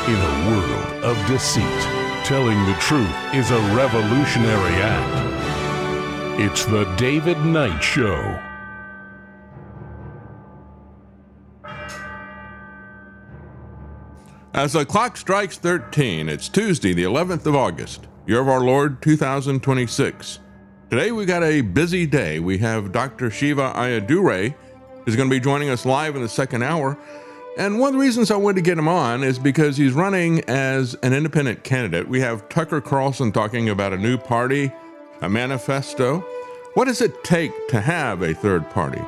In a world of deceit, telling the truth is a revolutionary act. It's the David Knight Show. As the clock strikes 13, it's Tuesday, the 11th of August, year of our Lord 2026. Today we got a busy day. We have Dr. Shiva Ayyadurai, who's going to be joining us live in the second hour. And one of the reasons I wanted to get him on is because he's running as an independent candidate. We have Tucker Carlson talking about a new party, a manifesto. What does it take to have a third party?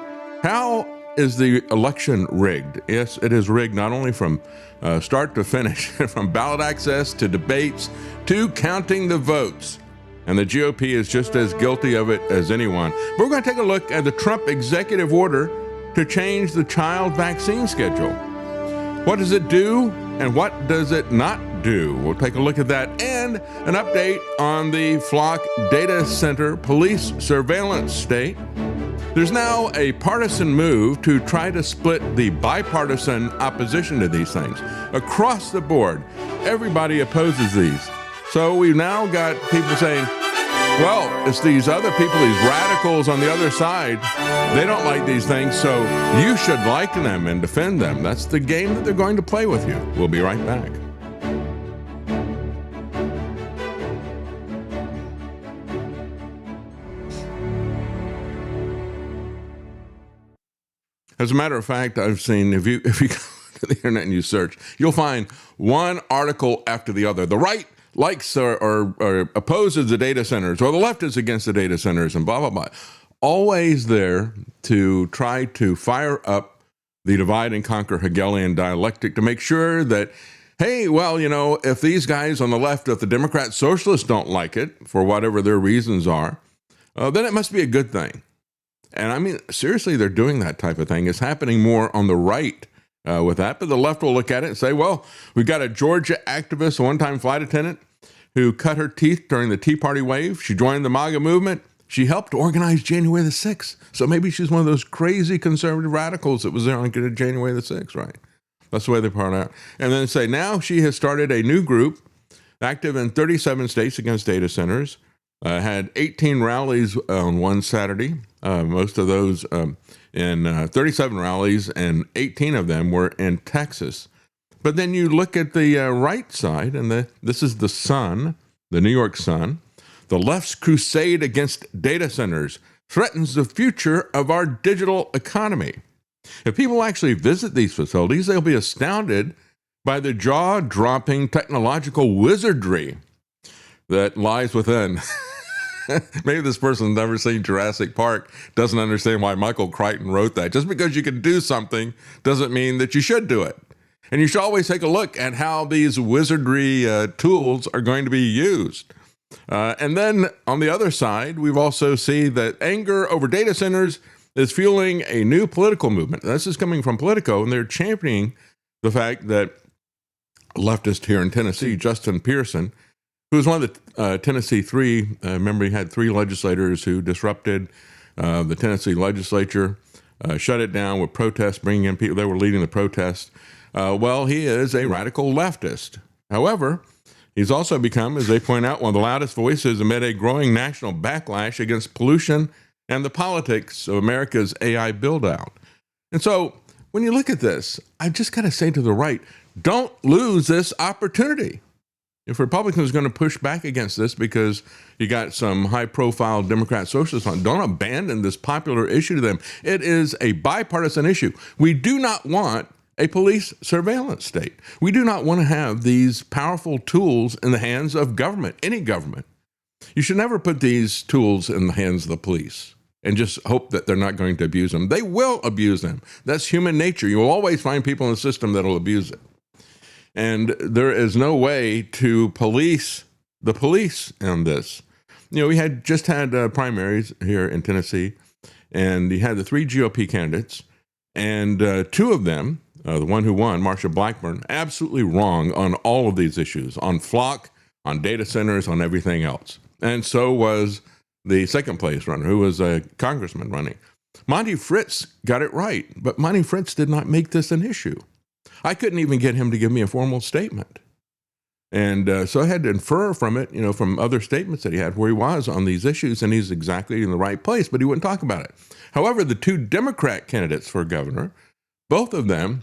How is the election rigged? Yes, it is rigged not only from start to finish, from ballot access to debates to counting the votes. And the GOP is just as guilty of it as anyone. But we're going to take a look at the Trump executive order to change the child vaccine schedule. What does it do and what does it not do? We'll take a look at that and an update on the Flock Data Center police surveillance state. There's now a partisan move to try to split the bipartisan opposition to these things. Across the board, everybody opposes these. So we've now got people saying, well, it's these other people, these radicals on the other side, they don't like these things, so you should like them and defend them. That's the game that they're going to play with you. We'll be right back. As a matter of fact, I've seen, if you go to the internet and you search, you'll find one article after the other. The right likes or opposes the data centers, or the left is against the data centers, and blah, blah, blah. Always there to try to fire up the divide and conquer Hegelian dialectic to make sure that, hey, well, you know, if these guys on the left, if the Democrat socialists don't like it for whatever their reasons are, then it must be a good thing. And I mean, seriously, they're doing that type of thing. It's happening more on the right with that, but the left will look at it and say, well, we've got a Georgia activist, a one-time flight attendant, who cut her teeth during the Tea Party wave. She joined the MAGA movement. She helped organize January the 6th. So maybe she's one of those crazy conservative radicals that was there on January the 6th, right? That's the way they part out. And then say now she has started a new group active in 37 states against data centers, had 18 rallies on one Saturday, most of those in 37 rallies, and 18 of them were in Texas. But then you look at the right side, and this is the Sun, the New York Sun. The left's crusade against data centers threatens the future of our digital economy. If people actually visit these facilities, they'll be astounded by the jaw-dropping technological wizardry that lies within. Maybe this person's never seen Jurassic Park, doesn't understand why Michael Crichton wrote that. Just because you can do something doesn't mean that you should do it. And you should always take a look at how these wizardry tools are going to be used. And then on the other side, we've also seen that anger over data centers is fueling a new political movement. This is coming from Politico, and they're championing the fact that a leftist here in Tennessee, Justin Pearson, who was one of the Tennessee Three, remember he had three legislators who disrupted the Tennessee legislature, shut it down with protests, bringing in people. They were leading the protests. Well, he is a radical leftist. However, he's also become, as they point out, one of the loudest voices amid a growing national backlash against pollution and the politics of America's AI build-out. And so when you look at this, I've just got to say to the right, don't lose this opportunity. If Republicans are going to push back against this because you got some high-profile Democrat socialists on, don't abandon this popular issue to them. It is a bipartisan issue. We do not want a police surveillance state. We do not want to have these powerful tools in the hands of government, any government. You should never put these tools in the hands of the police and just hope that they're not going to abuse them. They will abuse them. That's human nature. You will always find people in the system that will abuse it. And there is no way to police the police on this. You know, we had just had primaries here in Tennessee, and you had the three GOP candidates, and two of them, the one who won, Marsha Blackburn, absolutely wrong on all of these issues, on Flock, on data centers, on everything else. And so was the second place runner, who was a congressman running. Monty Fritz got it right, but Monty Fritz did not make this an issue. I couldn't even get him to give me a formal statement. And so I had to infer from it, from other statements that he had where he was on these issues, and he's exactly in the right place, but he wouldn't talk about it. However, the two Democrat candidates for governor, both of them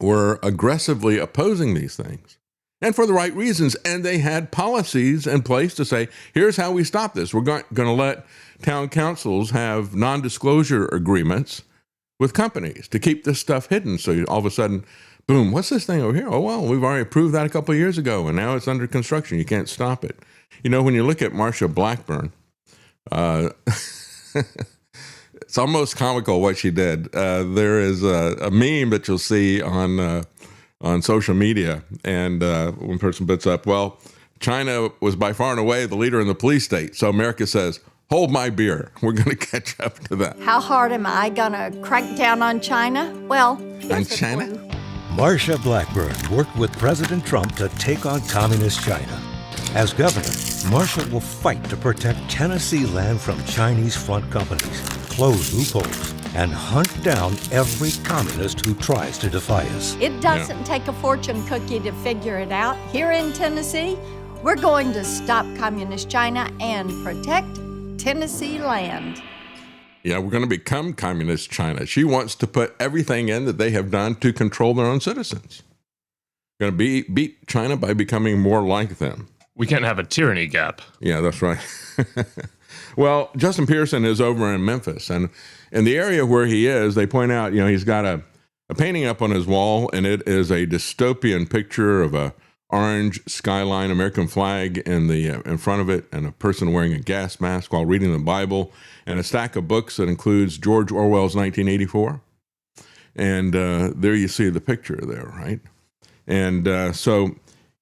were aggressively opposing these things, and for the right reasons. And they had policies in place to say, here's how we stop this. We're going to let town councils have non-disclosure agreements with companies to keep this stuff hidden. So all of a sudden, boom, what's this thing over here? Oh, well, we've already approved that a couple of years ago, and now it's under construction. You can't stop it. When you look at Marsha Blackburn, it's almost comical what she did. There is a meme that you'll see on social media, and one person puts up, well, China was by far and away the leader in the police state, so America says, hold my beer. We're going to catch up to that. How hard am I going to crack down on China? Well, on China? Marsha Blackburn worked with President Trump to take on communist China. As governor, Marsha will fight to protect Tennessee land from Chinese front companies, close loopholes, and hunt down every communist who tries to defy us. It doesn't take a fortune cookie to figure it out. Here in Tennessee, we're going to stop communist China and protect Tennessee land. Yeah, we're going to become communist China. She wants to put everything in that they have done to control their own citizens. Going to beat China by becoming more like them. We can't have a tyranny gap. Yeah, that's right. Well, Justin Pearson is over in Memphis, and in the area where he is, they point out, he's got a painting up on his wall, and it is a dystopian picture of a orange skyline, American flag in front of it, and a person wearing a gas mask while reading the Bible, and a stack of books that includes George Orwell's 1984. And there you see the picture there, right? And so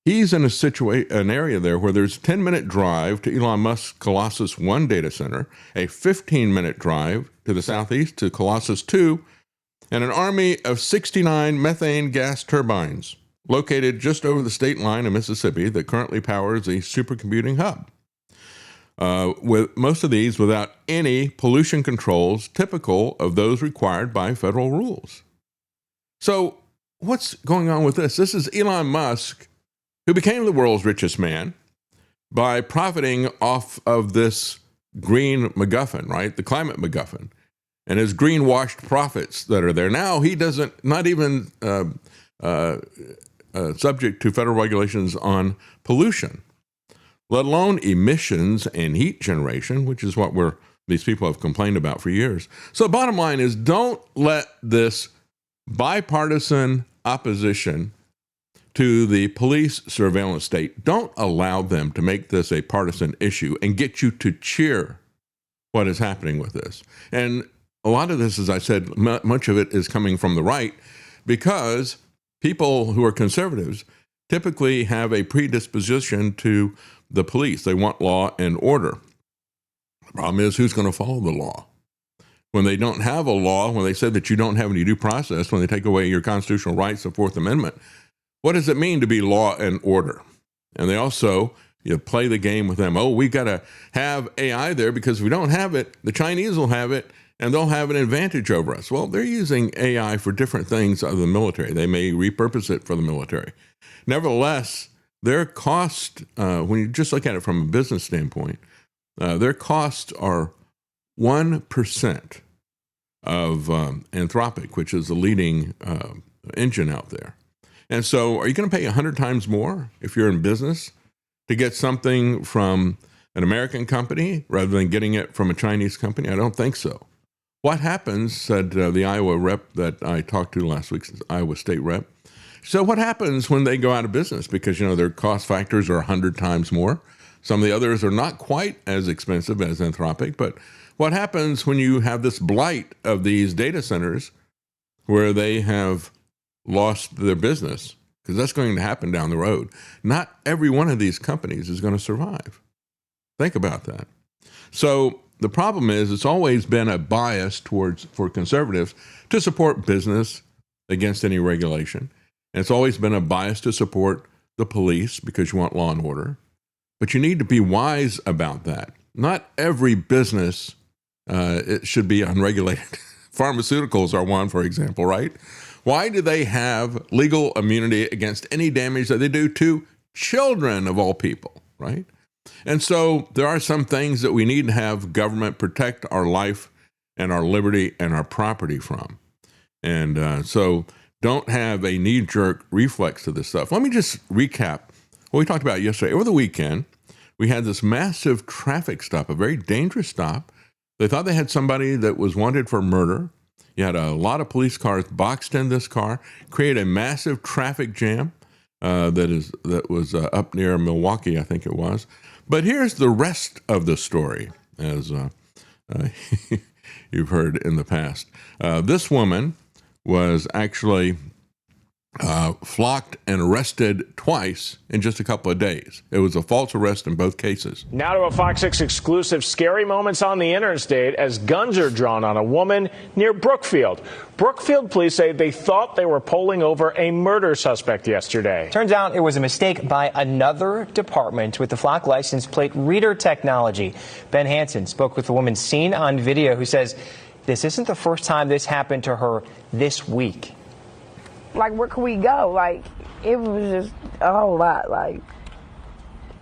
he's in an area there where there's a 10-minute drive to Elon Musk's Colossus 1 data center, a 15-minute drive to the southeast to Colossus 2, and an army of 69 methane gas turbines located just over the state line of Mississippi that currently powers a supercomputing hub. With most of these without any pollution controls typical of those required by federal rules. So what's going on with this? This is Elon Musk, who became the world's richest man by profiting off of this green MacGuffin, right? The climate MacGuffin, and his greenwashed profits that are there. Now he not even subject to federal regulations on pollution, let alone emissions and heat generation, which is what these people have complained about for years. So bottom line is, don't let this bipartisan opposition to the police surveillance state, don't allow them to make this a partisan issue and get you to cheer what is happening with this. And a lot of this, as I said, much of it is coming from the right, because people who are conservatives typically have a predisposition to the police. They want law and order. The problem is, who's going to follow the law? When they don't have a law, when they say that you don't have any due process, when they take away your constitutional rights, the Fourth Amendment, what does it mean to be law and order? And they also play the game with them. Oh, we got to have AI there, because if we don't have it, the Chinese will have it, and they'll have an advantage over us. Well, they're using AI for different things other than the military. They may repurpose it for the military. Nevertheless, their cost, when you just look at it from a business standpoint, their costs are 1% of Anthropic, which is the leading engine out there. And so are you going to pay 100 times more if you're in business to get something from an American company rather than getting it from a Chinese company? I don't think so. What happens, said the Iowa rep that I talked to last week, Iowa State rep. So what happens when they go out of business? Because, their cost factors are 100 times more. Some of the others are not quite as expensive as Anthropic. But what happens when you have this blight of these data centers where they have lost their business? Because that's going to happen down the road. Not every one of these companies is going to survive. Think about that. So the problem is, it's always been a bias for conservatives to support business against any regulation. And it's always been a bias to support the police because you want law and order. But you need to be wise about that. Not every business it should be unregulated. Pharmaceuticals are one, for example, right? Why do they have legal immunity against any damage that they do to children of all people, right? And so there are some things that we need to have government protect our life and our liberty and our property from. And so don't have a knee-jerk reflex to this stuff. Let me just recap what we talked about yesterday. Over the weekend, we had this massive traffic stop, a very dangerous stop. They thought they had somebody that was wanted for murder. You had a lot of police cars boxed in this car, created a massive traffic jam that was up near Milwaukee, I think it was. But here's the rest of the story, as you've heard in the past. This woman was actually flocked and arrested twice in just a couple of days. It was a false arrest in both cases. Now to a Fox 6 exclusive, scary moments on the interstate as guns are drawn on a woman near Brookfield. Brookfield police say they thought they were pulling over a murder suspect yesterday. Turns out it was a mistake by another department with the flock license plate reader technology. Ben Hansen spoke with the woman seen on video who says this isn't the first time this happened to her this week. Like, where can we go? Like, it was just a whole lot. Like,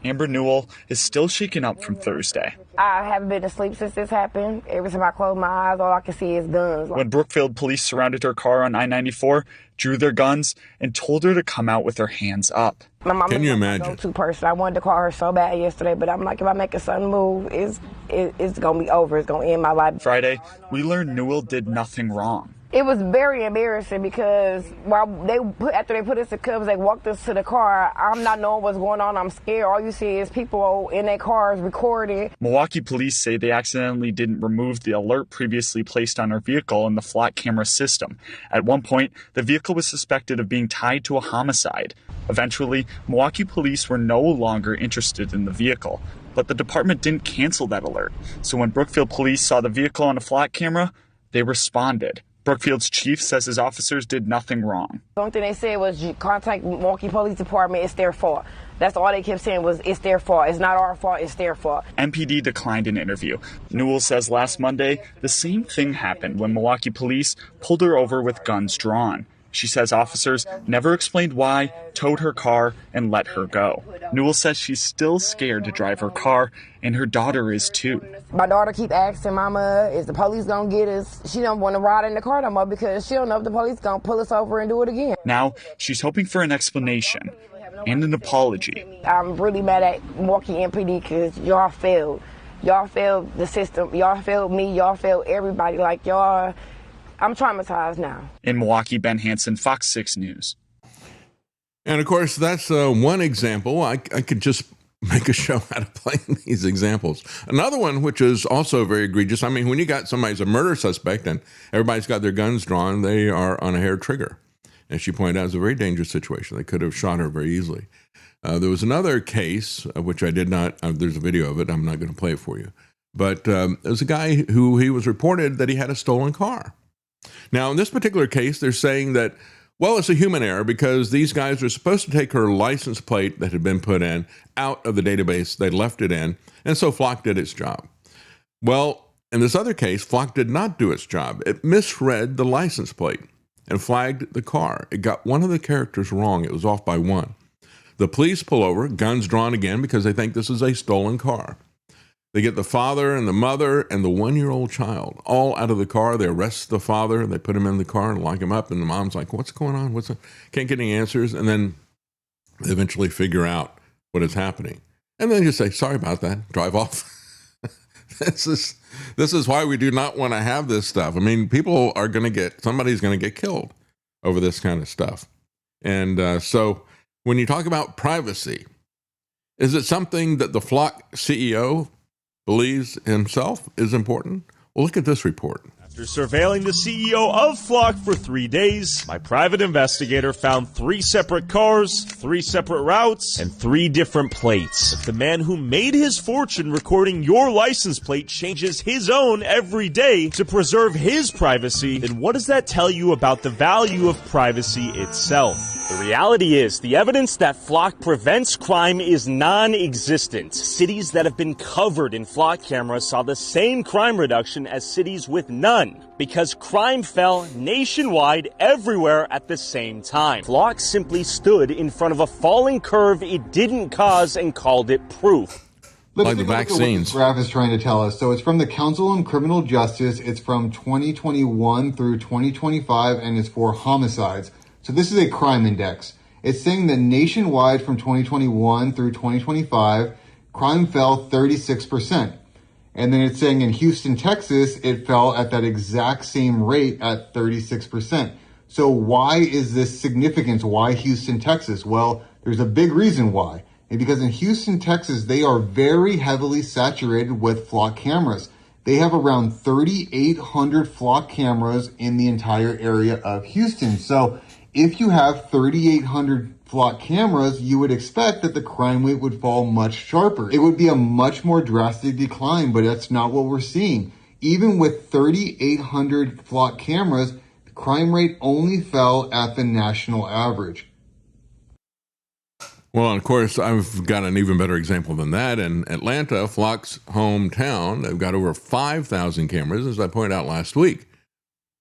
Amber Newell is still shaken up from Thursday. I haven't been asleep since this happened. Every time I close my eyes, all I can see is guns. When Brookfield police surrounded her car on I-94, drew their guns, and told her to come out with her hands up. My mom Can you is my imagine? go-to person. I wanted to call her so bad yesterday, but I'm like, if I make a sudden move, it's going to be over. It's going to end my life. Friday, we learned Newell did nothing wrong. It was very embarrassing because after they put us in cuffs, they walked us to the car. I'm not knowing what's going on. I'm scared. All you see is people in their cars recording. Milwaukee police say they accidentally didn't remove the alert previously placed on her vehicle in the flock camera system. At one point, the vehicle was suspected of being tied to a homicide. Eventually, Milwaukee police were no longer interested in the vehicle, but the department didn't cancel that alert. So when Brookfield police saw the vehicle on a flock camera, they responded. Brookfield's chief says his officers did nothing wrong. The only thing they said was contact Milwaukee Police Department. It's their fault. That's all they kept saying was it's their fault. It's not our fault. It's their fault. MPD declined an interview. Newell says last Monday, the same thing happened when Milwaukee police pulled her over with guns drawn. She says officers never explained why, towed her car, and let her go. Newell says she's still scared to drive her car, and her daughter is too. My daughter keep asking, Mama, is the police going to get us? She don't want to ride in the car no more because she don't know if the police going to pull us over and do it again. Now, she's hoping for an explanation and an apology. I'm really mad at Milwaukee MPD because y'all failed. Y'all failed the system. Y'all failed me. Y'all failed everybody. Like, y'all... I'm traumatized now. In Milwaukee, Ben Hansen, Fox 6 News. And of course, that's one example. I could just make a show out of playing these examples. Another one, which is also very egregious. I mean, when you got somebody's a murder suspect and everybody's got their guns drawn, they are on a hair trigger. As she pointed out, it's a very dangerous situation. They could have shot her very easily. There was another case, which I did not, there's a video of it. I'm not going to play it for you. But there was a guy who he was reported that he had a stolen car. Now, in this particular case, they're saying that, well, it's a human error because these guys were supposed to take her license plate that had been put in out of the database. They left it in, and so Flock did its job. Well, in this other case, Flock did not do its job. It misread the license plate and flagged the car. It got one of the characters wrong. It was off by one. The police pull over, guns drawn again because they think this is a stolen car. They get the father and the mother and the 1-year-old child all out of the car. They arrest the father. They put him in the car and lock him up. And the mom's like, what's going on? Can't get any answers. And then they eventually figure out what is happening. And then just say, sorry about that. Drive off. This is why we do not want to have this stuff. I mean, somebody's going to get killed over this kind of stuff. And so when you talk about privacy, is it something that the Flock CEO believes himself is important? Well, look at this report. After surveilling the CEO of Flock for 3 days, my private investigator found 3 separate cars, 3 separate routes, and 3 different plates. If the man who made his fortune recording your license plate changes his own every day to preserve his privacy, then what does that tell you about the value of privacy itself? The reality is, the evidence that Flock prevents crime is non-existent. Cities that have been covered in Flock cameras saw the same crime reduction as cities with none, because crime fell nationwide everywhere at the same time. Flock simply stood in front of a falling curve it didn't cause and called it proof. Like the vaccines. What the graph is trying to tell us. So it's from the Council on Criminal Justice. It's from 2021 through 2025, and it's for homicides. So this is a crime index. It's saying that nationwide from 2021 through 2025, crime fell 36%. And then it's saying in Houston, Texas, it fell at that exact same rate at 36%. So why is this significant? Why Houston, Texas? Well, there's a big reason why. And because in Houston, Texas, they are very heavily saturated with Flock cameras. They have around 3,800 Flock cameras in the entire area of Houston. So if you have 3,800 Flock cameras, you would expect that the crime rate would fall much sharper. It would be a much more drastic decline, but that's not what we're seeing. Even with 3,800 Flock cameras, the crime rate only fell at the national average. Well, of course, I've got an even better example than that. In Atlanta, Flock's hometown, they've got over 5,000 cameras, as I pointed out last week.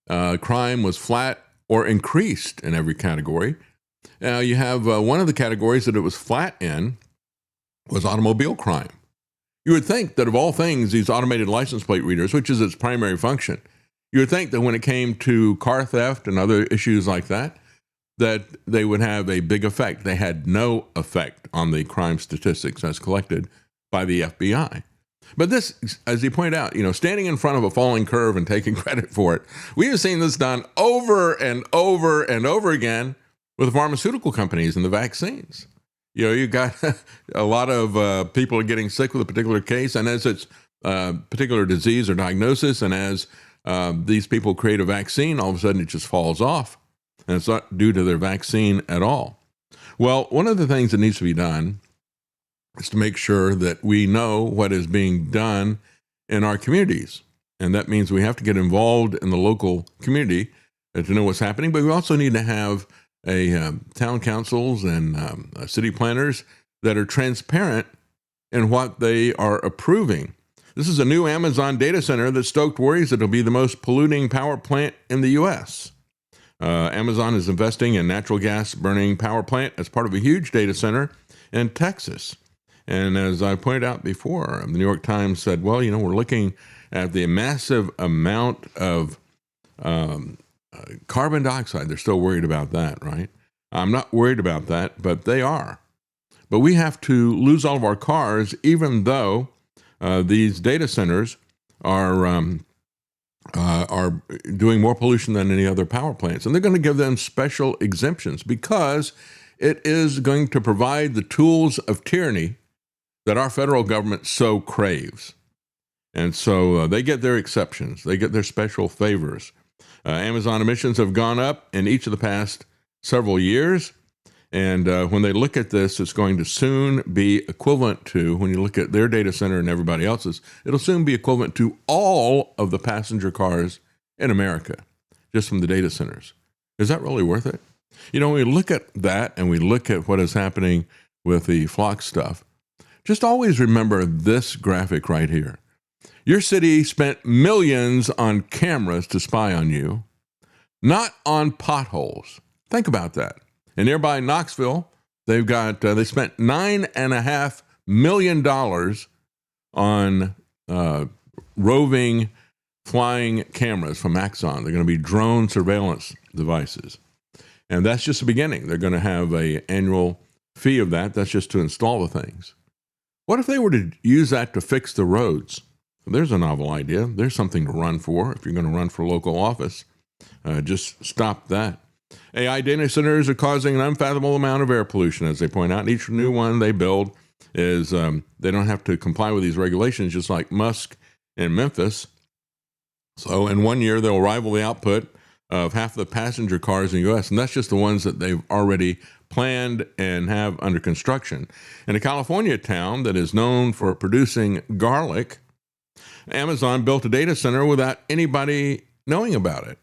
Crime was flat or increased in every category. Now, you have one of the categories that it was flat in was automobile crime. You would think that of all things, these automated license plate readers, which is its primary function, you would think that when it came to car theft and other issues like that, that they would have a big effect. They had no effect on the crime statistics as collected by the FBI. But this, as he pointed out, standing in front of a falling curve and taking credit for it, we have seen this done over and over and over again with the pharmaceutical companies and the vaccines. You got a lot of people are getting sick with a particular case, and as it's a particular disease or diagnosis, and as these people create a vaccine, all of a sudden it just falls off. And it's not due to their vaccine at all. Well, one of the things that needs to be done is to make sure that we know what is being done in our communities. And that means we have to get involved in the local community to know what's happening. But we also need to have town councils and city planners that are transparent in what they are approving. This is a new Amazon data center that stoked worries that it'll be the most polluting power plant in the U.S. Amazon is investing in natural gas burning power plant as part of a huge data center in Texas. And as I pointed out before, the New York Times said, well, we're looking at the massive amount of carbon dioxide. They're still worried about that, right? I'm not worried about that, but they are. But we have to lose all of our cars, even though these data centers are doing more pollution than any other power plants. And they're going to give them special exemptions because it is going to provide the tools of tyranny that our federal government so craves. And so they get their exceptions. They get their special favors. Amazon emissions have gone up in each of the past several years. And when they look at this, it's going to soon be equivalent to, when you look at their data center and everybody else's, it'll soon be equivalent to all of the passenger cars in America, just from the data centers. Is that really worth it? When we look at that and we look at what is happening with the Flock stuff, just always remember this graphic right here. Your city spent millions on cameras to spy on you, not on potholes. Think about that. In nearby Knoxville, they spent $9.5 million on roving flying cameras from Axon. They're going to be drone surveillance devices. And that's just the beginning. They're going to have an annual fee of that. That's just to install the things. What if they were to use that to fix the roads? There's a novel idea. There's something to run for if you're going to run for local office. Just stop that. AI data centers are causing an unfathomable amount of air pollution, as they point out. And each new one they build is they don't have to comply with these regulations, just like Musk in Memphis. So in 1 year, they'll rival the output of half the passenger cars in the U.S., and that's just the ones that they've already planned and have under construction. In a California town that is known for producing garlic, Amazon built a data center without anybody knowing about it.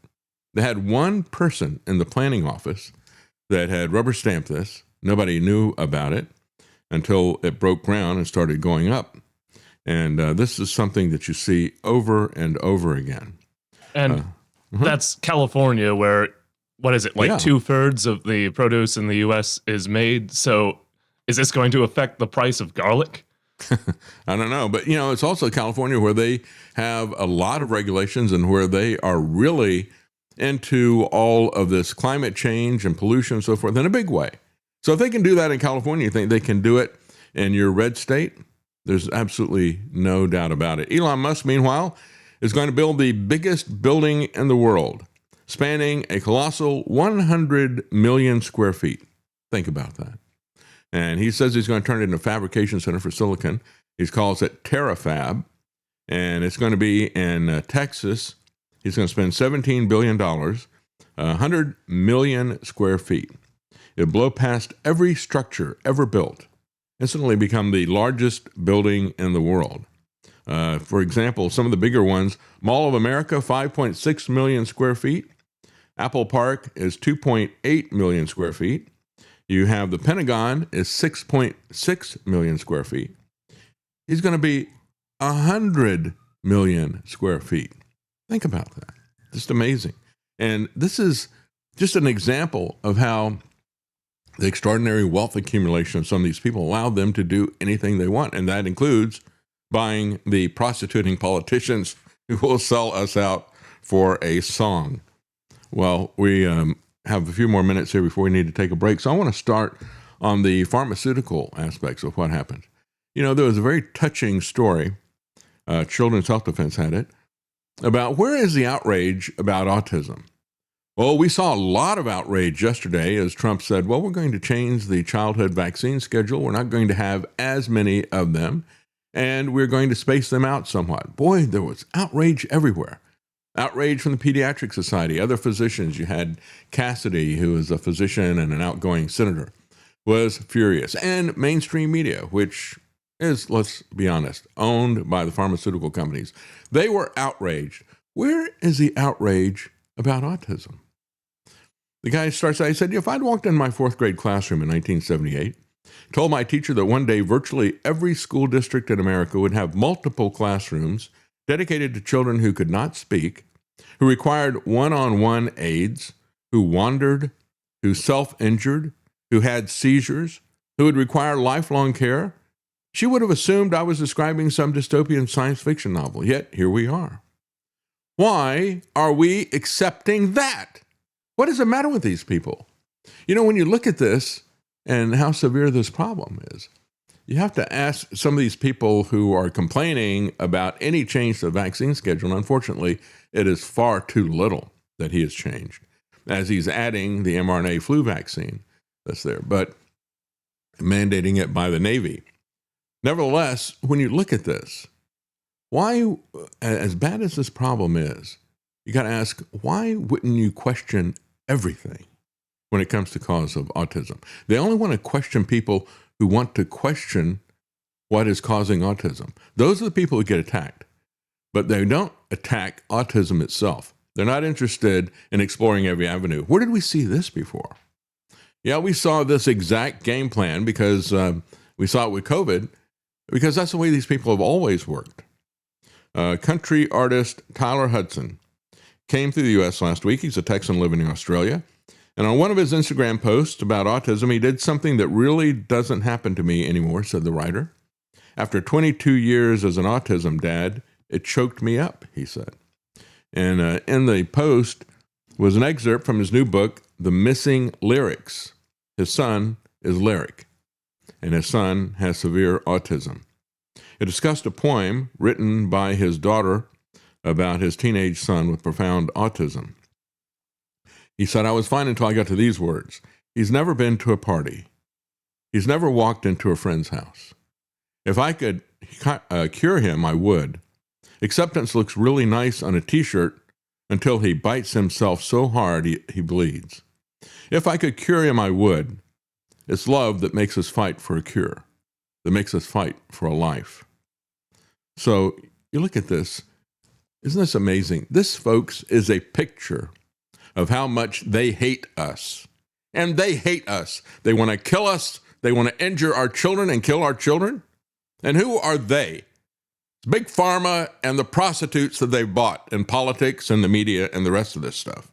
They had one person in the planning office that had rubber stamped this. Nobody knew about it until it broke ground and started going up. And this is something that you see over and over again. And that's California, where, what is it, like 2/3 of the produce in the U.S. is made. So is this going to affect the price of garlic? I don't know. But, it's also California where they have a lot of regulations and where they are really into all of this climate change and pollution and so forth in a big way. So if they can do that in California, you think they can do it in your red state? There's absolutely no doubt about it. Elon Musk, meanwhile, is going to build the biggest building in the world, spanning a colossal 100 million square feet. Think about that. And he says he's going to turn it into a fabrication center for silicon. He calls it TerraFab, and it's going to be in Texas. He's going to spend $17 billion, 100 million square feet. It'll blow past every structure ever built, instantly become the largest building in the world. For example, some of the bigger ones, Mall of America, 5.6 million square feet. Apple Park is 2.8 million square feet. You have the Pentagon is 6.6 million square feet. He's going to be 100 million square feet. Think about that. Just amazing. And this is just an example of how the extraordinary wealth accumulation of some of these people allowed them to do anything they want. And that includes buying the prostituting politicians who will sell us out for a song. Well, we have a few more minutes here before we need to take a break. So I want to start on the pharmaceutical aspects of what happened. There was a very touching story, Children's Health Defense had it, about where is the outrage about autism? Well, we saw a lot of outrage yesterday as Trump said, well, we're going to change the childhood vaccine schedule. We're not going to have as many of them, and we're going to space them out somewhat. Boy, there was outrage everywhere. Outrage from the Pediatric Society, other physicians. You had Cassidy, who is a physician and an outgoing senator, was furious. And mainstream media, which is, let's be honest, owned by the pharmaceutical companies. They were outraged. Where is the outrage about autism? The guy starts out, he said, if I'd walked in my fourth grade classroom in 1978, told my teacher that one day virtually every school district in America would have multiple classrooms dedicated to children who could not speak, who required one-on-one aids, who wandered, who self-injured, who had seizures, who would require lifelong care, she would have assumed I was describing some dystopian science fiction novel. Yet here we are. Why are we accepting that? What is the matter with these people? When you look at this and how severe this problem is, you have to ask some of these people who are complaining about any change to the vaccine schedule. And unfortunately, it is far too little that he has changed, as he's adding the mRNA flu vaccine that's there, but mandating it by the Navy. Nevertheless, when you look at this, why, as bad as this problem is, you got to ask, why wouldn't you question everything when it comes to cause of autism? They only want to question people who want to question what is causing autism. Those are the people who get attacked, but they don't attack autism itself. They're not interested in exploring every avenue. Where did we see this before? Yeah, we saw this exact game plan because we saw it with COVID, because that's the way these people have always worked. Country artist Tyler Hudson came through the U.S. last week. He's a Texan living in Australia. And on one of his Instagram posts about autism, he did something that really doesn't happen to me anymore, said the writer. After 22 years as an autism dad, it choked me up, he said. And in the post was an excerpt from his new book, The Missing Lyrics. His son is Lyric, and his son has severe autism. It discussed a poem written by his daughter about his teenage son with profound autism. He said, I was fine until I got to these words. He's never been to a party. He's never walked into a friend's house. If I could cure him, I would. Acceptance looks really nice on a t-shirt until he bites himself so hard he bleeds. If I could cure him, I would. It's love that makes us fight for a cure, that makes us fight for a life. So you look at this. Isn't this amazing? This, folks, is a picture of how much they hate us And they hate us. They want to kill us. They want to injure our children and kill our children. And who are they? It's Big Pharma and the prostitutes that they've bought in politics and the media and the rest of this stuff.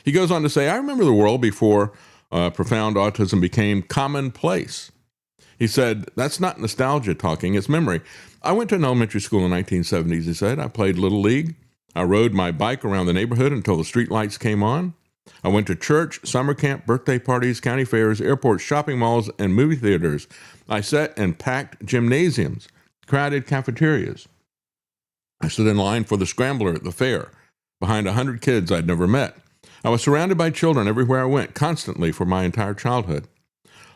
He goes on to say, I remember the world before profound autism became commonplace. He said, that's not nostalgia talking, it's memory. I went to an elementary school in the 1970s, he said. I played Little League. I rode my bike around the neighborhood until the street lights came on. I went to church, summer camp, birthday parties, county fairs, airports, shopping malls, and movie theaters. I sat in packed gymnasiums, crowded cafeterias. I stood in line for the scrambler at the fair, behind 100 kids I'd never met. I was surrounded by children everywhere I went, constantly for my entire childhood.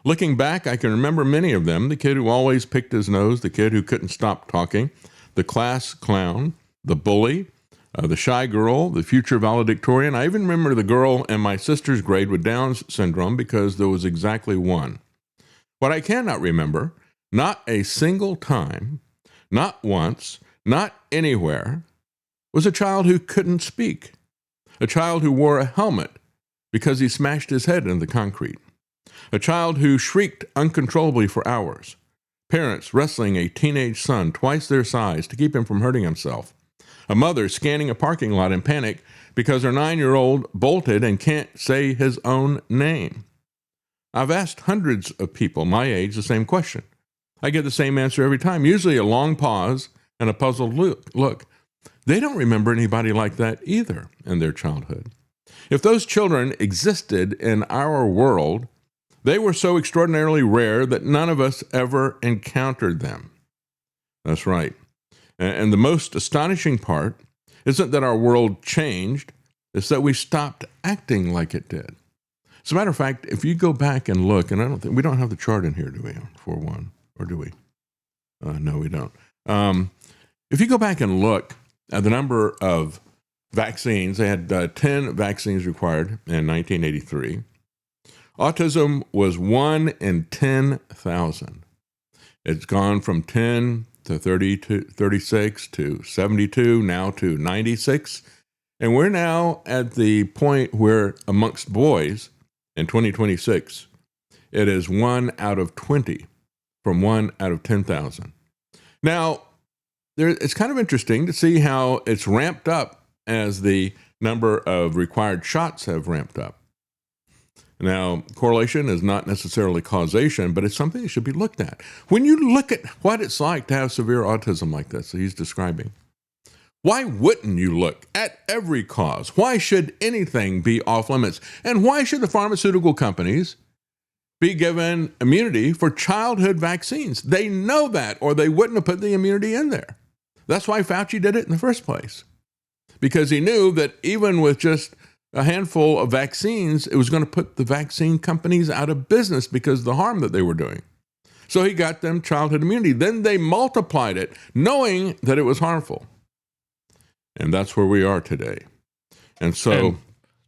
Looking back, I can remember many of them: the kid who always picked his nose, the kid who couldn't stop talking, the class clown, the bully, the shy girl, the future valedictorian. I even remember the girl in my sister's grade with Down's syndrome because there was exactly one. What I cannot remember, not a single time, not once, not anywhere, was a child who couldn't speak, a child who wore a helmet because he smashed his head into the concrete, a child who shrieked uncontrollably for hours, parents wrestling a teenage son twice their size to keep him from hurting himself, a mother scanning a parking lot in panic because her 9-year-old bolted and can't say his own name. I've asked hundreds of people my age the same question. I get the same answer every time, usually a long pause and a puzzled look. They don't remember anybody like that either in their childhood. If those children existed in our world, they were so extraordinarily rare that none of us ever encountered them. That's right. And the most astonishing part isn't that our world changed, it's that we stopped acting like it did. As a matter of fact, if you go back and look, and we don't have the chart in here, do we, for one? Or do we? No, we don't. If you go back and look at the number of vaccines, they had 10 vaccines required in 1983. Autism was 1 in 10,000. It's gone from 10 to 30 to 36 to 72, now to 96. And we're now at the point where amongst boys in 2026, it is 1 out of 20 from 1 out of 10,000. Now, it's kind of interesting to see how it's ramped up as the number of required shots have ramped up. Now, correlation is not necessarily causation, but it's something that should be looked at. When you look at what it's like to have severe autism like this that he's describing, why wouldn't you look at every cause? Why should anything be off limits? And why should the pharmaceutical companies be given immunity for childhood vaccines? They know that, or they wouldn't have put the immunity in there. That's why Fauci did it in the first place, because he knew that even with just a handful of vaccines, it was going to put the vaccine companies out of business because of the harm that they were doing. So he got them childhood immunity. Then they multiplied it, knowing that it was harmful. And that's where we are today. And so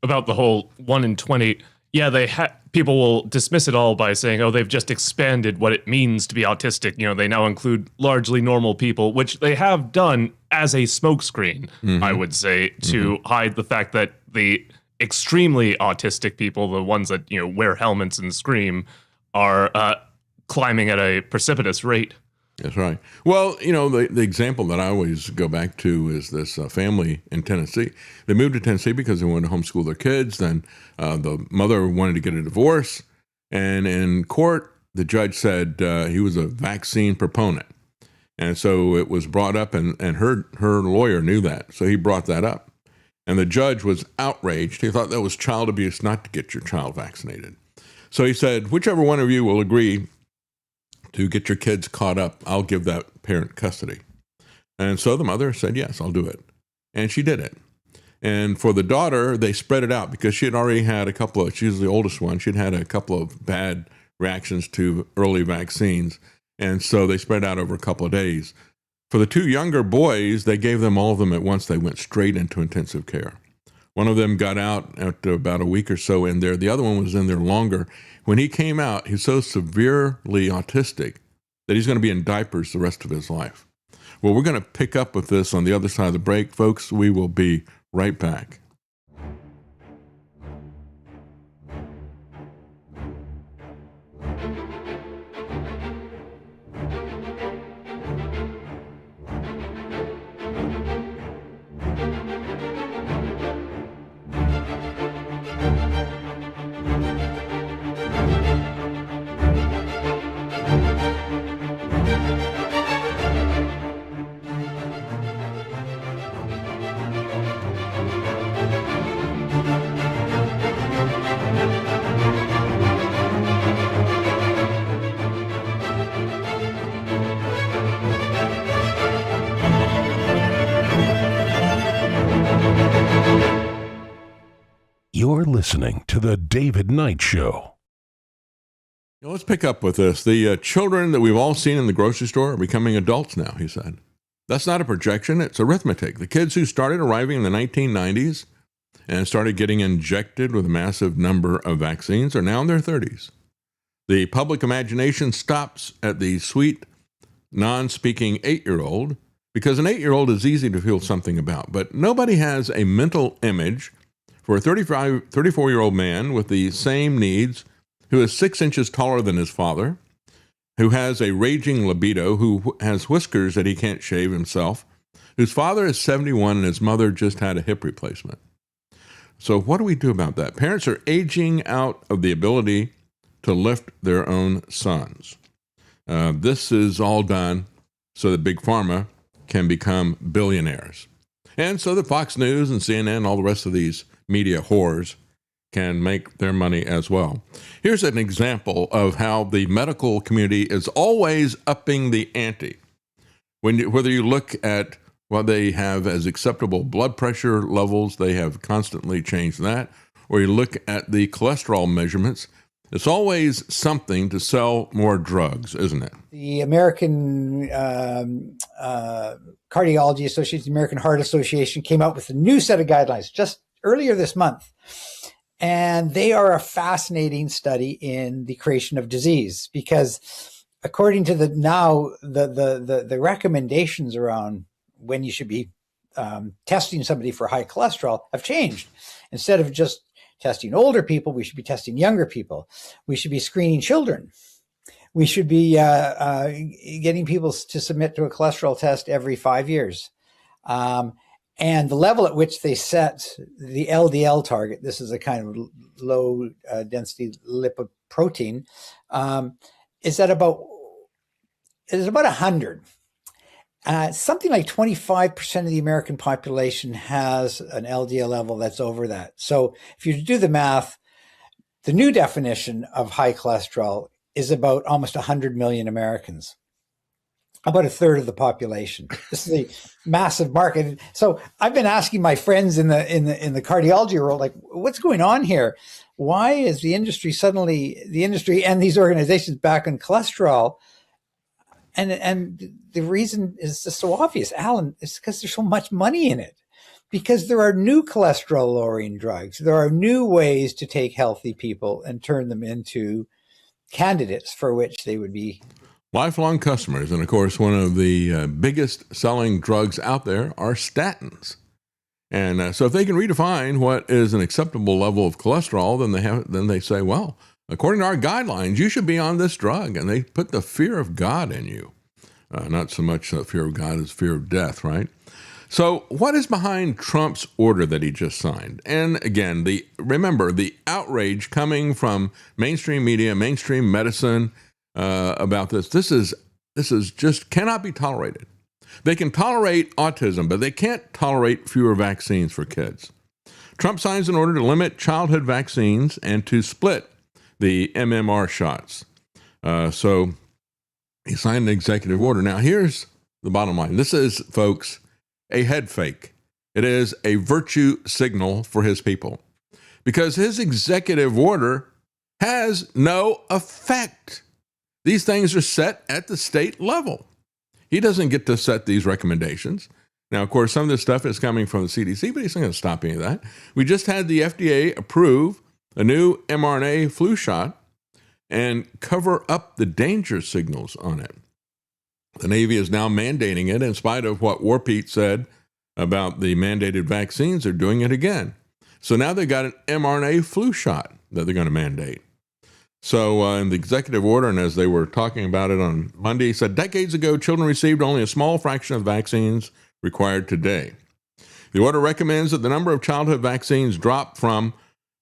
about the whole 1 in 20, yeah, people will dismiss it all by saying, oh, they've just expanded what it means to be autistic. You know, they now include largely normal people, which they have done as a smokescreen, I would say, to hide the fact that the extremely autistic people, the ones that, you know, wear helmets and scream, are climbing at a precipitous rate. That's right. Well, you know, the example that I always go back to is this family in Tennessee. They moved to Tennessee because they wanted to homeschool their kids. Then the mother wanted to get a divorce. And in court, the judge said he was a vaccine proponent. And so it was brought up, and her lawyer knew that. So he brought that up. And the judge was outraged. He thought that was child abuse not to get your child vaccinated. So he said, whichever one of you will agree to get your kids caught up, I'll give that parent custody. And so the mother said, yes, I'll do it. And she did it. And for the daughter, they spread it out because she had already had she's the oldest one, she'd had a couple of bad reactions to early vaccines. And so they spread out over a couple of days. For the 2 younger boys, they gave them all of them at once. They went straight into intensive care. One of them got out after about a week or so in there. The other one was in there longer. When he came out, he's so severely autistic that he's going to be in diapers the rest of his life. Well, we're going to pick up with this on the other side of the break. Folks, we will be right back. listening to The David Knight Show. Let's pick up with this. The children that we've all seen in the grocery store are becoming adults now, he said. That's not a projection, it's arithmetic. The kids who started arriving in the 1990s and started getting injected with a massive number of vaccines are now in their 30s. The public imagination stops at the sweet, non-speaking 8-year-old because an 8-year-old is easy to feel something about. But nobody has a mental image for a 34-year-old man with the same needs, who is 6 inches taller than his father, who has a raging libido, who has whiskers that he can't shave himself, whose father is 71 and his mother just had a hip replacement. So what do we do about that? Parents are aging out of the ability to lift their own sons. This is all done so that Big Pharma can become billionaires. And so that Fox News and CNN, all the rest of these media whores, can make their money as well. Here's an example of how the medical community is always upping the ante. Whether you look at what they have as acceptable blood pressure levels, they have constantly changed that, or you look at the cholesterol measurements, it's always something to sell more drugs, isn't it? The American Cardiology Association, the American Heart Association came out with a new set of guidelines just earlier this month. And they are a fascinating study in the creation of disease, because according to the recommendations around when you should be testing somebody for high cholesterol have changed. Instead of just testing older people, we should be testing younger people. We should be screening children. We should be getting people to submit to a cholesterol test every 5 years. And the level at which they set the LDL target, this is a kind of low density lipoprotein, is about 100. Something like 25% of the American population has an LDL level that's over that. So if you do the math, the new definition of high cholesterol is about almost 100 million Americans. About a third of the population. This is a massive market. So I've been asking my friends in the cardiology world, like, what's going on here? Why is the industry and these organizations back on cholesterol? And the reason is just so obvious, Alan. It's because there's so much money in it. Because there are new cholesterol lowering drugs. There are new ways to take healthy people and turn them into candidates for which they would be lifelong customers. And of course, one of the biggest selling drugs out there are statins. And so if they can redefine what is an acceptable level of cholesterol, then they say, well, according to our guidelines, you should be on this drug. And they put the fear of God in you. Not so much the fear of God as fear of death, right? So what is behind Trump's order that he just signed? And again, remember the outrage coming from mainstream media, mainstream medicine, about this. This is just cannot be tolerated. They can tolerate autism, but they can't tolerate fewer vaccines for kids. Trump signs an order to limit childhood vaccines and to split the MMR shots. So he signed an executive order. Now, here's the bottom line. This is, folks, a head fake. It is a virtue signal for his people, because his executive order has no effect. These things are set at the state level. He doesn't get to set these recommendations. Now, of course, some of this stuff is coming from the CDC, but he's not going to stop any of that. We just had the FDA approve a new mRNA flu shot and cover up the danger signals on it. The Navy is now mandating it in spite of what War Pete said about the mandated vaccines. They're doing it again. So now they've got an mRNA flu shot that they're going to mandate. So in the executive order, and as they were talking about it on Monday, he said, decades ago, children received only a small fraction of the vaccines required today. The order recommends that the number of childhood vaccines drop to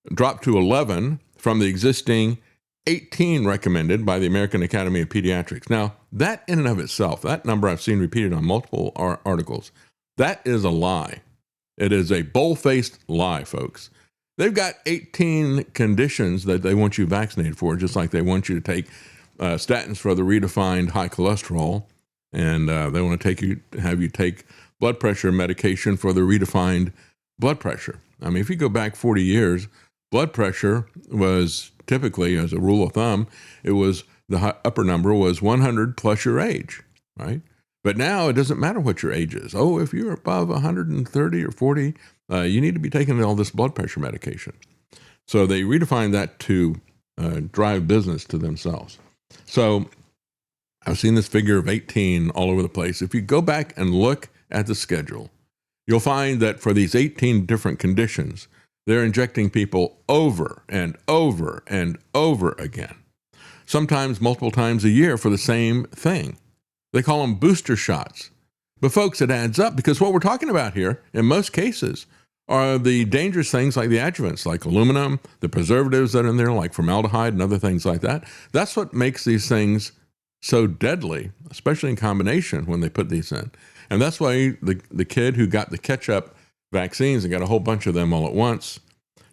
11 from the existing 18 recommended by the American Academy of Pediatrics. Now, that in and of itself, that number I've seen repeated on multiple articles, that is a lie. It is a bold-faced lie, folks. They've got 18 conditions that they want you vaccinated for, just like they want you to take statins for the redefined high cholesterol, and they want to have you take blood pressure medication for the redefined blood pressure. I mean, if you go back 40 years, blood pressure was typically, as a rule of thumb, it was the upper number was 100 plus your age, right? But now it doesn't matter what your age is. Oh, if you're above 130 or 40, you need to be taking all this blood pressure medication. So they redefined that to drive business to themselves. So I've seen this figure of 18 all over the place. If you go back and look at the schedule, you'll find that for these 18 different conditions, they're injecting people over and over and over again, sometimes multiple times a year for the same thing. They call them booster shots. But folks, it adds up, because what we're talking about here, in most cases, are the dangerous things like the adjuvants, like aluminum, the preservatives that are in there, like formaldehyde and other things like that. That's what makes these things so deadly, especially in combination when they put these in. And that's why the kid who got the catch-up vaccines and got a whole bunch of them all at once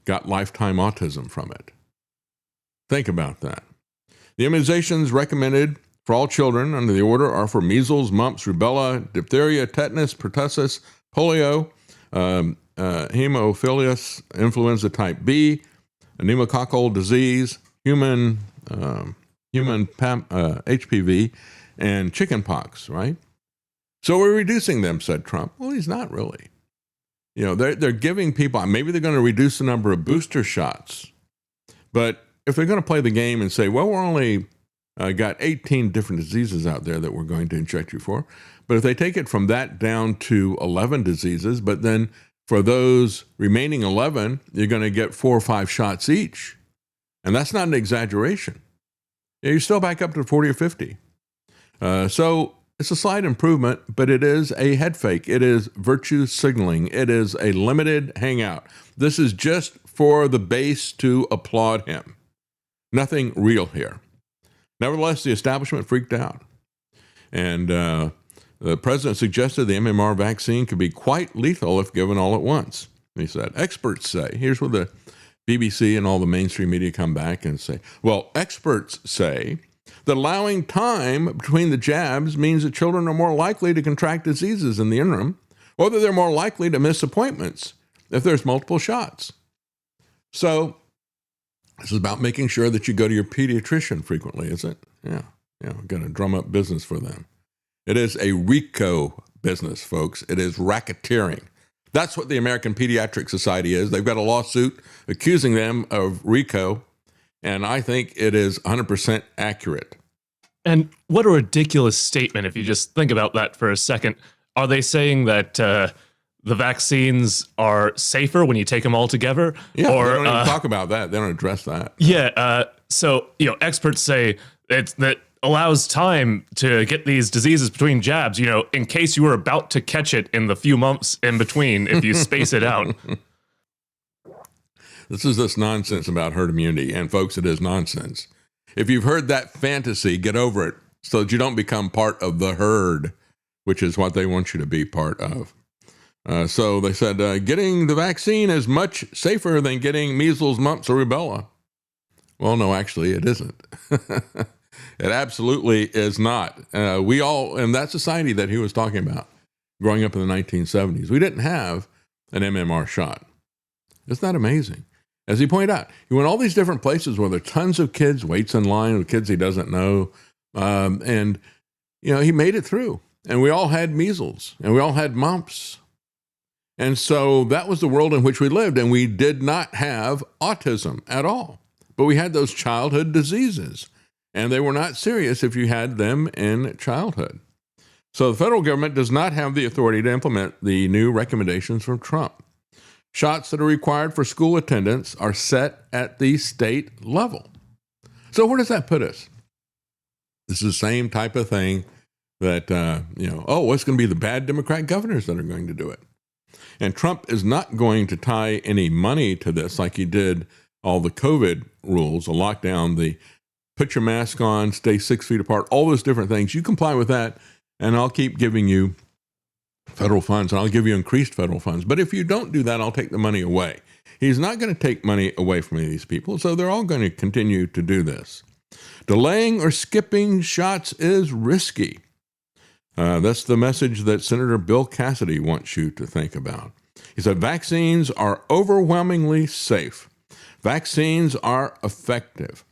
got lifetime autism from it. Think about that. The immunizations recommended for all children under the order are for measles, mumps, rubella, diphtheria, tetanus, pertussis, polio, Haemophilus influenza type B, pneumococcal disease, human HPV, and chickenpox, right? So we're reducing them, said Trump. Well, he's not really. You know, they're giving people, maybe they're going to reduce the number of booster shots, but if they're going to play the game and say, well, we're only got 18 different diseases out there that we're going to inject you for, but if they take it from that down to 11 diseases, but then for those remaining 11, you're going to get 4 or 5 shots each. And that's not an exaggeration. You're still back up to 40 or 50. So it's a slight improvement, but it is a head fake. It is virtue signaling. It is a limited hangout. This is just for the base to applaud him. Nothing real here. Nevertheless, the establishment freaked out. And the president suggested the MMR vaccine could be quite lethal if given all at once. He said, experts say, here's where the BBC and all the mainstream media come back and say, well, experts say that allowing time between the jabs means that children are more likely to contract diseases in the interim, or that they're more likely to miss appointments if there's multiple shots. So this is about making sure that you go to your pediatrician frequently, is it? Yeah, going to drum up business for them. It is a RICO business, folks. It is racketeering. That's what the American Pediatric Society is. They've got a lawsuit accusing them of RICO, and I think it is 100% accurate. And what a ridiculous statement if you just think about that for a second. Are they saying that the vaccines are safer when you take them all together? Yeah, or, they don't even talk about that. They don't address that. Yeah, so experts say that allows time to get these diseases between jabs, in case you were about to catch it in the few months in between, if you space it out. This is this nonsense about herd immunity. And folks, it is nonsense. If you've heard that fantasy, get over it so that you don't become part of the herd, which is what they want you to be part of. So they said, getting the vaccine is much safer than getting measles, mumps, or rubella. Well, no, actually, it isn't. It absolutely is not. We all, in that society that he was talking about, growing up in the 1970s, we didn't have an MMR shot. Isn't that amazing? As he pointed out, he went all these different places where there are tons of kids, waits in line with kids he doesn't know. And he made it through. And we all had measles, and we all had mumps. And so that was the world in which we lived, and we did not have autism at all. But we had those childhood diseases. And they were not serious if you had them in childhood. So the federal government does not have the authority to implement the new recommendations from Trump. Shots that are required for school attendance are set at the state level. So where does that put us? This is the same type of thing that, what's going to be the bad Democrat governors that are going to do it? And Trump is not going to tie any money to this like he did all the COVID rules, the lockdown, the put your mask on, stay 6 feet apart, all those different things. You comply with that, and I'll keep giving you federal funds, and I'll give you increased federal funds. But if you don't do that, I'll take the money away. He's not going to take money away from any of these people, so they're all going to continue to do this. Delaying or skipping shots is risky. That's the message that Senator Bill Cassidy wants you to think about. He said, vaccines are overwhelmingly safe. Vaccines are effective.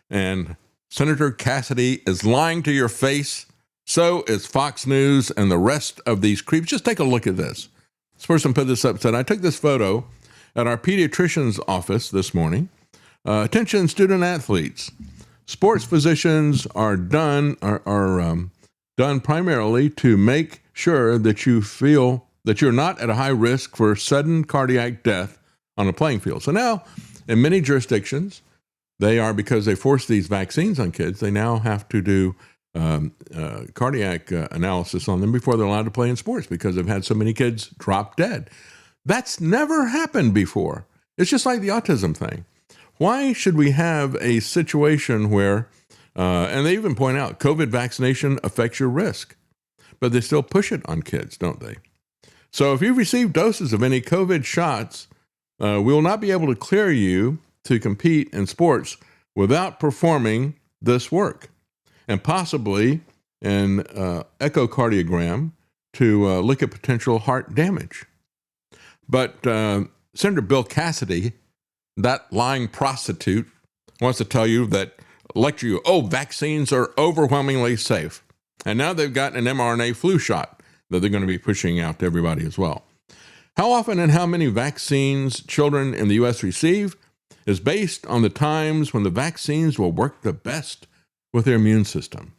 And Senator Cassidy is lying to your face. So is Fox News and the rest of these creeps. Just take a look at this. This person put this up, said, I took this photo at our pediatrician's office this morning. Attention student athletes. Sports physicians are done primarily to make sure that you feel that you're not at a high risk for sudden cardiac death on a playing field. So now, in many jurisdictions, they are, because they force these vaccines on kids, they now have to do cardiac analysis on them before they're allowed to play in sports because they've had so many kids drop dead. That's never happened before. It's just like the autism thing. Why should we have a situation where, and they even point out, COVID vaccination affects your risk, but they still push it on kids, don't they? So if you've received doses of any COVID shots, we will not be able to clear you to compete in sports without performing this work, and possibly an echocardiogram to look at potential heart damage. But Senator Bill Cassidy, that lying prostitute, wants to tell you that, lecture you, vaccines are overwhelmingly safe. And now they've got an mRNA flu shot that they're going to be pushing out to everybody as well. How often and how many vaccines children in the U.S. receive is based on the times when the vaccines will work the best with their immune system.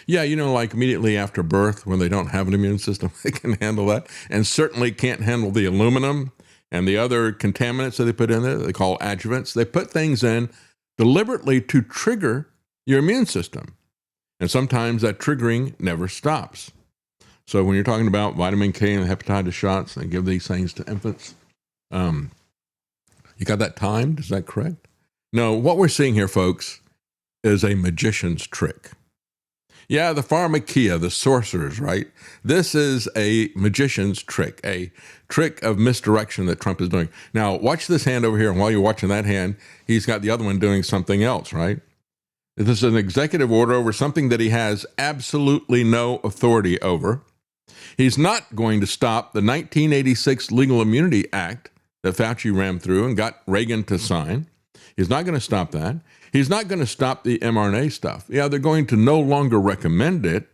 Yeah, like immediately after birth, when they don't have an immune system, they can handle that, and certainly can't handle the aluminum and the other contaminants that they put in there, they call adjuvants. They put things in deliberately to trigger your immune system. And sometimes that triggering never stops. So when you're talking about vitamin K and hepatitis shots, and give these things to infants, you got that timed? Is that correct? No, what we're seeing here, folks, is a magician's trick. Yeah, the pharmakia, the sorcerers, right? This is a magician's trick, a trick of misdirection that Trump is doing. Now, watch this hand over here, and while you're watching that hand, he's got the other one doing something else, right? This is an executive order over something that he has absolutely no authority over. He's not going to stop the 1986 Legal Immunity Act that Fauci rammed through and got Reagan to sign. He's not going to stop that. He's not going to stop the mRNA stuff. Yeah, they're going to no longer recommend it,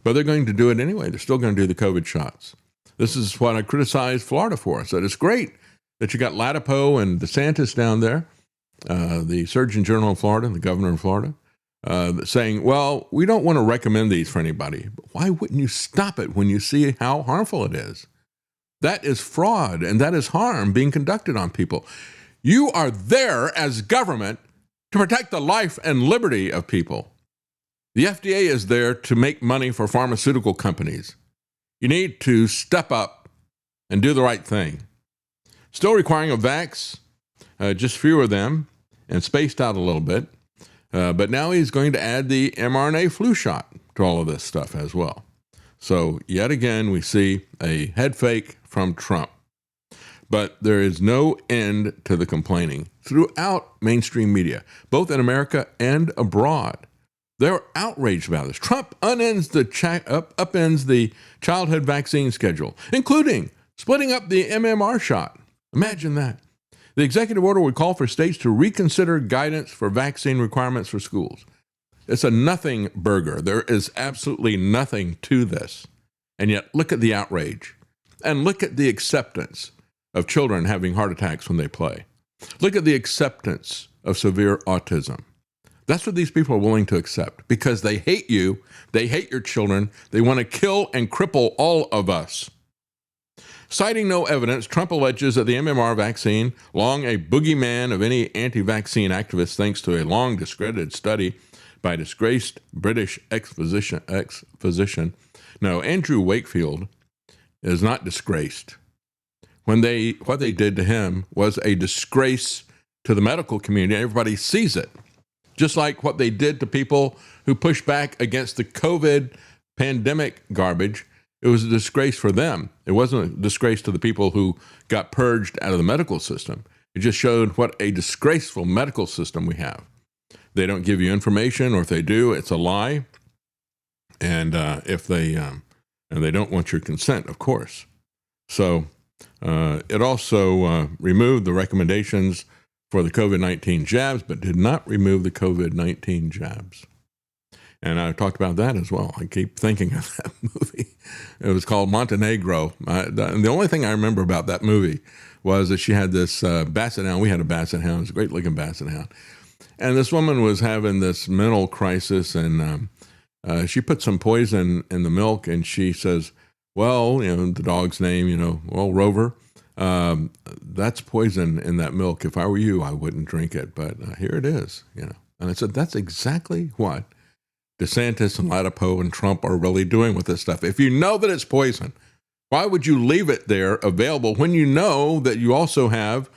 but they're going to do it anyway. They're still going to do the COVID shots. This is what I criticized Florida for. I said, it's great that you got Latipo and DeSantis down there, the Surgeon General of Florida and the governor of Florida, saying, well, we don't want to recommend these for anybody. But why wouldn't you stop it when you see how harmful it is? That is fraud, and that is harm being conducted on people. You are there as government to protect the life and liberty of people. The FDA is there to make money for pharmaceutical companies. You need to step up and do the right thing. Still requiring a vax, just fewer of them, and spaced out a little bit. But now he's going to add the mRNA flu shot to all of this stuff as well. So yet again, we see a head fake from Trump. But there is no end to the complaining throughout mainstream media, both in America and abroad. They're outraged about this. Trump upends the childhood vaccine schedule, including splitting up the MMR shot. Imagine that. The executive order would call for states to reconsider guidance for vaccine requirements for schools. It's a nothing burger. There is absolutely nothing to this. And yet, look at the outrage. And look at the acceptance of children having heart attacks when they play. Look at the acceptance of severe autism. That's what these people are willing to accept because they hate you, they hate your children, they want to kill and cripple all of us. Citing no evidence, Trump alleges that the MMR vaccine, long a boogeyman of any anti-vaccine activist thanks to a long discredited study by a disgraced British ex-physician. No, Andrew Wakefield is not disgraced. What they did to him was a disgrace to the medical community. Everybody sees it. Just like what they did to people who pushed back against the COVID pandemic garbage. It was a disgrace for them. It wasn't a disgrace to the people who got purged out of the medical system. It just showed what a disgraceful medical system we have. They don't give you information, or if they do, it's a lie. And they don't want your consent, of course. So it also removed the recommendations for the COVID-19 jabs, but did not remove the COVID-19 jabs. And I talked about that as well. I keep thinking of that movie. It was called Montenegro. The only thing I remember about that movie was that she had this basset hound. We had a basset hound. It was a great-looking basset hound. And this woman was having this mental crisis, and she put some poison in the milk, and she says, well, the dog's name, well, Rover, that's poison in that milk. If I were you, I wouldn't drink it. But here it is, And I said, that's exactly what DeSantis and Latipo and Trump are really doing with this stuff. If you know that it's poison, why would you leave it there available when you know that you also have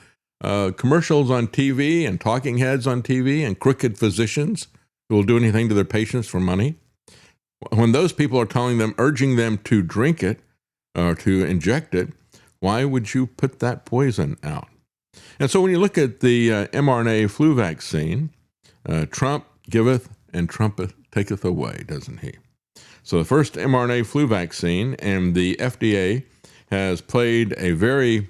commercials on TV and talking heads on TV and crooked physicians who will do anything to their patients for money? When those people are telling them, urging them to drink it or to inject it, why would you put that poison out? And so when you look at the mRNA flu vaccine, Trump giveth and Trump taketh away, doesn't he? So the first mRNA flu vaccine, and the FDA has played a very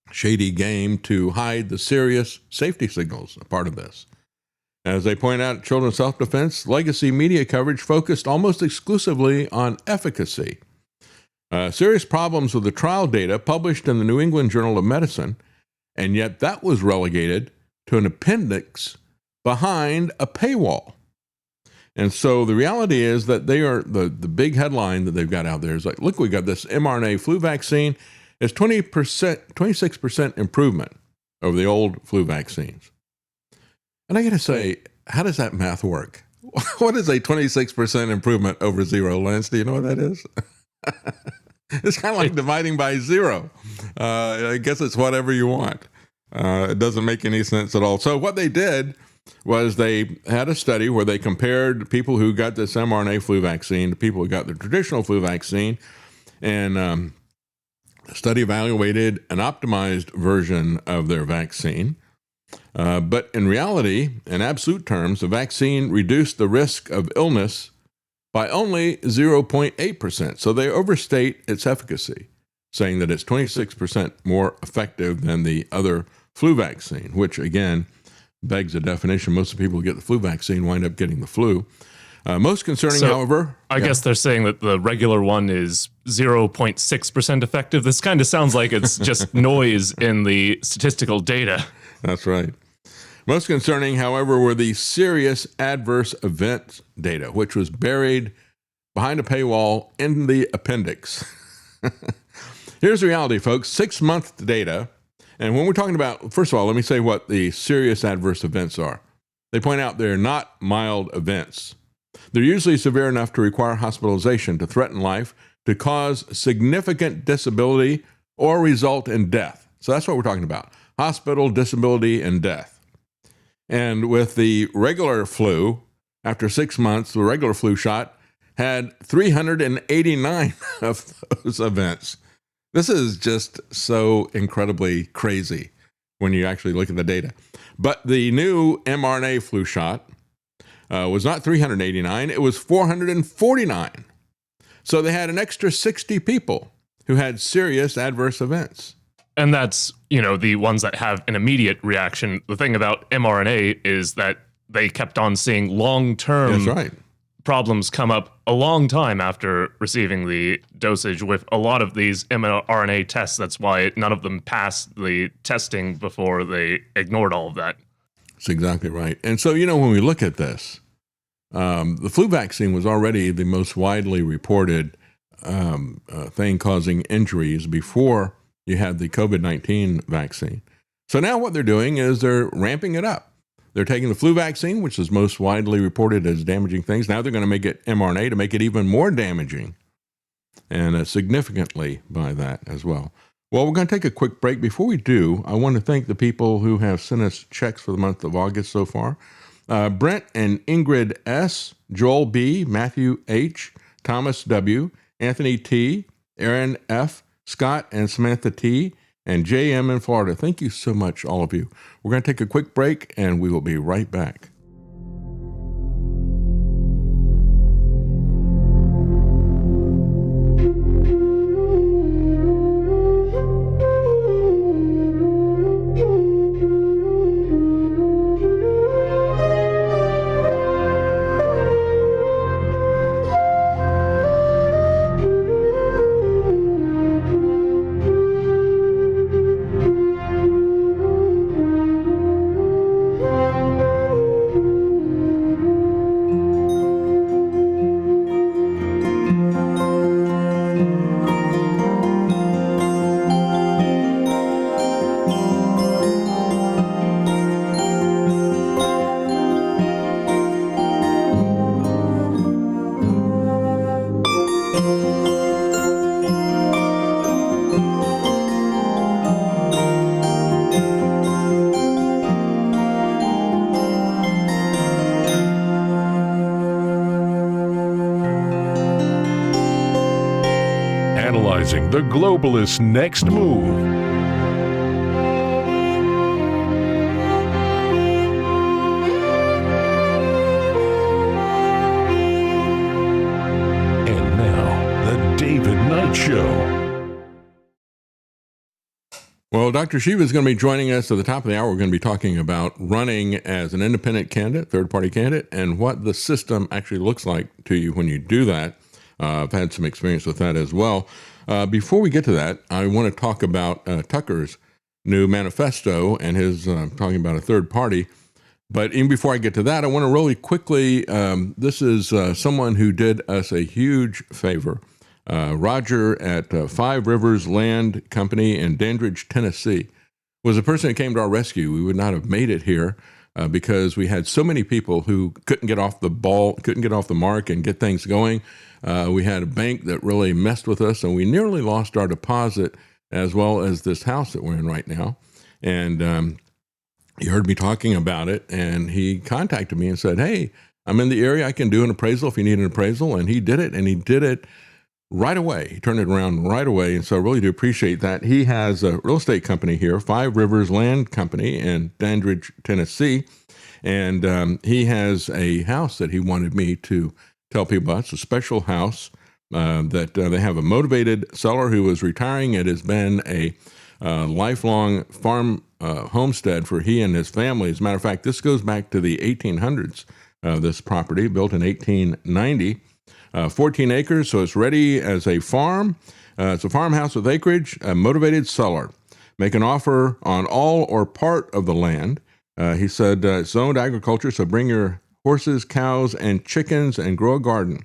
shady game to hide the serious safety signals, a part of this. As they point out at Children's Self-Defense, legacy media coverage focused almost exclusively on efficacy. Serious problems with the trial data published in the New England Journal of Medicine, and yet that was relegated to an appendix behind a paywall. And so the reality is that they are the big headline that they've got out there is like, look, we got this mRNA flu vaccine. It's 26% improvement over the old flu vaccines. And I got to say, how does that math work? What is a 26% improvement over zero, Lance? Do you know what that is? It's kind of like dividing by zero. I guess it's whatever you want. It doesn't make any sense at all. So what they did was they had a study where they compared people who got this mRNA flu vaccine to people who got the traditional flu vaccine, and the study evaluated an optimized version of their vaccine. But in reality, in absolute terms, the vaccine reduced the risk of illness by only 0.8%. So they overstate its efficacy, saying that it's 26% more effective than the other flu vaccine, which again begs a definition. Most of the people who get the flu vaccine wind up getting the flu. Most concerning, however... I guess they're saying that the regular one is 0.6% effective. This kind of sounds like it's just noise in the statistical data. That's right. Most concerning, however, were the serious adverse event data, which was buried behind a paywall in the appendix. Here's the reality, folks. 6-month data. And when we're talking about, first of all, let me say what the serious adverse events are. They point out they're not mild events. They're usually severe enough to require hospitalization, to threaten life, to cause significant disability, or result in death. So that's what we're talking about. Hospital, disability, and death. And with the regular flu, after 6 months, the regular flu shot had 389 of those events. This is just so incredibly crazy when you actually look at the data. But the new mRNA flu shot was not 389, it was 449. So they had an extra 60 people who had serious adverse events. And that's, the ones that have an immediate reaction. The thing about mRNA is that they kept on seeing long-term problems come up a long time after receiving the dosage with a lot of these mRNA tests. That's why none of them passed the testing before they ignored all of that. That's exactly right. And so, when we look at this, the flu vaccine was already the most widely reported thing causing injuries before you had the COVID-19 vaccine. So now what they're doing is they're ramping it up. They're taking the flu vaccine, which is most widely reported as damaging things. Now they're going to make it mRNA to make it even more damaging, and significantly by that as well. Well, we're going to take a quick break. Before we do, I want to thank the people who have sent us checks for the month of August so far. Brent and Ingrid S., Joel B., Matthew H., Thomas W., Anthony T., Aaron F., Scott and Samantha T., and JM in Florida. Thank you so much, all of you. We're going to take a quick break, and we will be right back. analyzing the globalists' next move. And now, the David Knight Show. Well, Dr. Shiva is going to be joining us at the top of the hour. We're going to be talking about running as an independent candidate, third-party candidate, and what the system actually looks like to you when you do that. I've had some experience with that as well. Before we get to that, I want to talk about Tucker's new manifesto and his talking about a third party. But even before I get to that, I want to really quickly, this is someone who did us a huge favor. Roger at Five Rivers Land Company in Dandridge, Tennessee, was a person who came to our rescue. We would not have made it here because we had so many people who couldn't get off the ball, couldn't get off the mark and get things going. We had a bank that really messed with us, and we nearly lost our deposit as well as this house that we're in right now. And he heard me talking about it, and he contacted me and said, hey, I'm in the area. I can do an appraisal if you need an appraisal. And he did it right away. He turned it around right away. And so I really do appreciate that. He has a real estate company here, Five Rivers Land Company in Dandridge, Tennessee. And he has a house that he wanted me to tell people about. It's a special house that they have a motivated seller who was retiring. It has been a lifelong farm homestead for he and his family. As a matter of fact, this goes back to the 1800s, this property, built in 1890. 14 acres, so it's ready as a farm. It's a farmhouse with acreage, a motivated seller. Make an offer on all or part of the land. He said it's zoned agriculture, so bring your horses, cows, and chickens and grow a garden.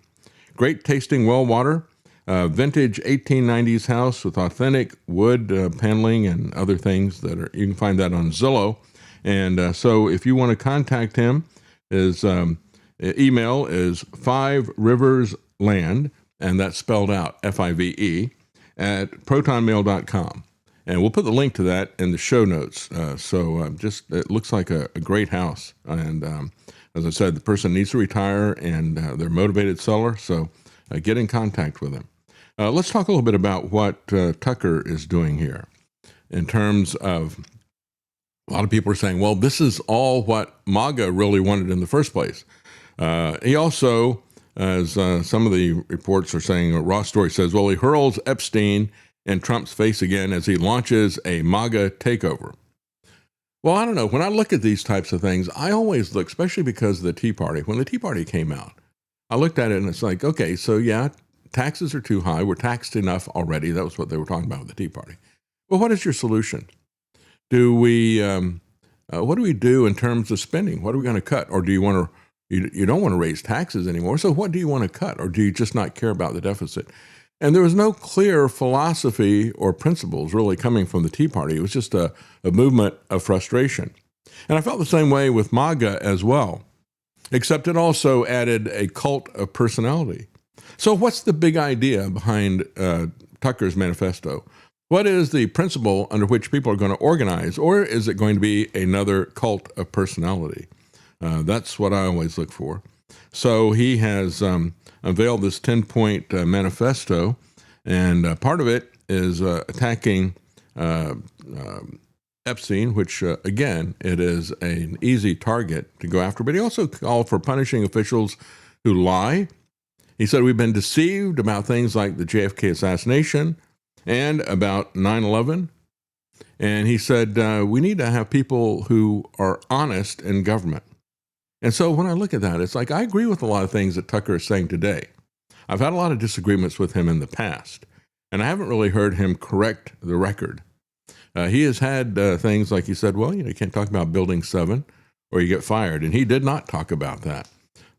Great tasting well water. Vintage 1890s house with authentic wood paneling and other things that are, you can find that on Zillow. And so if you want to contact him, his email is fiveriversland, and that's spelled out F-I-V-E, at protonmail.com. And we'll put the link to that in the show notes. Just it looks like a great house. And as I said, the person needs to retire, and they're a motivated seller, so get in contact with them. Let's talk a little bit about what Tucker is doing here in terms of a lot of people are saying, well, this is all what MAGA really wanted in the first place. He also, as some of the reports are saying, Ross Story says, well, he hurls Epstein in Trump's face again as he launches a MAGA takeover. Well, I don't know. When I look at these types of things, I always look, especially because of the Tea Party. When the Tea Party came out, I looked at it and it's like, okay, so yeah, taxes are too high. We're taxed enough already. That was what they were talking about with the Tea Party. Well, what is your solution? Do we, what do we do in terms of spending? What are we going to cut? Or do you want to, you don't want to raise taxes anymore. So what do you want to cut? Or do you just not care about the deficit? And there was no clear philosophy or principles really coming from the Tea Party. It was just a movement of frustration. And I felt the same way with MAGA as well, except it also added a cult of personality. So what's the big idea behind Tucker's manifesto? What is the principle under which people are going to organize? Or is it going to be another cult of personality? That's what I always look for. So he has unveiled this 10-point manifesto, and part of it is attacking Epstein, which, again, it is an easy target to go after. But he also called for punishing officials who lie. He said we've been deceived about things like the JFK assassination and about 9/11. And he said we need to have people who are honest in government. And so when I look at that, it's like I agree with a lot of things that Tucker is saying today. I've had a lot of disagreements with him in the past, and I haven't really heard him correct the record. He has had things like he said, well, you can't talk about Building 7 or you get fired. And he did not talk about that.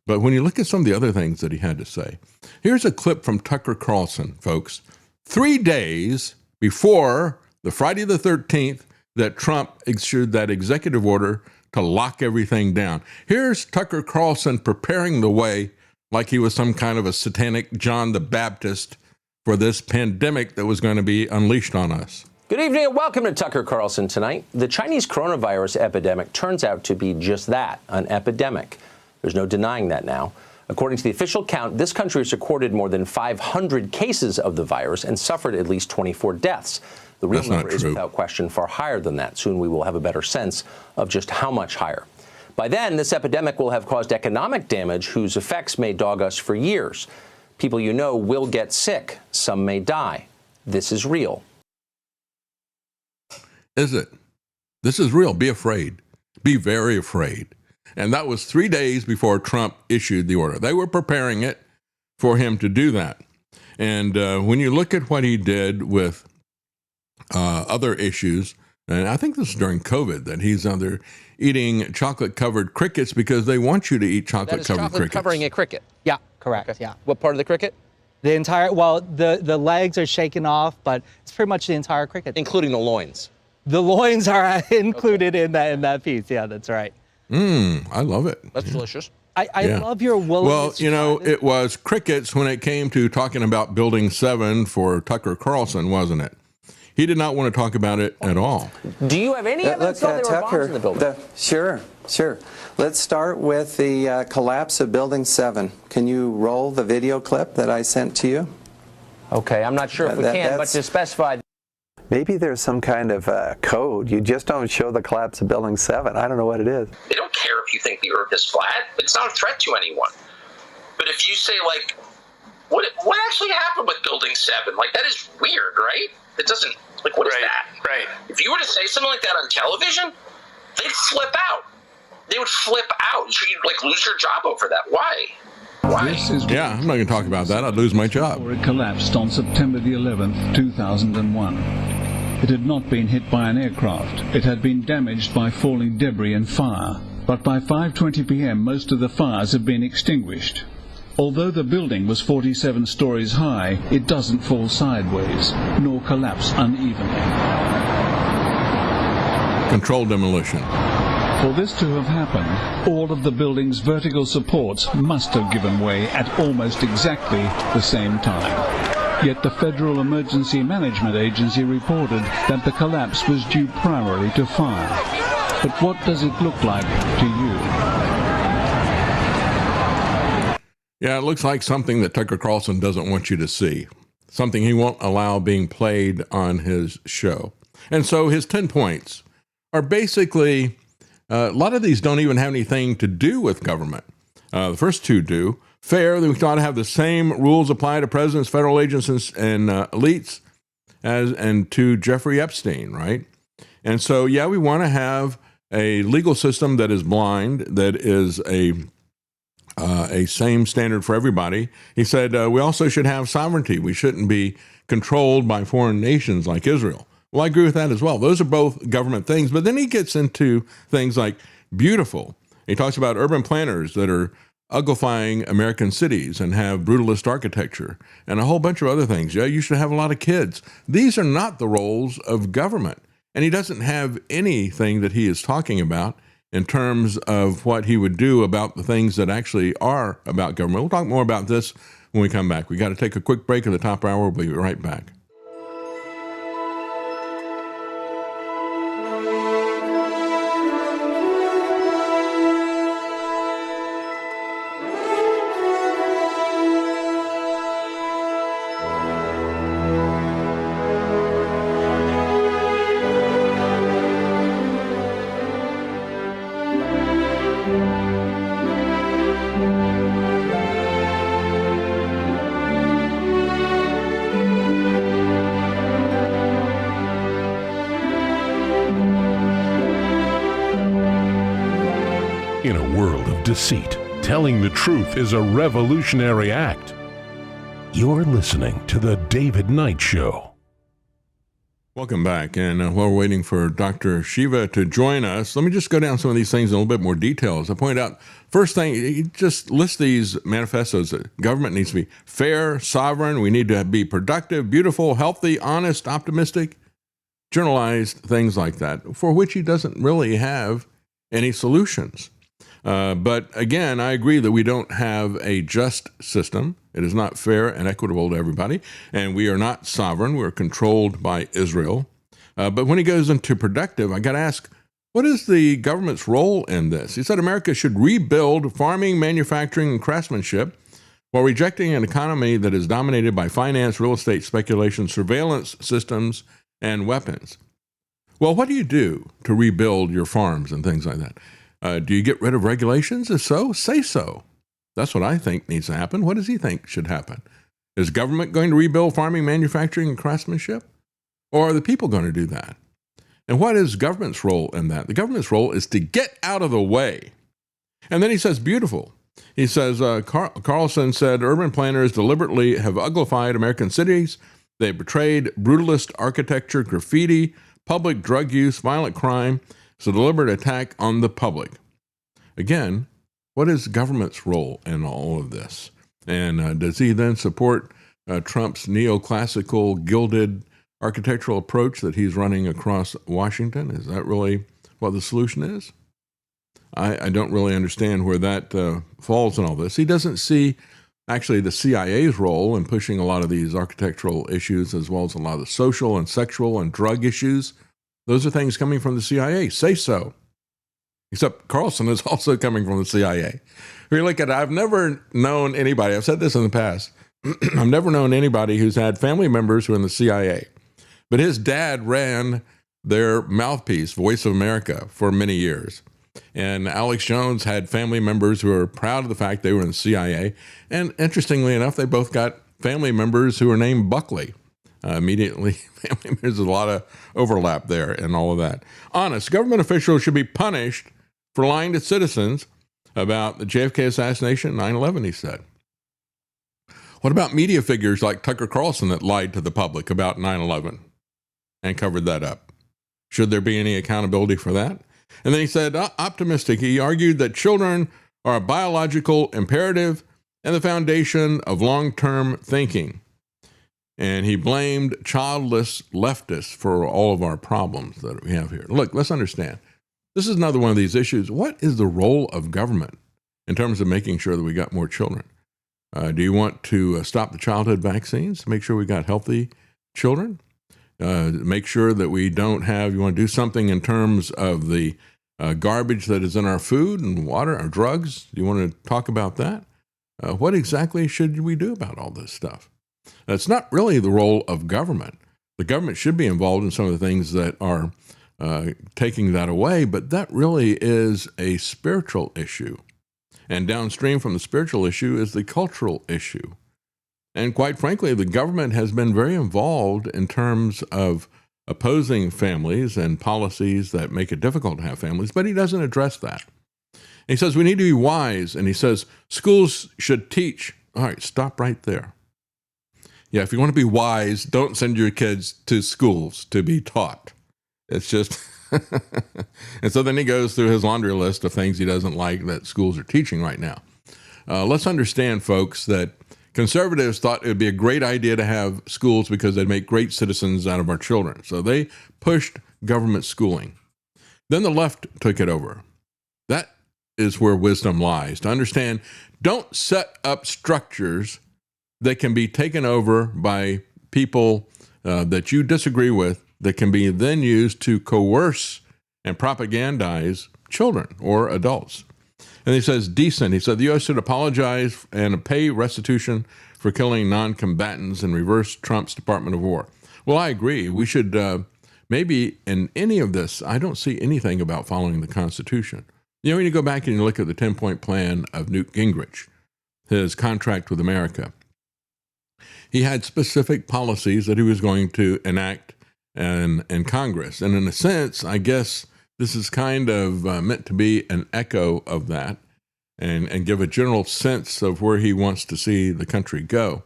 But when you look at some of the other things that he had to say, here's a clip from Tucker Carlson, folks. 3 days before the Friday the 13th that Trump issued that executive order to lock everything down. Here's Tucker Carlson preparing the way like he was some kind of a satanic John the Baptist for this pandemic that was going to be unleashed on us. Good evening and welcome to Tucker Carlson Tonight. The Chinese coronavirus epidemic turns out to be just that, an epidemic. There's no denying that now. According to the official count, this country has recorded more than 500 cases of the virus and suffered at least 24 deaths. The real number is without question far higher than that. Soon we will have a better sense of just how much higher. By then, this epidemic will have caused economic damage whose effects may dog us for years. People you know will get sick. Some may die. This is real. Is it? This is real. Be afraid. Be very afraid. And that was 3 days before Trump issued the order. They were preparing it for him to do that. And when you look at what he did with other issues, and I think this is during COVID, that he's out there eating chocolate-covered crickets because they want you to eat chocolate-covered crickets. Chocolate covering a cricket? Yeah, correct, okay. yeah. What part of the cricket? The entire, well, the legs are shaken off, but it's pretty much the entire cricket. Including the loins? The loins are included in that piece, yeah, that's right. I love it. That's delicious. I love your willingness. Well, you know, it was crickets when it came to talking about Building 7 for Tucker Carlson, wasn't it? He did not want to talk about it at all. Do you have any evidence that there were bombs in the building? Sure. Let's start with the collapse of Building 7. Can you roll the video clip that I sent to you? Okay, I'm not sure if we can, but to specify. Maybe there's some kind of code. You just don't show the collapse of Building 7. I don't know what it is. They don't care if you think the Earth is flat. It's not a threat to anyone. But if you say, like, what actually happened with Building 7? Like, that is weird, right? It doesn't, like, what is that? Right. If you were to say something like that on television, they'd flip out. They would flip out. You'd, like, lose your job over that. Why? Yeah, I'm not going to talk about that. I'd lose my job. It collapsed on September the 11th, 2001. It had not been hit by an aircraft. It had been damaged by falling debris and fire. But by 5:20 p.m., most of the fires had been extinguished. Although the building was 47 stories high, it doesn't fall sideways, nor collapse unevenly. Controlled demolition. For this to have happened, all of the building's vertical supports must have given way at almost exactly the same time. Yet the Federal Emergency Management Agency reported that the collapse was due primarily to fire. But what does it look like to you? Yeah, it looks like something that Tucker Carlson doesn't want you to see. Something he won't allow being played on his show. And so his 10 points are basically, a lot of these don't even have anything to do with government. The first two do. Fair, that we ought to have the same rules apply to presidents, federal agents, and elites and to Jeffrey Epstein, right? And so, yeah, we want to have a legal system that is blind, that is a same standard for everybody. He said we also should have sovereignty. We shouldn't be controlled by foreign nations like Israel. Well, I agree with that as well. Those are both government things. But then he gets into things like beautiful. He talks about urban planners that are uglifying American cities and have brutalist architecture and a whole bunch of other things. Yeah, you should have a lot of kids. These are not the roles of government. And he doesn't have anything that he is talking about in terms of what he would do about the things that actually are about government. We'll talk more about this when we come back. We got to take a quick break at the top hour. We'll be right back. In a world of deceit, telling the truth is a revolutionary act. You're listening to The David Knight Show. Welcome back. And while we're waiting for Dr. Shiva to join us, let me just go down some of these things in a little bit more detail. As I pointed out, first thing, he just lists these manifestos that government needs to be fair, sovereign. We need to be productive, beautiful, healthy, honest, optimistic, generalized things like that, for which he doesn't really have any solutions. But again, I agree that we don't have a just system. It is not fair and equitable to everybody. And we are not sovereign. We're controlled by Israel. But when he goes into productive, I got to ask, What is the government's role in this? He said America should rebuild farming, manufacturing, and craftsmanship while rejecting an economy that is dominated by finance, real estate, speculation, surveillance systems, and weapons. Well, what do you do to rebuild your farms and things like that? Do you get rid of regulations? If so, say so. That's what I think needs to happen. What does he think should happen? Is government going to rebuild farming, manufacturing, and craftsmanship? Or are the people going to do that? And what is government's role in that? The government's role is to get out of the way. And then he says, beautiful. He says, Carlson said, urban planners deliberately have uglified American cities. They betrayed brutalist architecture, graffiti, public drug use, violent crime. It's a deliberate attack on the public. Again, what is government's role in all of this? And does he then support Trump's neoclassical, gilded architectural approach that he's running across Washington? Is that really what the solution is? I don't really understand where that falls in all this. He doesn't see actually the CIA's role in pushing a lot of these architectural issues, as well as a lot of the social and sexual and drug issues. Those are things coming from the CIA. Say so. Except Carlson is also coming from the CIA. If you look at it, I've never known anybody, I've said this in the past, I've never known anybody who's had family members who are in the CIA. But his dad ran their mouthpiece, Voice of America, for many years. And Alex Jones had family members who were proud of the fact they were in the CIA. And interestingly enough, they both got family members who were named Buckley. Immediately, family members, there's a lot of overlap there and all of that. Honest, government officials should be punished for lying to citizens about the JFK assassination, 9/11, he said. What about media figures like Tucker Carlson that lied to the public about 9/11 and covered that up? Should there be any accountability for that? And then he said, optimistic, he argued that children are a biological imperative and the foundation of long-term thinking. And he blamed childless leftists for all of our problems that we have here. Look, let's understand. This is another one of these issues. What is the role of government in terms of making sure that we got more children? Do you want to stop the childhood vaccines, make sure we got healthy children? Make sure that we don't have, you want to do something in terms of the garbage that is in our food and water, our drugs? Do you want to talk about that? What exactly should we do about all this stuff? It's not really the role of government. The government should be involved in some of the things that are taking that away, but that really is a spiritual issue. And downstream from the spiritual issue is the cultural issue. And quite frankly, the government has been very involved in terms of opposing families and policies that make it difficult to have families, but he doesn't address that. He says we need to be wise, and he says schools should teach. All right, stop right there. Yeah, if you want to be wise, don't send your kids to schools to be taught. It's just, and so then he goes through his laundry list of things he doesn't like that schools are teaching right now. Let's understand, folks, that conservatives thought it would be a great idea to have schools because they'd make great citizens out of our children. So they pushed government schooling. Then the left took it over. That is where wisdom lies. To understand, don't set up structures that can be taken over by people that you disagree with, that can be then used to coerce and propagandize children or adults. And he says, decent. He said the U.S. should apologize and pay restitution for killing non-combatants and reverse Trump's Department of War. Well, I agree. We should maybe in any of this, I don't see anything about following the Constitution. You know, when you go back and you look at the 10-point plan of Newt Gingrich, his contract with America, he had specific policies that he was going to enact in Congress. And in a sense, I guess this is kind of meant to be an echo of that and give a general sense of where he wants to see the country go.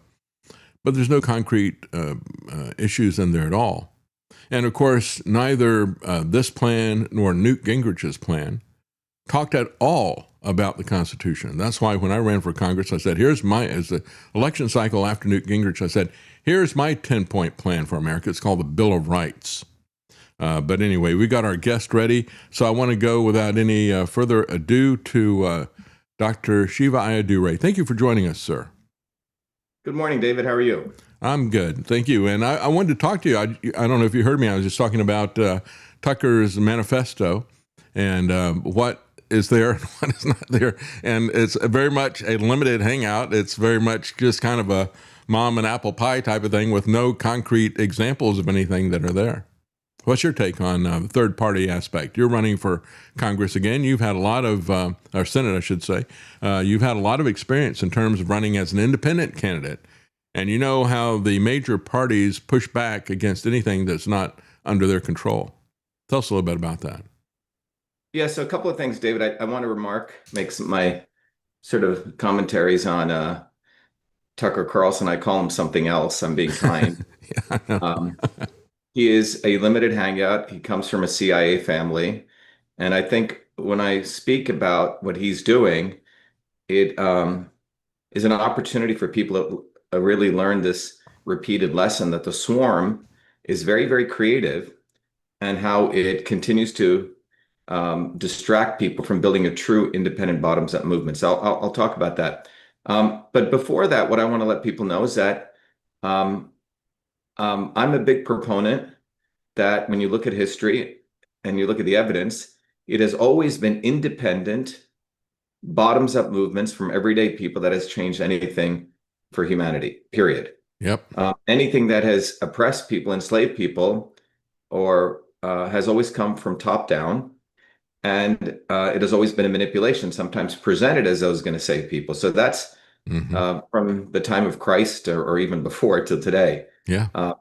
But there's no concrete issues in there at all. And of course, neither this plan nor Newt Gingrich's plan talked at all about the Constitution. That's why when I ran for Congress, I said, as the election cycle after Newt Gingrich, I said, here's my 10-point plan for America. It's called the Bill of Rights. But anyway, we got our guest ready. So I want to go without any further ado to Dr. Shiva Ayyadurai. Thank you for joining us, sir. Good morning, David. How are you? I'm good. Thank you. And I wanted to talk to you. I don't know if you heard me. I was just talking about Tucker's manifesto. and what is there and what is not there. And it's very much a limited hangout. It's very much just kind of a mom and apple pie type of thing with no concrete examples of anything that are there. What's your take on the third-party aspect? You're running for Congress again. You've had a lot of, or Senate, I should say. You've had a lot of experience in terms of running as an independent candidate. And you know how the major parties push back against anything that's not under their control. Tell us a little bit about that. Yeah, so a couple of things, David. I want to make my sort of commentaries on Tucker Carlson. I call him something else. I'm being kind. Yeah, I know. He is a limited hangout. He comes from a CIA family. And I think when I speak about what he's doing, it is an opportunity for people to really learn this repeated lesson that the swarm is very, very creative, and how it continues to distract people from building a true independent bottoms-up movement. So I'll talk about that. But before that, what I want to let people know is that I'm a big proponent that when you look at history and you look at the evidence, it has always been independent, bottoms-up movements from everyday people that has changed anything for humanity, period. Yep. Anything that has oppressed people, enslaved people, or has always come from top down. And it has always been a manipulation, sometimes presented as though it's going to save people. So that's from the time of Christ or even before till today. Yeah.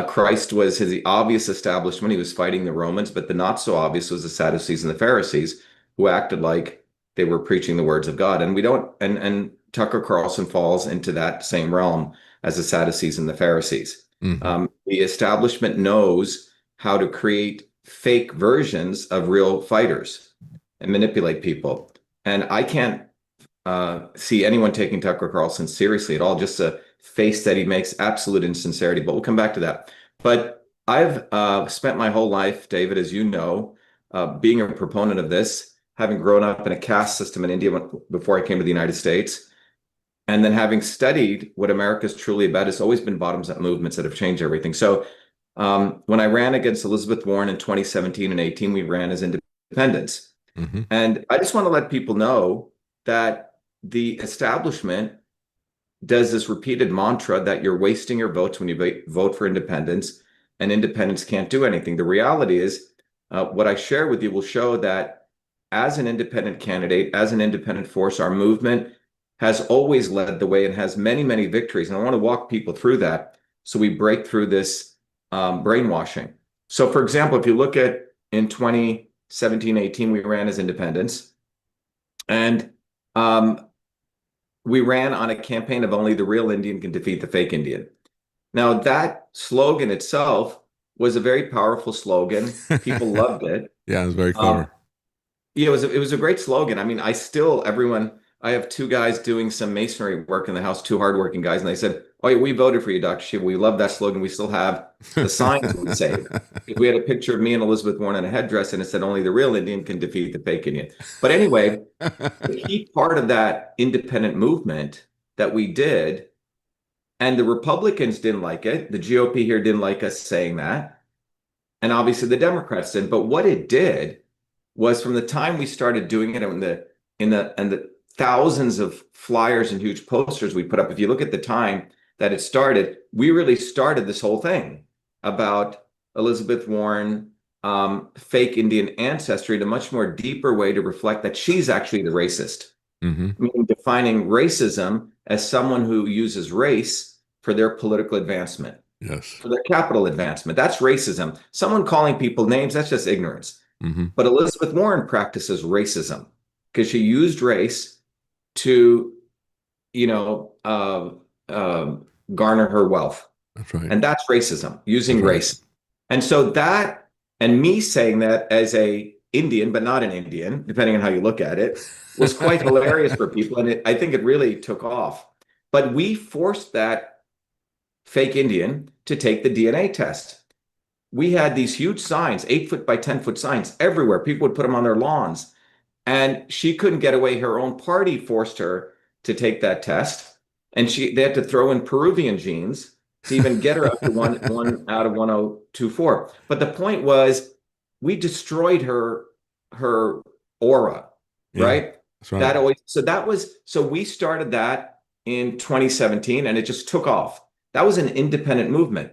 Christ was the obvious establishment. He was fighting the Romans, but the not so obvious was the Sadducees and the Pharisees, who acted like they were preaching the words of God. And we don't, and Tucker Carlson falls into that same realm as the Sadducees and the Pharisees. The establishment knows how to create fake versions of real fighters and manipulate people. And I can't see anyone taking Tucker Carlson seriously at all, just a face that he makes, absolute insincerity. But we'll come back to that. But I've spent my whole life, David, as you know, being a proponent of this, having grown up in a caste system in India before I came to the United States. And then having studied what America is truly about, it's always been bottoms-up movements that have changed everything. So when I ran against Elizabeth Warren in 2017 and 18, we ran as independents. And I just want to let people know that the establishment does this repeated mantra that you're wasting your votes when you vote for independents, and independents can't do anything. The reality is, what I share with you will show that as an independent candidate, as an independent force, our movement has always led the way and has many, many victories. And I want to walk people through that so we break through this brainwashing. So, for example, if you look at in 2017-18, we ran as independents, and we ran on a campaign of only the real Indian can defeat the fake Indian. Now, that slogan itself was a very powerful slogan. People loved it. Yeah, it was very clever. Yeah, it was a great slogan. I mean, I have two guys doing some masonry work in the house, two hardworking guys, and they said, "Oh, yeah, we voted for you, Dr. Shiva. We love that slogan. We still have the signs we saved. We had a picture of me and Elizabeth Warren in a headdress, and it said, only the real Indian can defeat the fake Indian." But anyway, the key part of that independent movement that we did, and the Republicans didn't like it. The GOP here didn't like us saying that. And obviously the Democrats didn't. But what it did was, from the time we started doing it, and the thousands of flyers and huge posters we put up, if you look at the time that it started, we really started this whole thing about Elizabeth Warren, fake Indian ancestry, in a much more deeper way to reflect that she's actually the racist. Meaning defining racism as someone who uses race for their political advancement, for their capital advancement. That's racism. Someone calling people names, that's just ignorance. But Elizabeth Warren practices racism because she used race to, garner her wealth. That's right. And that's racism, using race. And so that, and me saying that as a Indian, but not an Indian, depending on how you look at it, was quite hilarious for people. And I think it really took off. But we forced that fake Indian to take the DNA test. We had these huge signs, 8-foot by 10-foot signs everywhere. People would put them on their lawns. And she couldn't get away. Her own party forced her to take that test. And they had to throw in Peruvian genes to even get her up to one out of 1024. But the point was, we destroyed her her aura, Yeah, right? that's right. That always, so we started that in 2017 and it just took off. That was an independent movement.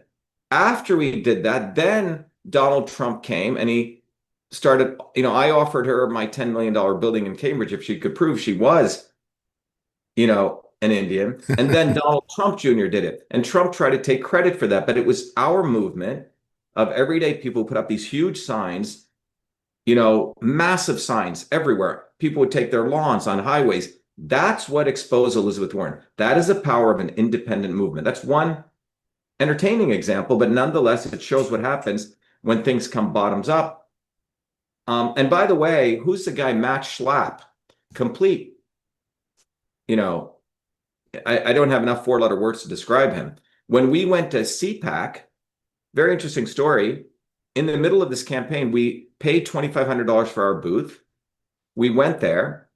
After we did that, then Donald Trump came and he started, I offered her my $10 million building in Cambridge if she could prove she was, an Indian. And then Donald Trump Jr. did it. And Trump tried to take credit for that. But it was our movement of everyday people who put up these huge signs, massive signs everywhere. People would take their lawns on highways. That's what exposed Elizabeth Warren. That is the power of an independent movement. That's one entertaining example, but nonetheless, it shows what happens when things come bottoms up. And by the way, who's the guy, Matt Schlapp? Complete. I don't have enough four-letter words to describe him. When we went to CPAC, very interesting story. In the middle of this campaign, we paid $2,500 for our booth. We went there.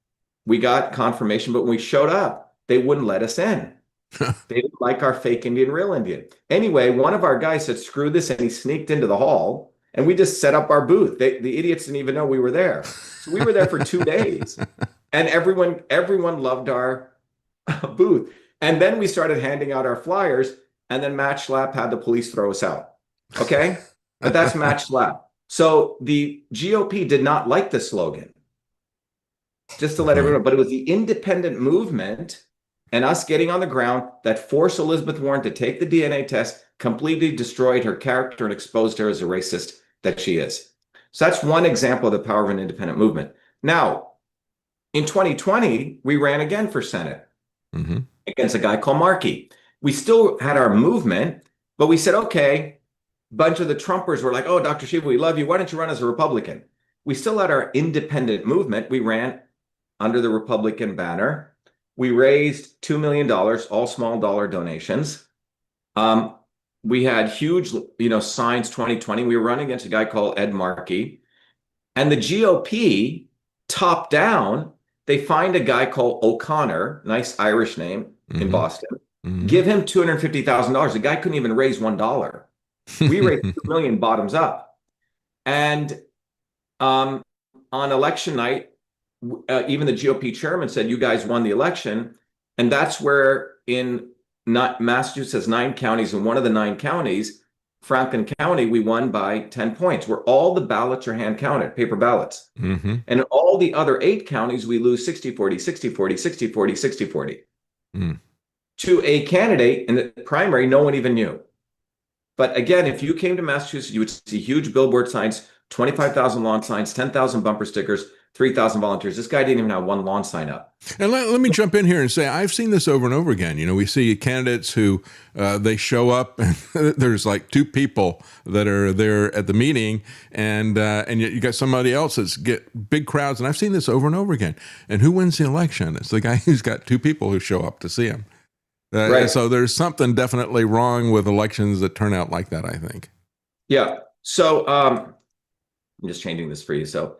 We got confirmation, but when we showed up, they wouldn't let us in. They didn't like our fake Indian, real Indian. Anyway, one of our guys said, screw this, and he sneaked into the hall, and we just set up our booth. The idiots didn't even know we were there. So we were there for 2 days, and everyone loved our booth. And then we started handing out our flyers, and then Matt Schlapp had the police throw us out. Okay? But that's Matt Schlapp. So the GOP did not like the slogan, just to let everyone know. But it was the independent movement and us getting on the ground that forced Elizabeth Warren to take the DNA test, completely destroyed her character and exposed her as a racist that she is. So that's one example of the power of an independent movement. Now, in 2020, we ran again for Senate against a guy called Markey. We still had our movement, but we said, okay, a bunch of the Trumpers were like, oh, Dr. Shiva, we love you. Why don't you run as a Republican? We still had our independent movement. We ran under the Republican banner. We raised $2 million, all small dollar donations. We had huge, signs 2020. We were running against a guy called Ed Markey. And the GOP, top down, they find a guy called O'Connor, nice Irish name, in Boston. Give him $250,000. The guy couldn't even raise $1. We raised $2 million bottoms up. And on election night, even the GOP chairman said, you guys won the election. And that's where in Massachusetts, 9 counties, and one of the 9 counties, Franklin County, we won by 10 points, where all the ballots are hand counted, paper ballots. And in all the other 8 counties, we lose 60-40, 60-40, 60-40, 60-40. To a candidate in the primary no one even knew. But again, if you came to Massachusetts, you would see huge billboard signs, 25,000 lawn signs, 10,000 bumper stickers, 3,000 volunteers. This guy didn't even have one lawn sign up. And let me jump in here and say, I've seen this over and over again. We see candidates who they show up and there's like 2 people that are there at the meeting, and you got somebody else that's get big crowds. And I've seen this over and over again. And who wins the election? It's the guy who's got 2 people who show up to see him. Right. So there's something definitely wrong with elections that turn out like that, I think. Yeah. So I'm just changing this for you. So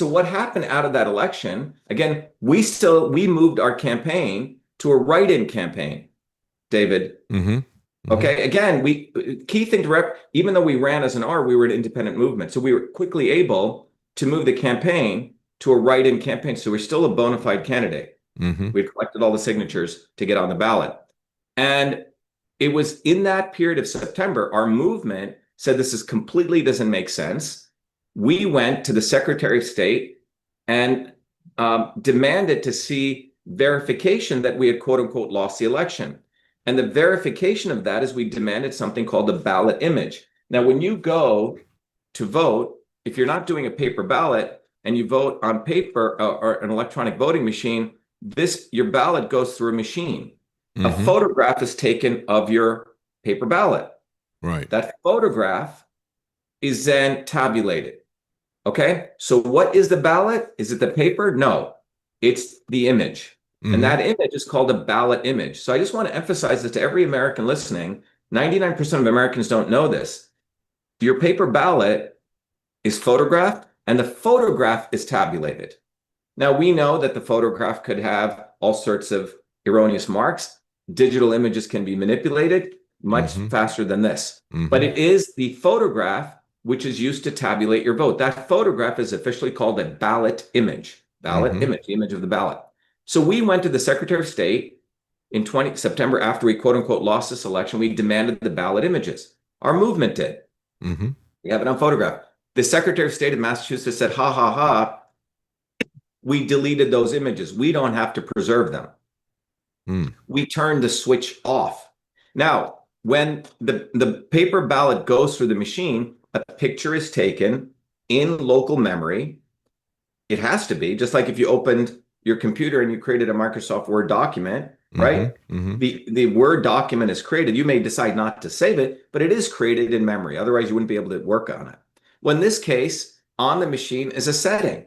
what happened out of that election? Again, we moved our campaign to a write-in campaign, David. Okay. Again, key thing to even though we ran as an R, we were an independent movement. So we were quickly able to move the campaign to a write-in campaign. So we're still a bona fide candidate. We collected all the signatures to get on the ballot. And it was in that period of September, our movement said this completely doesn't make sense. We went to the Secretary of State and demanded to see verification that we had, quote unquote, lost the election. And the verification of that is we demanded something called the ballot image. Now, when you go to vote, if you're not doing a paper ballot and you vote on paper or an electronic voting machine, your ballot goes through a machine. A photograph is taken of your paper ballot. Right. That photograph is then tabulated. Okay. So what is the ballot? Is it the paper? No, it's the image. And that image is called a ballot image. So I just want to emphasize this to every American listening. 99% of Americans don't know this. Your paper ballot is photographed and the photograph is tabulated. Now, we know that the photograph could have all sorts of erroneous marks. Digital images can be manipulated much faster than this. But it is the photograph which is used to tabulate your vote. That photograph is officially called a ballot image. Ballot image, the image of the ballot. So we went to the Secretary of State in September after we quote unquote lost this election. We demanded the ballot images. Our movement did. We have it on photograph. The Secretary of State of Massachusetts said, ha, ha, ha, we deleted those images. We don't have to preserve them. We turned the switch off. Now, when the paper ballot goes through the machine, a picture is taken in local memory. It has to be, just like if you opened your computer and you created a Microsoft Word document, right? The Word document is created. You may decide not to save it, but it is created in memory. Otherwise, you wouldn't be able to work on it. Well, in this case, on the machine is a setting.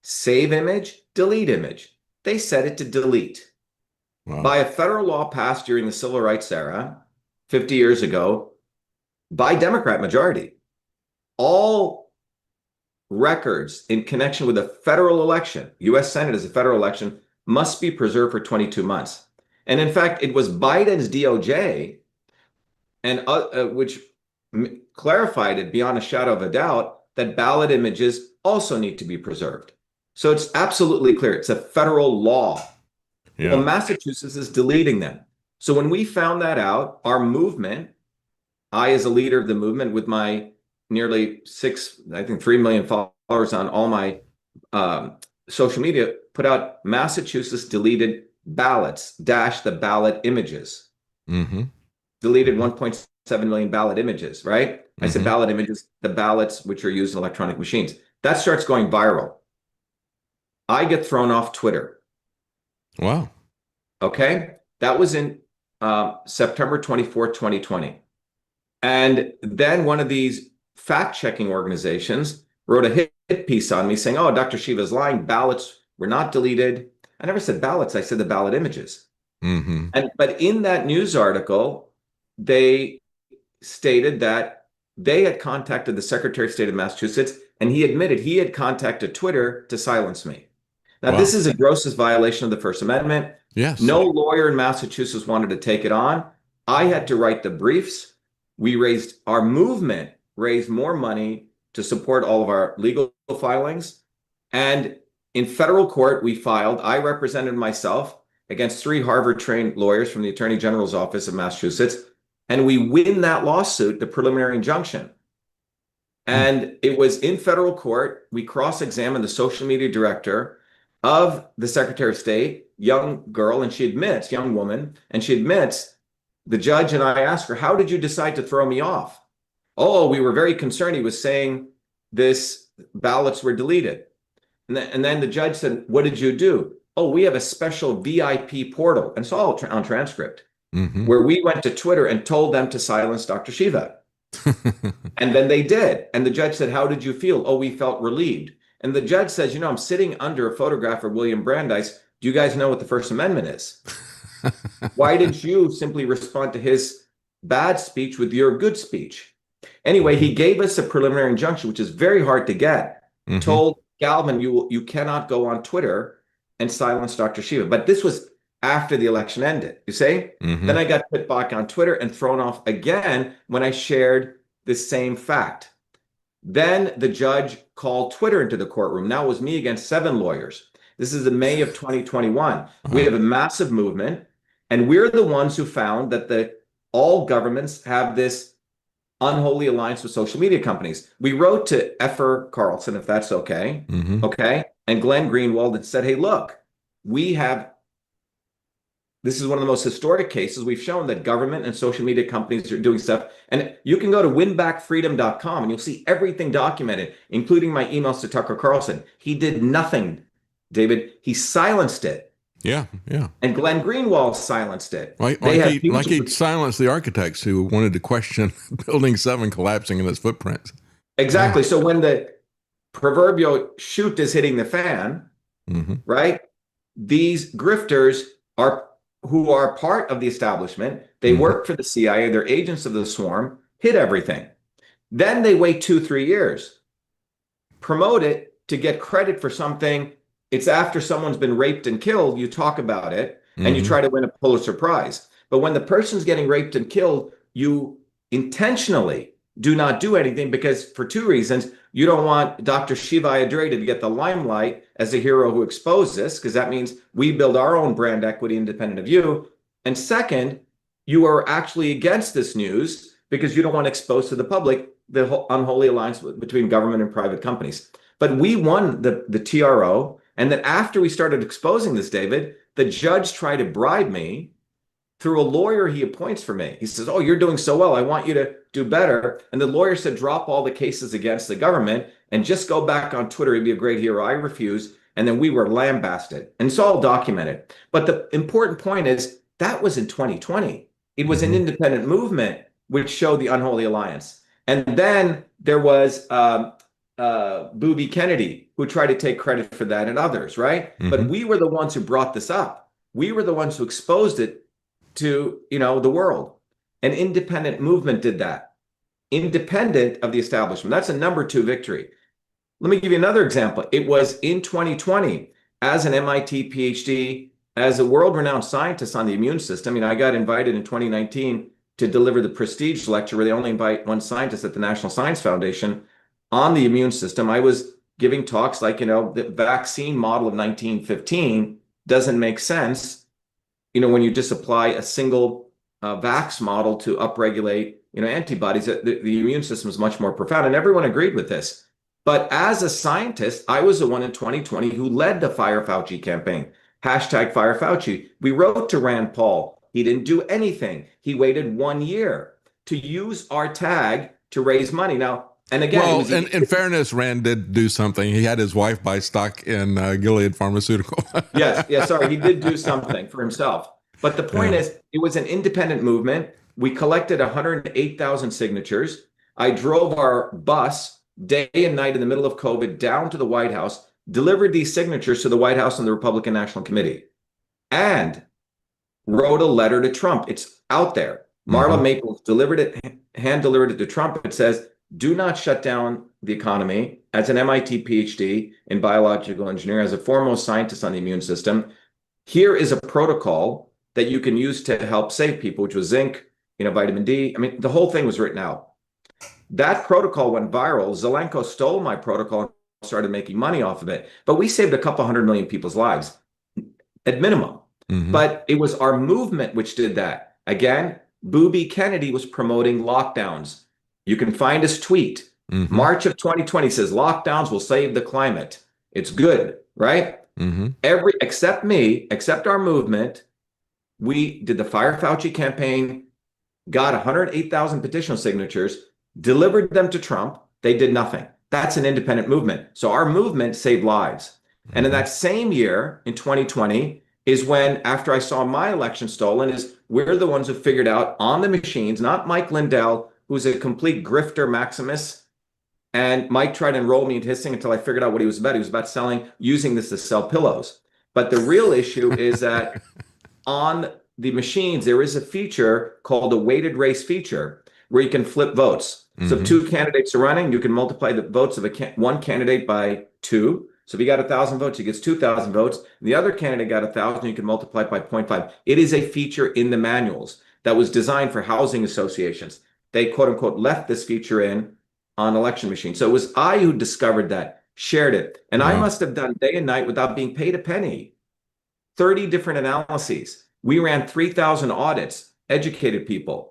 Save image, delete image. They set it to delete. By a federal law passed during the Civil Rights era, 50 years ago, by Democrat majority, all records in connection with a federal election, U.S. Senate is a federal election, must be preserved for 22 months. And in fact, it was Biden's DOJ, and which clarified it beyond a shadow of a doubt that ballot images also need to be preserved. So it's absolutely clear. It's a federal law. Well, Massachusetts is deleting them. So when we found that out, our movement, I as a leader of the movement with my nearly 3 million followers on all my social media, put out Massachusetts deleted ballots, the ballot images. Deleted 1.7 million ballot images, right? I said ballot images, the ballots which are used in electronic machines. That starts going viral. I get thrown off Twitter. Wow. Okay. That was in September 24th, 2020. And then one of these fact-checking organizations wrote a hit piece on me saying, oh, Dr. Shiva is lying. Ballots were not deleted. I never said ballots. I said the ballot images. But in that news article, they stated that they had contacted the Secretary of State of Massachusetts, and he admitted he had contacted Twitter to silence me. Now, this is a grossest violation of the First Amendment. Yes. No lawyer in Massachusetts wanted to take it on. I had to write the briefs. Our movement raised more money to support all of our legal filings. And in federal court, I represented myself against 3 Harvard-trained lawyers from the Attorney General's office of Massachusetts. And we win that lawsuit, the preliminary injunction. And it was in federal court. We cross-examined the social media director of the Secretary of State, young girl, and young woman, and she admits, the judge and I asked her, how did you decide to throw me off? Oh, we were very concerned. He was saying ballots were deleted. And then the judge said, what did you do? Oh, we have a special VIP portal. And it's all on transcript, where we went to Twitter and told them to silence Dr. Shiva. And then they did. And the judge said, how did you feel? Oh, we felt relieved. And the judge says, I'm sitting under a photograph of William Brandeis. Do you guys know what the First Amendment is? Why didn't you simply respond to his bad speech with your good speech? Anyway, he gave us a preliminary injunction, which is very hard to get. Told Galvin, you cannot go on Twitter and silence Dr. Shiva. But this was after the election ended, you see? Then I got put back on Twitter and thrown off again when I shared the same fact. Then the judge called Twitter into the courtroom. Now it was me against 7 lawyers. This is in May of 2021. We have a massive movement, and we're the ones who found that all governments have this unholy alliance with social media companies. We wrote to Effer Carlson, if that's okay, and Glenn Greenwald, and said, hey, look, this is one of the most historic cases. We've shown that government and social media companies are doing stuff. And you can go to winbackfreedom.com and you'll see everything documented, including my emails to Tucker Carlson. He did nothing, David. He silenced it. Yeah. And Glenn Greenwald silenced it. Like he silenced the architects who wanted to question Building 7 collapsing in its footprints. Exactly. So when the proverbial shoot is hitting the fan, right, these grifters who are part of the establishment, they work for the CIA, they're agents of the swarm, hit everything. Then they wait 2-3 years, promote it to get credit for something. It's after someone's been raped and killed, you talk about it, and you try to win a Pulitzer Prize. But when the person's getting raped and killed, you intentionally do not do anything because for two reasons. You don't want Dr. Shiva Ayyadurai to get the limelight as a hero who exposed this, because that means we build our own brand equity independent of you. And second, you are actually against this news because you don't want to expose to the public the unholy alliance between government and private companies. But we won the TRO. And then after we started exposing this, David, the judge tried to bribe me through a lawyer he appoints for me. He says, oh, you're doing so well. I want you to do better. And the lawyer said, drop all the cases against the government and just go back on Twitter. He'd be a great hero. I refused. And then we were lambasted. And it's all documented. But the important point is that was in 2020. It was an independent movement which showed the unholy alliance. And then there was Booby Kennedy, who tried to take credit for that, and others, right? But we were the ones who brought this up. We were the ones who exposed it to, the world. An independent movement did that, independent of the establishment. That's a number 2 victory. Let me give you another example. It was in 2020, as an MIT PhD, as a world-renowned scientist on the immune system. I got invited in 2019 to deliver the Prestige lecture, where they only invite one scientist at the National Science Foundation on the immune system. I was giving talks like, the vaccine model of 1915 doesn't make sense, when you just apply a single vax model to upregulate, antibodies. The immune system is much more profound, and everyone agreed with this. But as a scientist, I was the one in 2020 who led the Fire Fauci campaign, #Fire Fauci. We wrote to Rand Paul. He didn't do anything. He waited 1 year to use our tag to raise money. Now, and again, well, in fairness, Rand did do something. He had his wife buy stock in Gilead Pharmaceutical. Yes, sorry, he did do something for himself. But the point is, it was an independent movement. We collected 108,000 signatures. I drove our bus day and night in the middle of COVID down to the White House, delivered these signatures to the White House and the Republican National Committee, and wrote a letter to Trump. It's out there. Marla Maples hand-delivered it to Trump. It says, do not shut down the economy. As an MIT PhD in biological engineering, as a foremost scientist on the immune system, here is a protocol that you can use to help save people, which was zinc, vitamin D. The whole thing was written out. That protocol went viral. Zelenko stole my protocol and started making money off of it. But we saved a couple 100 million people's lives at minimum. But it was our movement which did that. Again, Booby Kennedy was promoting lockdowns. You can find his tweet. March of 2020 says lockdowns will save the climate. It's good, right? Except me, except our movement, we did the Fire Fauci campaign, got 108,000 petition signatures, delivered them to Trump. They did nothing. That's an independent movement. So our movement saved lives. And in that same year, in 2020, is when, after I saw my election stolen, is we're the ones who figured out on the machines, not Mike Lindell, who's a complete grifter Maximus. And Mike tried to enroll me into his thing until I figured out what he was about. He was about using this to sell pillows. But the real issue is that on the machines, there is a feature called a weighted race feature where you can flip votes. So if 2 candidates are running, you can multiply the votes of one candidate by 2. So if you got 1,000 votes, he gets 2,000 votes. And the other candidate got 1,000, you can multiply it by 0.5. It is a feature in the manuals that was designed for housing associations. They, quote unquote, left this feature in on election machines. So it was I who discovered that, shared it. And I must have done day and night without being paid a penny. 30 different analyses. We ran 3,000 audits, educated people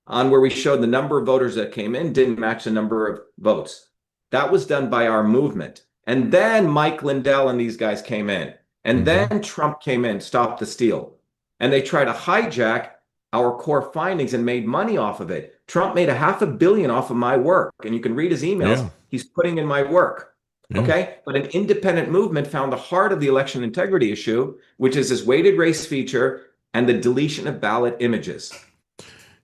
on where we showed the number of voters that came in didn't match the number of votes. That was done by our movement. And then Mike Lindell and these guys came in. And then Trump came in, stopped the steal. And they tried to hijack our core findings and made money off of it. Trump made $500 million off of my work. And you can read his emails. He's putting in my work. Okay. But an independent movement found the heart of the election integrity issue, which is this weighted race feature and the deletion of ballot images.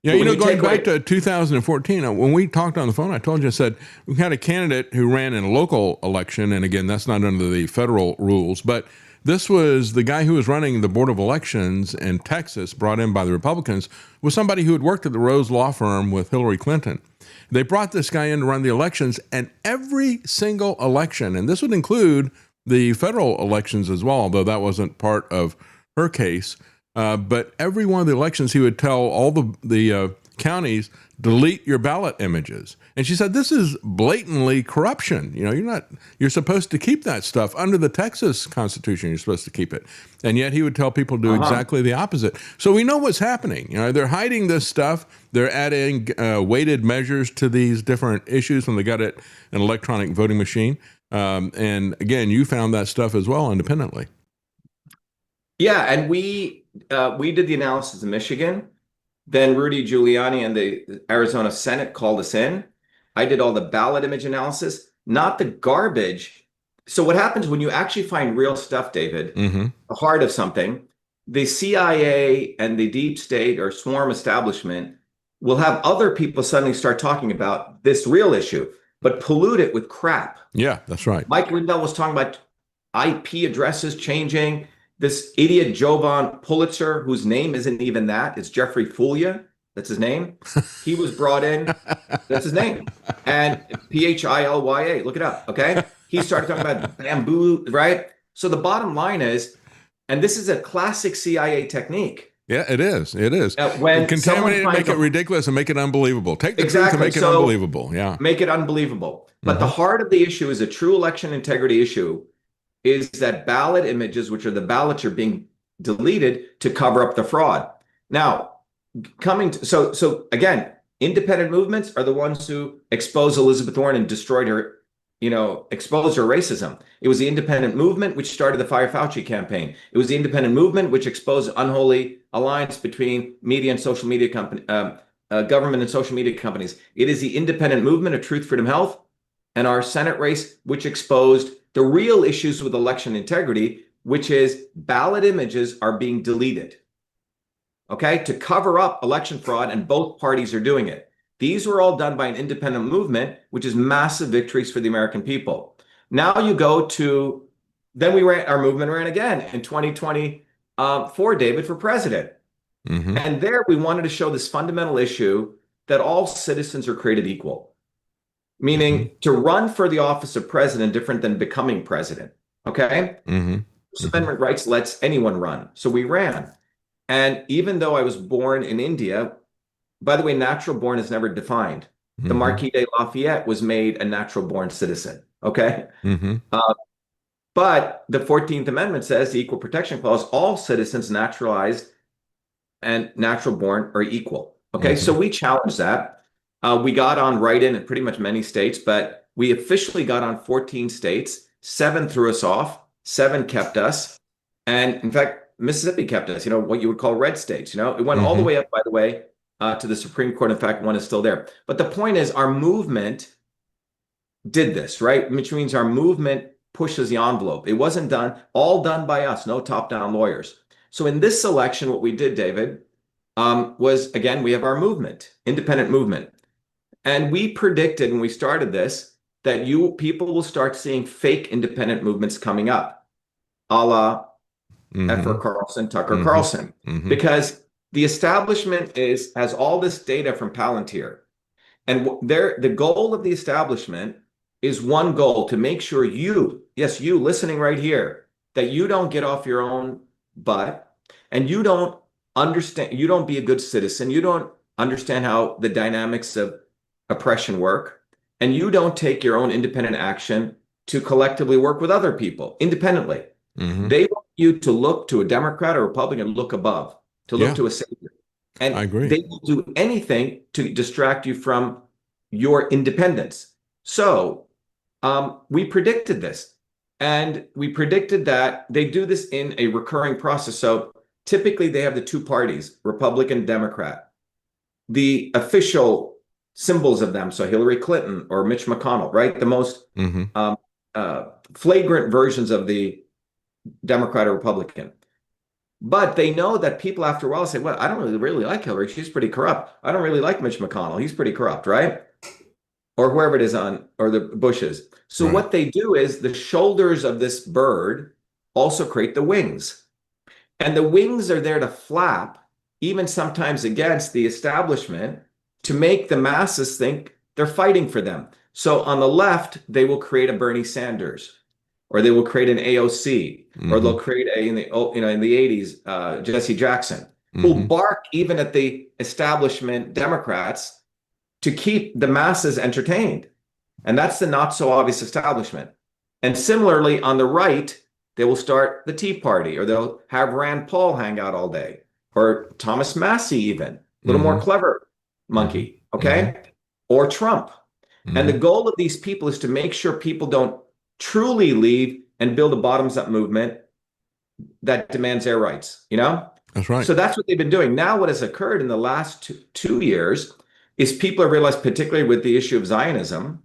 Yeah, going back to 2014, when we talked on the phone, I told you, I said, we had a candidate who ran in a local election. And again, that's not under the federal rules, but this was the guy who was running the Board of Elections in Texas, brought in by the Republicans, was somebody who had worked at the Rose Law Firm with Hillary Clinton. They brought this guy in to run the elections, and every single election, and this would include the federal elections as well, although that wasn't part of her case, but every one of the elections, he would tell all the counties delete your ballot images. And she said, this is blatantly corruption. You know, you're supposed to keep that stuff under the Texas Constitution. You're supposed to keep it. And yet he would tell people to do exactly the opposite. So we know what's happening. You know, they're hiding this stuff. They're adding weighted measures to these different issues when they got it an electronic voting machine. And again, you found that stuff as well independently. Yeah, and we did the analysis in Michigan. Then Rudy Giuliani and the Arizona Senate called us in. I did all the ballot image analysis, not the garbage. So what happens when you actually find real stuff, David, the heart of something, the CIA and the deep state or swarm establishment will have other people suddenly start talking about this real issue, but pollute it with crap. Yeah, that's right. Mike Lindell was talking about IP addresses changing. This idiot Jovan Pulitzer, whose name isn't even that, it's Jeffrey Fulia. That's his name. He was brought in. That's his name. And Philya. Look it up. Okay. He started talking about bamboo, right? So the bottom line is, and this is a classic CIA technique. Yeah, it is. It is. When contaminate it, make it ridiculous, and make it unbelievable. Take the truth and make it unbelievable. Yeah. Make it unbelievable. But the heart of the issue is a true election integrity issue. Is that ballot images, which are the ballots, are being deleted to cover up the fraud. Now, so again, independent movements are the ones who exposed Elizabeth Warren and destroyed her, exposed her racism. It was the independent movement which started the Fire Fauci campaign. It was the independent movement which exposed unholy alliance between media and social media government and social media companies. It is the independent movement of Truth, Freedom, Health, and our Senate race which exposed the real issues with election integrity, which is ballot images are being deleted, okay, to cover up election fraud, and both parties are doing it. These were all done by an independent movement, which is massive victories for the American people. Now you go to, then our movement ran again in 2024, David, for president. And there we wanted to show this fundamental issue that all citizens are created equal. Meaning to run for the office of president different than becoming president. Okay. First Amendment rights lets anyone run. So we ran. And even though I was born in India, by the way, natural born is never defined. The Marquis de Lafayette was made a natural born citizen. Okay. But the 14th Amendment says the Equal Protection Clause, all citizens naturalized and natural born are equal. Okay. So we challenged that. We got on write-in in pretty much many states, but we officially got on 14 states. 7 threw us off, 7 kept us. And in fact, Mississippi kept us, what you would call red states. It went all the way up, by the way, to the Supreme Court. In fact, one is still there. But the point is, our movement did this, right? Which means our movement pushes the envelope. It wasn't all done by us, no top-down lawyers. So in this election, what we did, David, was, again, we have our movement, independent movement. And we predicted when we started this that people will start seeing fake independent movements coming up, a la F.R. Carlson, Tucker Carlson, because the establishment has all this data from Palantir. And the goal of the establishment is one goal: to make sure you listening right here, that you don't get off your own butt and you don't be a good citizen. You don't understand how the dynamics of oppression work, and you don't take your own independent action to collectively work with other people independently. They want you to look to a Democrat or Republican, look above, to look to a savior. And I agree. They will do anything to distract you from your independence. So we predicted this, and we predicted that they do this in a recurring process. So typically they have the two parties, Republican, Democrat. The official symbols of them, so Hillary Clinton or Mitch McConnell, right? The most flagrant versions of the Democrat or Republican. But they know that people after a while say, well, I don't really like Hillary. She's pretty corrupt. I don't really like Mitch McConnell. He's pretty corrupt, right? Or whoever it is or the Bushes. So what they do is the shoulders of this bird also create the wings. And the wings are there to flap, even sometimes against the establishment, to make the masses think they're fighting for them. So on the left, they will create a Bernie Sanders, or they will create an AOC, or they'll create in the 80s, Jesse Jackson. who'll bark even at the establishment Democrats to keep the masses entertained. And that's the not so obvious establishment. And similarly, on the right, they will start the Tea Party, or they'll have Rand Paul hang out all day, or Thomas Massey even, a little more clever monkey, okay? Or Trump. And the goal of these people is to make sure people don't truly leave and build a bottoms-up movement that demands their rights, you know? That's right. So that's what they've been doing. Now what has occurred in the last two years is people have realized, particularly with the issue of Zionism,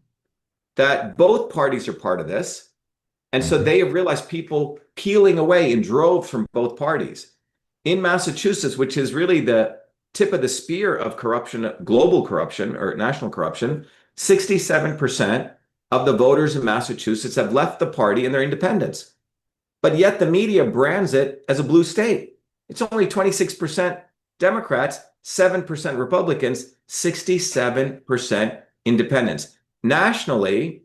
that both parties are part of this. And so they have realized people peeling away in droves from both parties. In Massachusetts, which is really the tip of the spear of corruption, global corruption or national corruption, 67% of the voters in Massachusetts have left the party and they're independents. But yet the media brands it as a blue state. It's only 26% Democrats, 7% Republicans, 67% independents. Nationally,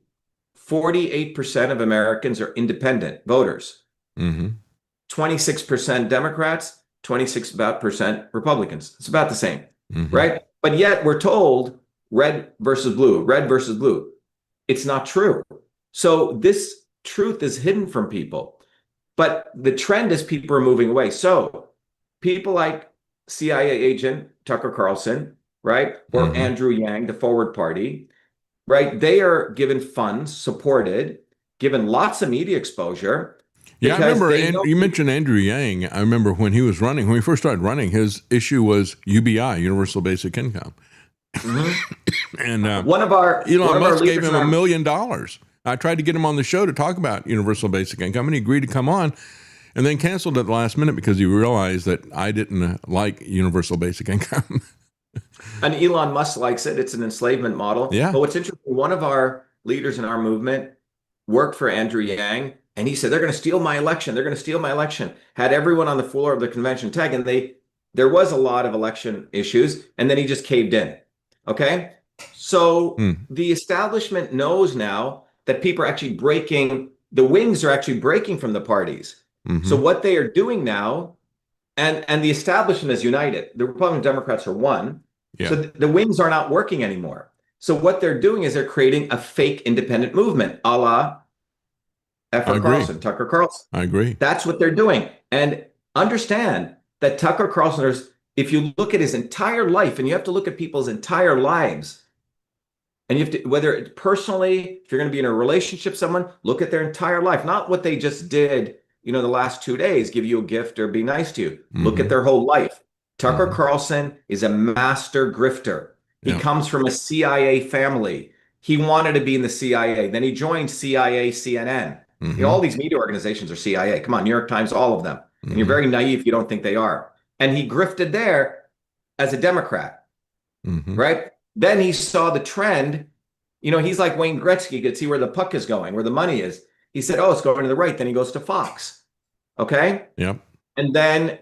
48% of Americans are independent voters. 26% Democrats, 26% Republicans. It's about the same, right? But yet we're told red versus blue, red versus blue. It's not true. So this truth is hidden from people. But the trend is people are moving away. So people like CIA agent Tucker Carlson, right? Or Andrew Yang, the Forward Party, right? They are given funds, supported, given lots of media exposure. Yeah, I remember, you mentioned Andrew Yang. I remember when he was running, when he first started running, his issue was UBI, Universal Basic Income. And Elon Musk gave him $1 million. I tried to get him on the show to talk about Universal Basic Income, and he agreed to come on, and then canceled at the last minute because he realized that I didn't like Universal Basic Income. And Elon Musk likes it. It's an enslavement model. Yeah. But what's interesting, one of our leaders in our movement worked for Andrew Yang, and he said, they're going to steal my election. They're going to steal my election. Had everyone on the floor of the convention tag, and there was a lot of election issues, and then he just caved in. Okay? So the establishment knows now that people are actually breaking, the wings are actually breaking from the parties. So what they are doing now, and the establishment is united. The Republican Democrats are one. Yeah. So the wings are not working anymore. So what they're doing is they're creating a fake independent movement, a la Tucker Carlson. I agree. That's what they're doing. And understand that Tucker Carlson, if you look at his entire life, and you have to look at people's entire lives, and you have to, whether it's personally, if you're going to be in a relationship with someone, look at their entire life, not what they just did, the last 2 days, give you a gift or be nice to you. Look at their whole life. Tucker Carlson is a master grifter. He comes from a CIA family. He wanted to be in the CIA. Then he joined CIA, CNN. All these media organizations are CIA. Come on, New York Times, all of them. And you're very naive if you don't think they are. And he grifted there as a Democrat, right? Then he saw the trend. He's like Wayne Gretzky. He could see where the puck is going, where the money is. He said, oh, it's going to the right. Then he goes to Fox. Okay? Yep. And then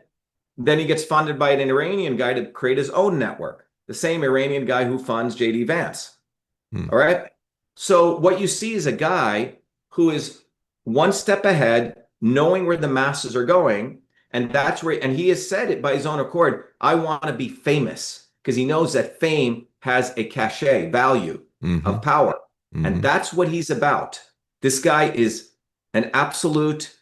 he gets funded by an Iranian guy to create his own network. The same Iranian guy who funds J.D. Vance. All right? So what you see is a guy who is one step ahead, knowing where the masses are going. And that's where, and he has said it by his own accord, I want to be famous, because he knows that fame has a cachet, value of power. And that's what he's about. This guy is an absolute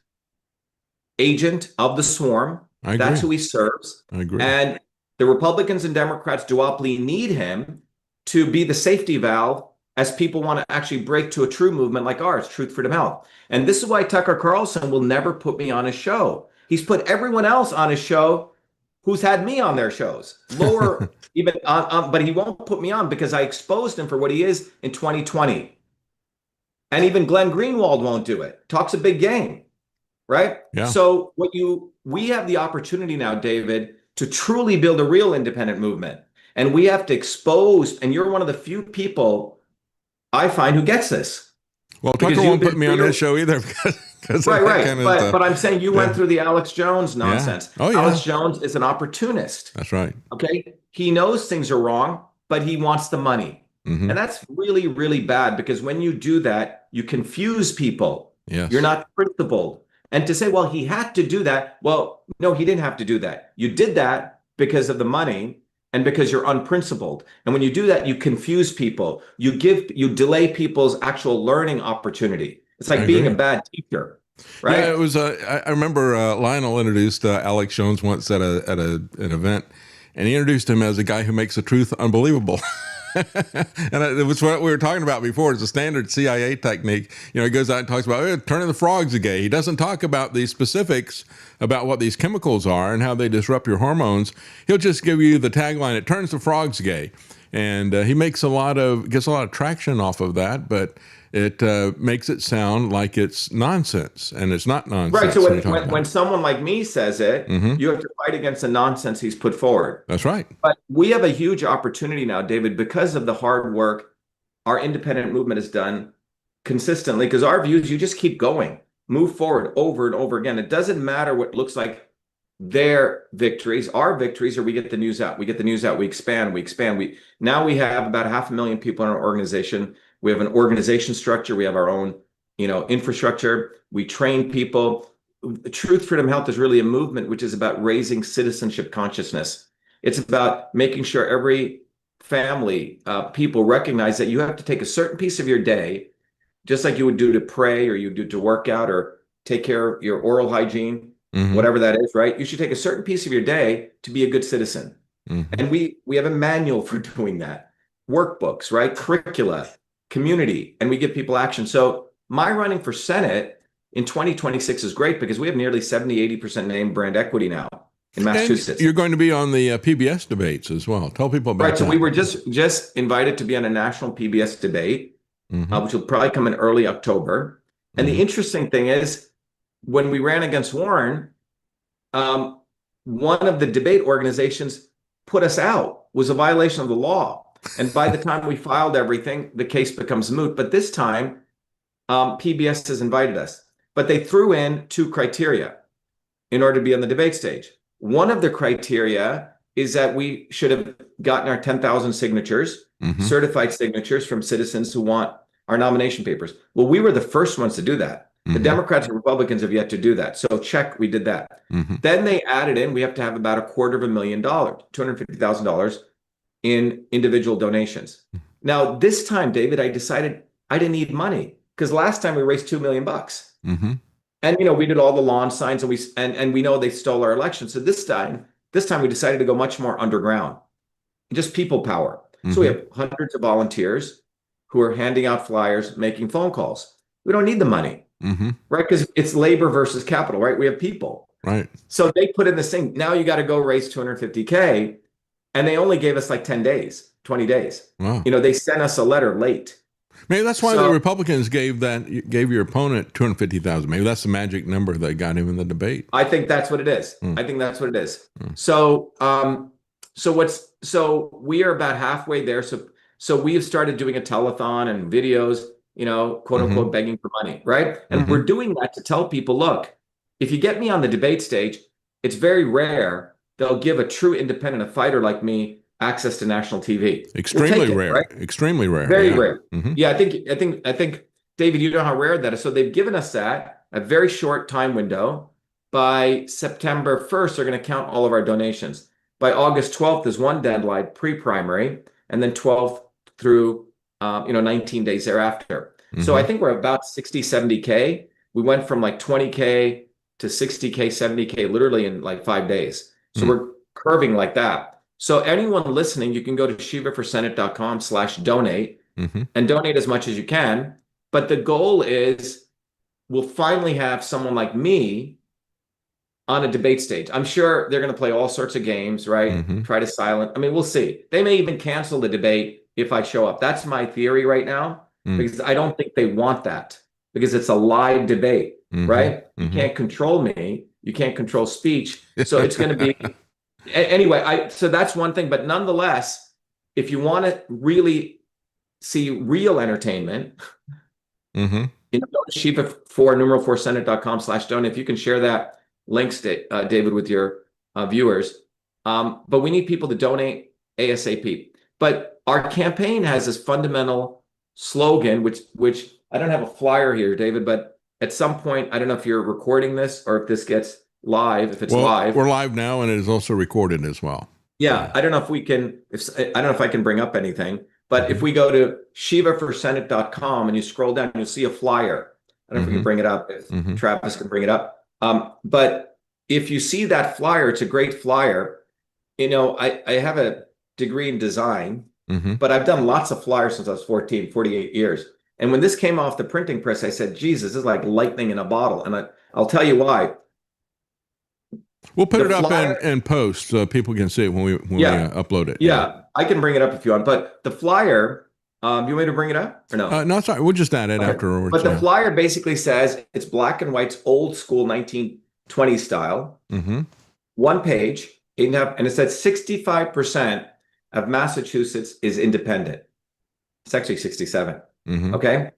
agent of the swarm. That's who he serves. I agree. And the Republicans and Democrats duopoly need him to be the safety valve as people want to actually break to a true movement like ours, Truth, Freedom, Health. And this is why Tucker Carlson will never put me on his show. He's put everyone else on his show who's had me on their shows. Lower, even, but he won't put me on because I exposed him for what he is in 2020. And even Glenn Greenwald won't do it. Talks a big game, right? Yeah. So we have the opportunity now, David, to truly build a real independent movement. And we have to expose, and you're one of the few people I find who gets this. Well, Tucker won't put me on his show either. Because right. But I'm saying you went through the Alex Jones nonsense. Yeah. Oh, yeah. Alex Jones is an opportunist. That's right. Okay? He knows things are wrong, but he wants the money. And that's really, really bad, because when you do that, you confuse people. Yes. You're not principled. And to say, well, he had to do that. Well, no, he didn't have to do that. You did that because of the money and because you're unprincipled. And when you do that, you confuse people. You delay people's actual learning opportunity. It's like being a bad teacher, right? Yeah, it was. I remember Lionel introduced Alex Jones once at an event, and he introduced him as a guy who makes the truth unbelievable. And it was what we were talking about before. It's a standard CIA technique. You know, he goes out and talks about turning the frogs gay. He doesn't talk about the specifics about what these chemicals are and how they disrupt your hormones. He'll just give you the tagline, it turns the frogs gay. And he gets a lot of traction off of that, but it makes it sound like it's nonsense, and it's not nonsense. Right. So when someone like me says it, you have to fight against the nonsense he's put forward. That's right. But we have a huge opportunity now, David, because of the hard work our independent movement has done consistently, because our views, you just keep going, move forward over and over again. It doesn't matter what looks like their victories. Our victories are we get the news out. We get the news out. We expand. Now we have about 500,000 people in our organization. We have an organization structure. We have our own, infrastructure. We train people. Truth, Freedom, Health is really a movement which is about raising citizenship consciousness. It's about making sure every family, people recognize that you have to take a certain piece of your day, just like you would do to pray or you do to work out or take care of your oral hygiene, whatever that is, right? You should take a certain piece of your day to be a good citizen. And we have a manual for doing that. Workbooks, right? Curricula, community, and we give people action. So my running for Senate in 2026 is great because we have nearly 70-80% name brand equity now in Massachusetts. And you're going to be on the PBS debates as well. Tell people about that. Right. So we were just invited to be on a national PBS debate, which will probably come in early October. And the interesting thing is, when we ran against Warren, one of the debate organizations put us out, was a violation of the law. And by the time we filed everything, the case becomes moot. But this time, PBS has invited us. But they threw in 2 criteria in order to be on the debate stage. One of the criteria is that we should have gotten our 10,000 signatures, certified signatures from citizens who want our nomination papers. Well, we were the first ones to do that. The Democrats and Republicans have yet to do that. So check, we did that. Then they added in, we have to have about $250,000, $250,000 in individual donations. Now, this time, David, I decided I didn't need money because last time we raised $2 million. And, we did all the lawn signs and we know they stole our election. So this time we decided to go much more underground, just people power. So we have hundreds of volunteers who are handing out flyers, making phone calls. We don't need the money, right? Because it's labor versus capital, right? We have people. Right. So they put in this thing. Now you got to go raise $250K. And they only gave us like 10 days, 20 days. Wow. They sent us a letter late. Maybe that's why the Republicans gave your opponent $250,000. Maybe that's the magic number that got him in the debate. I think that's what it is. So, so we are about halfway there. So we have started doing a telethon and videos, quote unquote, begging for money, right? And we're doing that to tell people, look, if you get me on the debate stage, it's very rare they'll give a true independent, a fighter like me, access to national TV. Extremely rare, right? Extremely rare. Very rare. Yeah, I think, David, you know how rare that is. So they've given us that, a very short time window. By September 1st, they're going to count all of our donations. By August 12th is one deadline, pre-primary, and then 12th through 19 days thereafter. So I think we're about 60, 70K. We went from like 20K to 60K, 70K, literally in like 5 days. So we're curving like that. So anyone listening, you can go to shivaforsenate.com/donate and donate as much as you can. But the goal is we'll finally have someone like me on a debate stage. I'm sure they're going to play all sorts of games, right? Try to silence. I mean, we'll see. They may even cancel the debate if I show up. That's my theory right now, because I don't think they want that, because it's a live debate, right? You can't control me. You can't control speech. So it's going to be, anyway, so that's one thing. But nonetheless, if you want to really see real entertainment, go to shiva4senate.com/donate. If you can share that links, David, with your viewers. But we need people to donate ASAP. But our campaign has this fundamental slogan, which I don't have a flyer here, David, but at some point, I don't know if you're recording this or if this gets live, if it's Well, live. we're live now, and it is also recorded as well. Yeah, I don't know if we can. I don't know if I can bring up anything, but if we go to shivaforsenate.com and you scroll down, you'll see a flyer. I don't know if we can bring it up. If Travis can bring it up. But if you see that flyer, it's a great flyer. You know, I have a degree in design, but I've done lots of flyers since I was 48 years. And when this came off the printing press, I said, Jesus, this is like lightning in a bottle. And I'll tell you why. We'll put it up in post so people can see it when we upload it. Yeah, I can bring it up if you want. But the flyer, you want me to bring it up or no? No, sorry. We'll just add it afterwards. But the flyer basically says it's black and white, old school 1920s style. One page, and it says 65% of Massachusetts is independent. It's actually 67. Okay,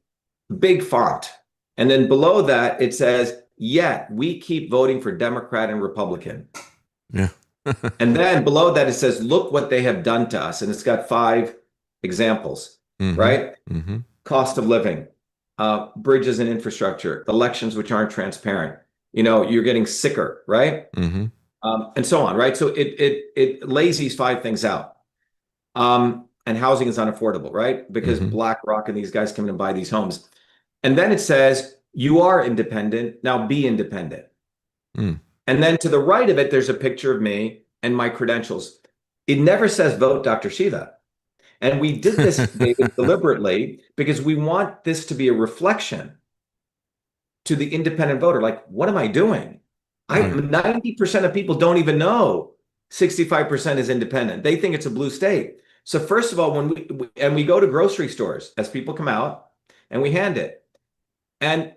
big font. And then below that, it says, yet we keep voting for Democrat and Republican. Yeah. And then below that, it says, look what they have done to us. And it's got 5 examples, right? Cost of living, bridges and infrastructure, elections which aren't transparent. You know, you're getting sicker, right? And so on, right? So it lays these 5 things out. And housing is unaffordable, right? Because BlackRock and these guys come in and buy these homes. And then it says, you are independent, now be independent. And then to the right of it, there's a picture of me and my credentials. It never says vote Dr. Shiva. And we did this, David, deliberately because we want this to be a reflection to the independent voter. Like, what am I doing? 90% of people don't even know 65% is independent. They think it's a blue state. So first of all, when we go to grocery stores, as people come out and we hand it, and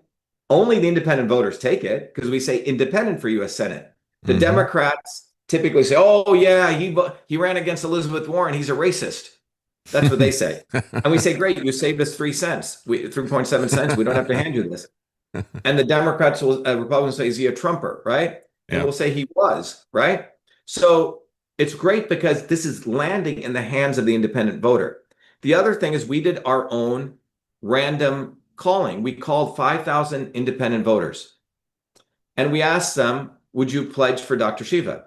only the independent voters take it because we say independent for U.S. Senate. The Democrats typically say, oh, yeah, he ran against Elizabeth Warren. He's a racist. That's what they say. And we say, great, you saved us 3 cents, 3.7 cents. We don't have to hand you this. And the Democrats will, Republicans say, is he a Trumper, right? And we'll say he was, right? So it's great because this is landing in the hands of the independent voter. The other thing is we did our own random calling. We called 5,000 independent voters. And we asked them, would you pledge for Dr. Shiva?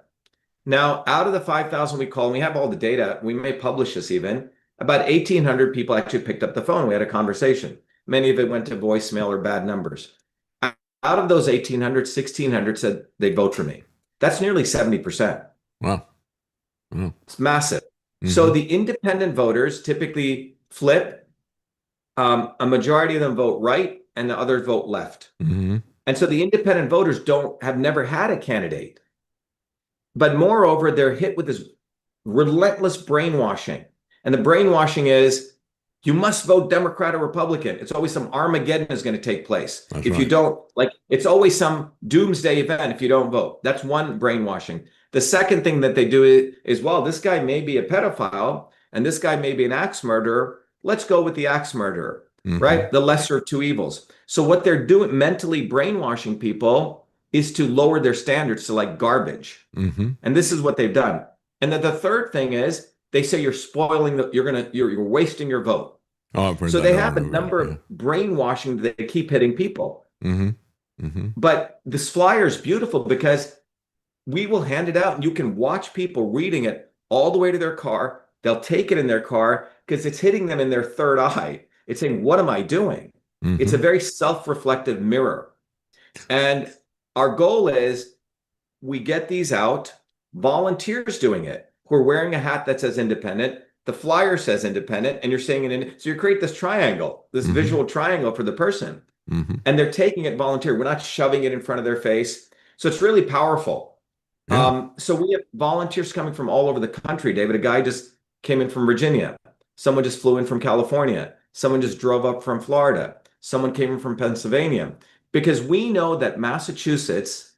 Now, out of the 5,000 we called, we have all the data. We may publish this even. About 1,800 people actually picked up the phone. We had a conversation. Many of it went to voicemail or bad numbers. Out of those 1,800, 1,600 said they'd vote for me. That's nearly 70%. Wow. It's massive. So the independent voters typically flip. A majority of them vote right and the others vote left. And so the independent voters have never had a candidate. But moreover, they're hit with this relentless brainwashing. And the brainwashing is, you must vote Democrat or Republican. It's always some Armageddon is going to take place. If you don't, like, it's always some doomsday event if you don't vote. That's one brainwashing. The second thing that they do is, well, this guy may be a pedophile and this guy may be an axe murderer. Let's go with the axe murderer, right? The lesser of two evils. So what they're doing, mentally brainwashing people, is to lower their standards to like garbage. And this is what they've done. And then the third thing is they say you're spoiling you're wasting your vote. So they have a number of brainwashing that they keep hitting people. But this flyer is beautiful because we will hand it out and you can watch people reading it all the way to their car. They'll take it in their car because it's hitting them in their third eye. It's saying, what am I doing? It's a very self-reflective mirror. And our goal is we get these out, volunteers doing it, who are wearing a hat that says independent. The flyer says independent, and you're saying it. So you create this triangle, this visual triangle for the person. And they're taking it volunteer. We're not shoving it in front of their face. So it's really powerful. So we have volunteers coming from all over the country. David, a guy just came in from Virginia. Someone just flew in from California. Someone just drove up from Florida. Someone came in from Pennsylvania. Because we know that Massachusetts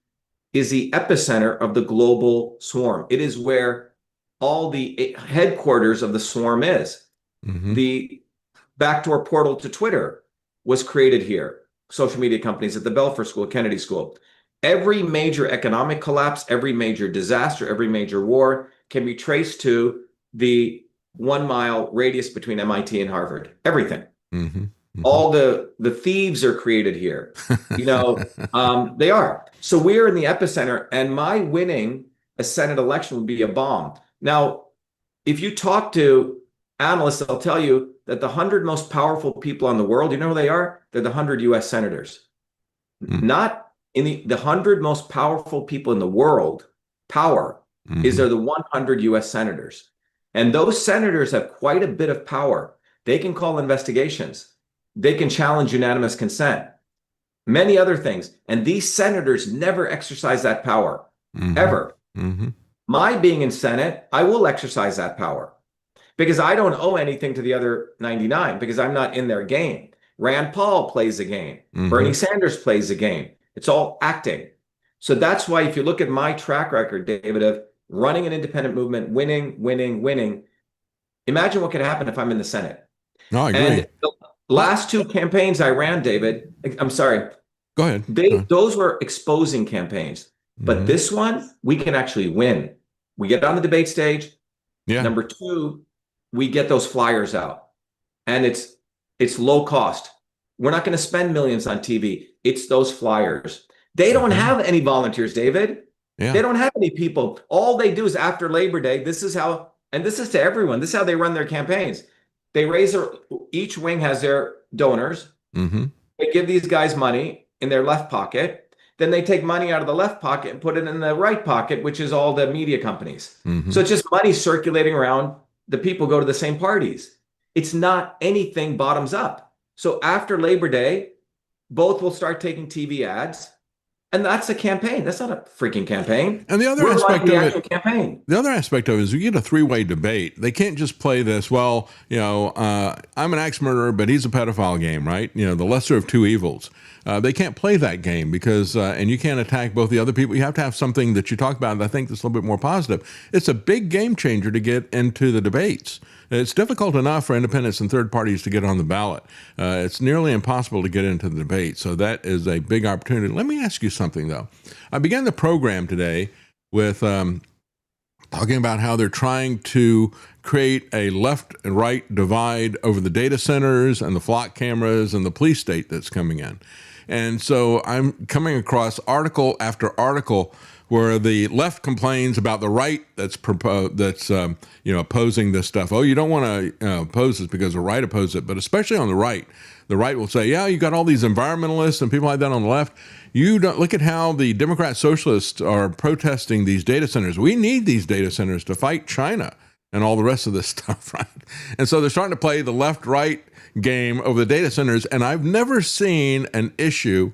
is the epicenter of the global swarm. It is where all the headquarters of the swarm is. The backdoor portal to Twitter was created here. Social media companies at the Belfer School, Kennedy School. Every major economic collapse, every major disaster, every major war can be traced to the 1 mile radius between MIT and Harvard. Everything. All the thieves are created here. You know, they are. So we're in the epicenter, and my winning a Senate election would be a bomb. Now, if you talk to analysts, they'll tell you that the 100 most powerful people in the world, you know who they are? They're the 100 US senators. Not in the 100 most powerful people in the world, is they're the 100 US senators. And those senators have quite a bit of power. They can call investigations. They can challenge unanimous consent, many other things. And these senators never exercise that power, ever. My being in Senate, I will exercise that power because I don't owe anything to the other 99 because I'm not in their game. Rand Paul plays a game. Bernie Sanders plays a game. It's all acting. So that's why if you look at my track record, David, of running an independent movement, winning, imagine what could happen if I'm in the Senate. No, I agree. And the last two campaigns I ran, David, I'm sorry. Go ahead. Those were exposing campaigns. But this one, we can actually win. We get on the debate stage. Yeah. Number two, we get those flyers out. And it's low cost. We're not going to spend millions on TV. It's those flyers. They don't have any volunteers, David. Yeah. They don't have any people. All they do is after Labor Day, this is how, and this is to everyone, this is how they run their campaigns. They raise each wing has their donors. They give these guys money in their left pocket. Then they take money out of the left pocket and put it in the right pocket, which is all the media companies. So it's just money circulating around. The people go to the same parties. It's not anything bottoms up. So after Labor Day, both will start taking TV ads. And that's a campaign. That's not a freaking campaign. And the other We're aspect running of the it, actual campaign. the other aspect of it is you get a three-way debate. They can't just play this, well, you know, I'm an axe murderer, but he's a pedophile game, right? You know, the lesser of two evils. They can't play that game because, and you can't attack both the other people. You have to have something that you talk about that I think that's a little bit more positive. It's a big game changer to get into the debates. It's difficult enough for independents and third parties to get on the ballot. It's nearly impossible to get into the debate. So that is a big opportunity. Let me ask you something, though. I began the program today with talking about how they're trying to create a left and right divide over the data centers and the flock cameras and the police state that's coming in. And so I'm coming across article after article where the left complains about the right that's opposing this stuff. Oh, you don't want to oppose this because the right opposes it. But especially on the right will say, yeah, you got all these environmentalists and people like that on the left. You don't look at how the Democrat socialists are protesting these data centers. We need these data centers to fight China and all the rest of this stuff, right? And so they're starting to play the left-right game over the data centers. And I've never seen an issue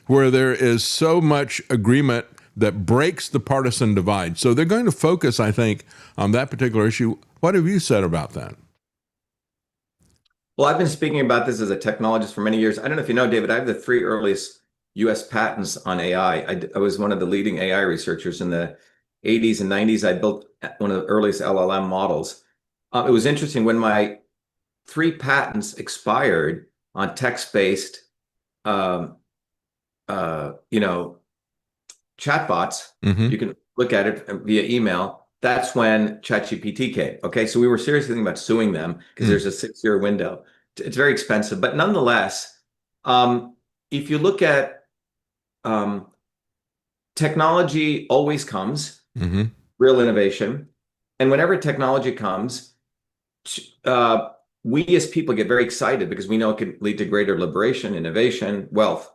where there is so much agreement that breaks the partisan divide. So they're going to focus, I think, on that particular issue. What have you said about that? Well, I've been speaking about this as a technologist for many years. I don't know if you know, David, I have the 3 earliest U.S. patents on AI. I was one of the leading AI researchers in the 80s and 90s. I built one of the earliest LLM models. It was interesting when my 3 patents expired on text-based, chatbots. You can look at it via email. That's when ChatGPT came. Okay, so we were seriously thinking about suing them because there's a 6-year window. It's very expensive, but nonetheless, if you look at technology, always comes real innovation, and whenever technology comes, we as people get very excited because we know it can lead to greater liberation, innovation, wealth.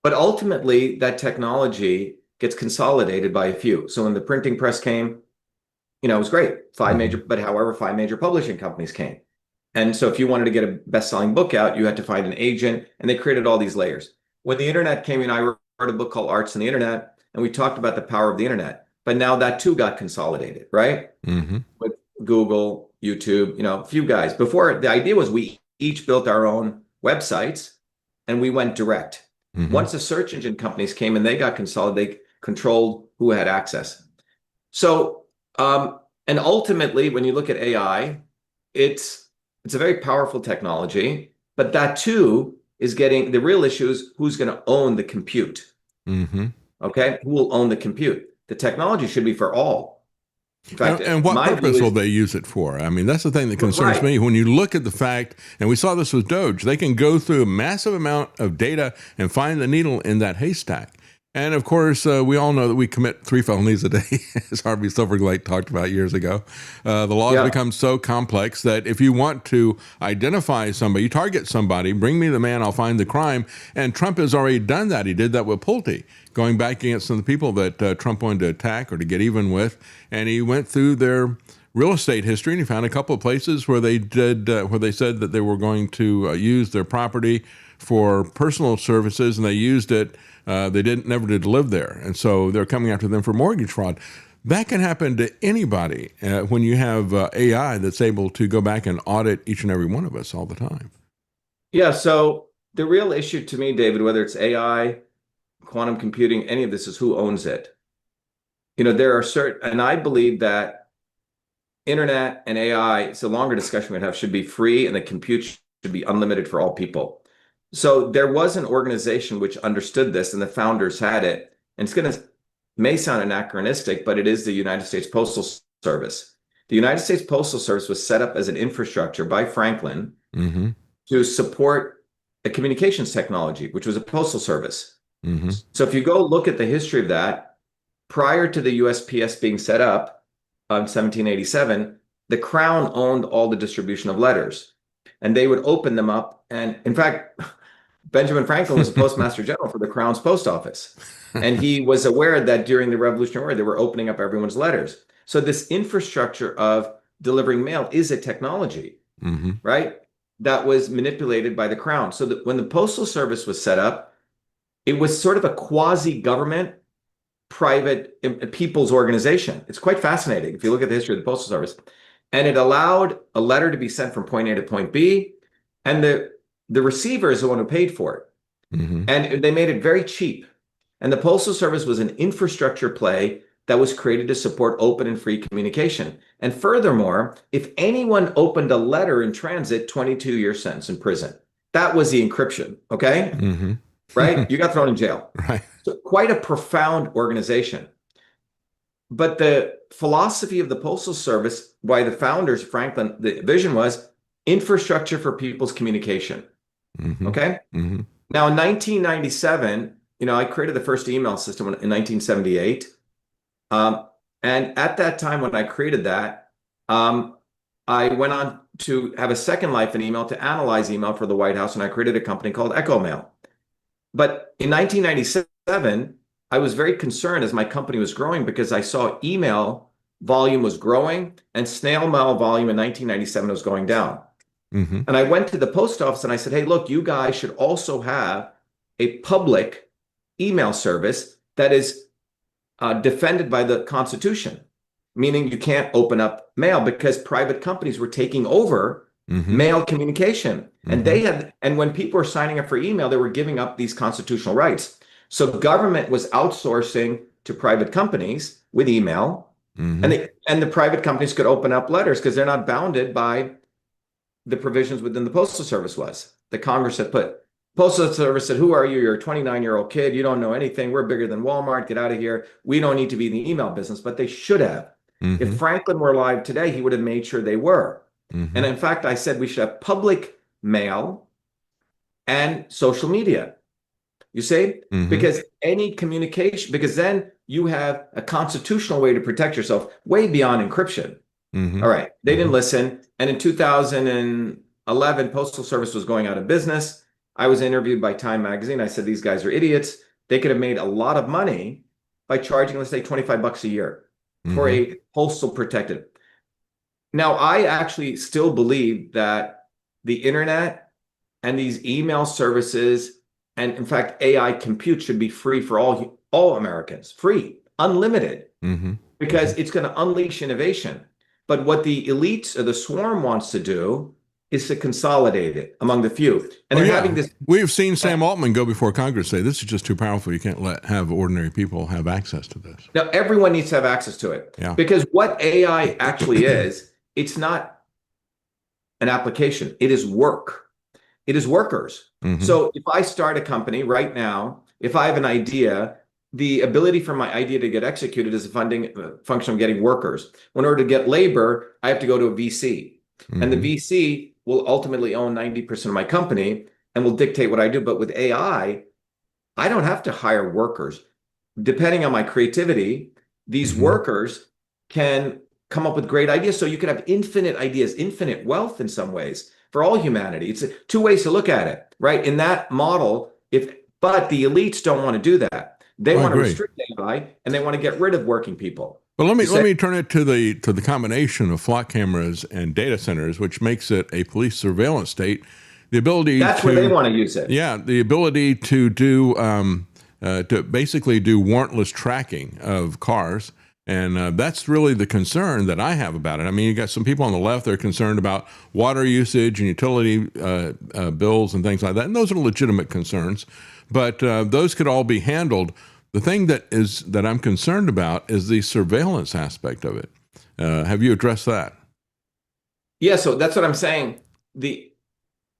But ultimately, that technology gets consolidated by a few. So when the printing press came, it was great. 5 major publishing companies came. And so if you wanted to get a best-selling book out, you had to find an agent, and they created all these layers. When the internet came in, I wrote a book called Arts and the Internet, and we talked about the power of the internet. But now that too got consolidated, right? With Google, YouTube, a few guys. Before, the idea was we each built our own websites, and we went direct. Once the search engine companies came and they got consolidated, they controlled who had access. So, and ultimately, when you look at AI, it's a very powerful technology, but that too is getting, the real issue is who's going to own the compute. Okay, who will own the compute? The technology should be for all. In fact, and what my purpose view will is- they use it for? I mean, that's the thing that concerns Right. me. When you look at the fact, and we saw this with Doge, they can go through a massive amount of data and find the needle in that haystack. And of course, we all know that we commit 3 felonies a day, as Harvey Silverglate talked about years ago. The laws become so complex that if you want to identify somebody, you target somebody, bring me the man, I'll find the crime. And Trump has already done that. He did that with Pulte, going back against some of the people that Trump wanted to attack or to get even with. And he went through their real estate history, and he found a couple of places where they did, where they said that they were going to use their property for personal services, and they used it. They never did live there, and so they're coming after them for mortgage fraud. That can happen to anybody when you have AI that's able to go back and audit each and every one of us all the time. Yeah, so the real issue to me, David, whether it's AI, quantum computing, any of this, is who owns it. You know, there are certain, and I believe that internet and AI, it's a longer discussion we'd have, should be free, and the compute should be unlimited for all people. So there was an organization which understood this, and the founders had it. And it's going to may sound anachronistic, but it is the United States Postal Service. The United States Postal Service was set up as an infrastructure by Franklin to support a communications technology, which was a postal service. So if you go look at the history of that, prior to the USPS being set up in 1787, the Crown owned all the distribution of letters, and they would open them up. And in fact, Benjamin Franklin was the postmaster general for the Crown's post office. And he was aware that during the Revolutionary War, they were opening up everyone's letters. So this infrastructure of delivering mail is a technology, right? That was manipulated by the Crown. So that when the Postal Service was set up, it was sort of a quasi-government, private people's organization. It's quite fascinating if you look at the history of the Postal Service. And it allowed a letter to be sent from point A to point B, and the receiver is the one who paid for it. And they made it very cheap. And the Postal Service was an infrastructure play that was created to support open and free communication. And furthermore, if anyone opened a letter in transit, 22-year sentence in prison. That was the encryption, okay? Right? You got thrown in jail. Right. So quite a profound organization. But the philosophy of the Postal Service, by the founders, Franklin, the vision was infrastructure for people's communication. Okay? Now, in 1997, you know, I created the first email system in 1978. And at that time, when I created that, I went on to have a second life in email, to analyze email for the White House, and I created a company called EchoMail. But in 1997, I was very concerned as my company was growing, because I saw email volume was growing and snail mail volume in 1997 was going down. And I went to the post office and I said, hey, look, you guys should also have a public email service that is defended by the Constitution, meaning you can't open up mail, because private companies were taking over mail communication. And they had, and when people were signing up for email, they were giving up these constitutional rights. So government was outsourcing to private companies with email, and the private companies could open up letters because they're not bounded by the provisions within the Postal Service was. The Congress had put. Postal Service said, who are you? You're a 29-year-old kid. You don't know anything. We're bigger than Walmart. Get out of here. We don't need to be in the email business. But they should have. If Franklin were alive today, he would have made sure they were. And in fact, I said we should have public mail and social media. You see? Because any communication, because then you have a constitutional way to protect yourself way beyond encryption. All right. They didn't listen. And in 2011, Postal Service was going out of business. I was interviewed by Time Magazine. I said, these guys are idiots. They could have made a lot of money by charging, let's say, $25 a year for a postal protected. Now, I actually still believe that the internet and these email services, and in fact, AI compute, should be free for all Americans, free, unlimited, because it's going to unleash innovation. But what the elites or the swarm wants to do is to consolidate it among the few. And they're having this. We've seen Sam Altman go before Congress say, this is just too powerful. You can't have ordinary people have access to this. Now, everyone needs to have access to it. Yeah. Because what AI actually is, it's not an application. It is work. It is workers. So if I start a company right now, if I have an idea, the ability for my idea to get executed is a function of getting workers. In order to get labor, I have to go to a VC. And the VC will ultimately own 90% of my company and will dictate what I do. But with AI, I don't have to hire workers. Depending on my creativity, these workers can come up with great ideas. So you could have infinite ideas, infinite wealth in some ways for all humanity. It's two ways to look at it, right? In that model, but the elites don't want to do that. They want to restrict AI and they want to get rid of working people. But let me turn it to the combination of flock cameras and data centers, which makes it a police surveillance state. The ability that's where they want to use it. Yeah, the ability to do to basically do warrantless tracking of cars. And that's really the concern that I have about it. I mean, you got some people on the left that are concerned about water usage and utility bills and things like that. And those are legitimate concerns. But those could all be handled. The thing that I'm concerned about is the surveillance aspect of it. Have you addressed that? Yeah, so that's what I'm saying.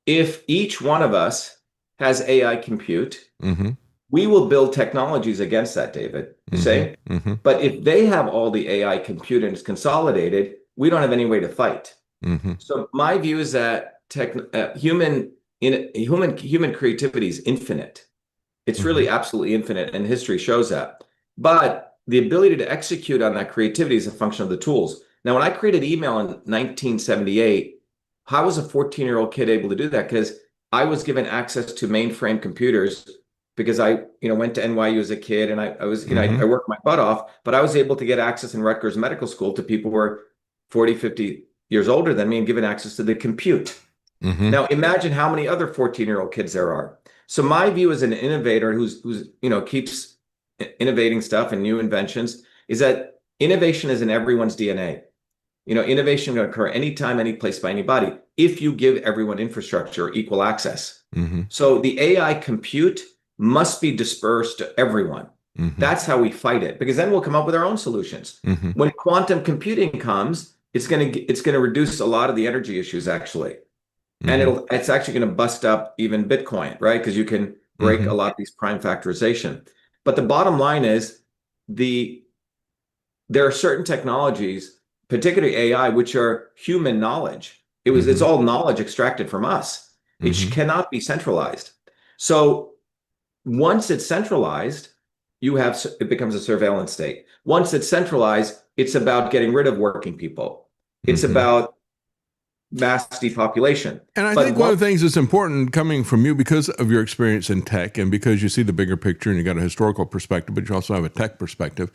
If each one of us has AI compute, we will build technologies against that, David, you say? But if they have all the AI compute and it's consolidated, we don't have any way to fight. So my view is that human creativity is infinite. It's really absolutely infinite, and history shows that. But the ability to execute on that creativity is a function of the tools. Now, when I created email in 1978, how was a 14-year-old kid able to do that? Because I was given access to mainframe computers because I went to NYU as a kid, and I was I worked my butt off, but I was able to get access in Rutgers Medical School to people who were 40, 50 years older than me and given access to the compute. Now, imagine how many other 14-year-old kids there are. So my view as an innovator who's keeps innovating stuff and new inventions is that innovation is in everyone's DNA. Innovation can occur anytime, any place by anybody if you give everyone infrastructure or equal access. So the AI compute must be dispersed to everyone. That's how we fight it, because then we'll come up with our own solutions. When quantum computing comes, it's going to reduce a lot of the energy issues actually. And it's actually going to bust up even Bitcoin, right? Because you can break a lot of these prime factorization. But the bottom line is there are certain technologies, particularly AI, which are human knowledge. It's all knowledge extracted from us. It cannot be centralized. So once it's centralized, it becomes a surveillance state. Once it's centralized, it's about getting rid of working people. It's about mass depopulation. And I think one of the things that's important coming from you because of your experience in tech and because you see the bigger picture and you got a historical perspective, but you also have a tech perspective,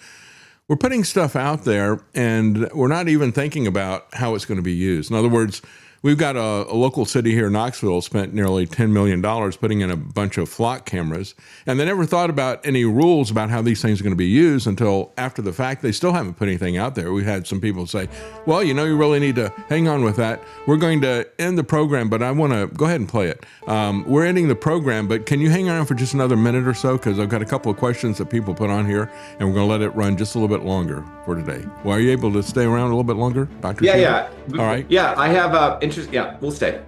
we're putting stuff out there and we're not even thinking about how it's going to be used. In other words, we've got a local city here, Knoxville, spent nearly $10 million putting in a bunch of flock cameras, and they never thought about any rules about how these things are going to be used until after the fact. They still haven't put anything out there. We had some people say, well, you really need to hang on with that. We're going to end the program, but I want to go ahead and play it. We're ending the program, but can you hang around for just another minute or so? Because I've got a couple of questions that people put on here, and we're going to let it run just a little bit longer for today. Well, are you able to stay around a little bit longer, Dr. Yeah. All right. Yeah, I have interest. Yeah, we'll stay.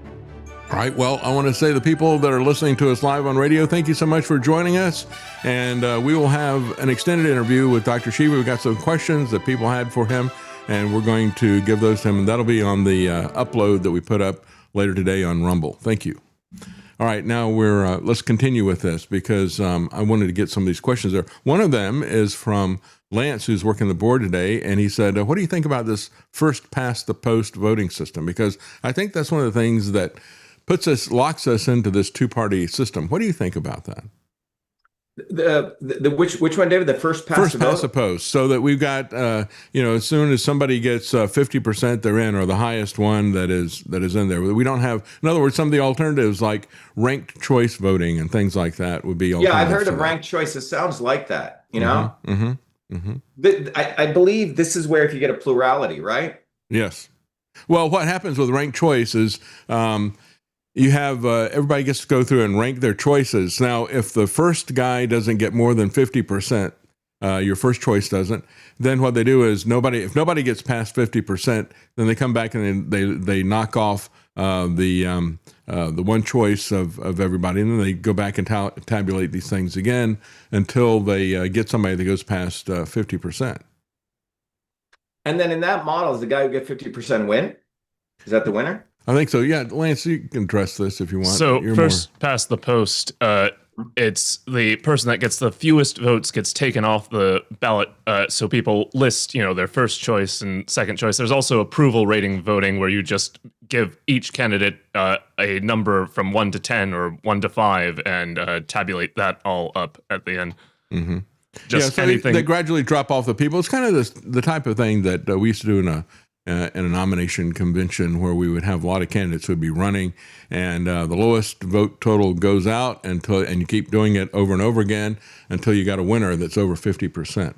All right. Well, I want to say the people that are listening to us live on radio, thank you so much for joining us. And we will have an extended interview with Dr. Shiva. We've got some questions that people had for him, and we're going to give those to him. And that'll be on the upload that we put up later today on Rumble. Thank you. All right. Now let's continue with this because I wanted to get some of these questions there. One of them is from Lance, who's working the board today, and he said, what do you think about this first past the post voting system? Because I think that's one of the things that locks us into this two-party system. What do you think about that? Which one, David? The first past the post, so that we've got as soon as somebody gets 50%, they're in, or the highest one that is in there. We don't have, in other words, some of the alternatives like ranked choice voting and things like that would be. Yeah, I've heard of ranked choice. It sounds like that. I believe this is where if you get a plurality, right? Yes. Well, what happens with ranked choice is you have everybody gets to go through and rank their choices. Now, if the first guy doesn't get more than 50%, your first choice doesn't, then what they do is if nobody gets past 50%, then they come back and they knock off the one choice of everybody, and then they go back and tabulate these things again until they get somebody that goes past 50%. And then in that model, is the guy who get 50% win? Is that the winner? I think so. Yeah, Lance, you can address this if you want. So first past the post, it's the person that gets the fewest votes gets taken off the ballot. So people list, their first choice and second choice. There's also approval rating voting where you just give each candidate a number from 1 to 10 or 1 to 5 and tabulate that all up at the end. Mm-hmm. Just so anything. They gradually drop off the people. It's kind of the type of thing that we used to do in a nomination convention where we would have a lot of candidates who would be running, and the lowest vote total goes out and you keep doing it over and over again until you got a winner that's over 50%.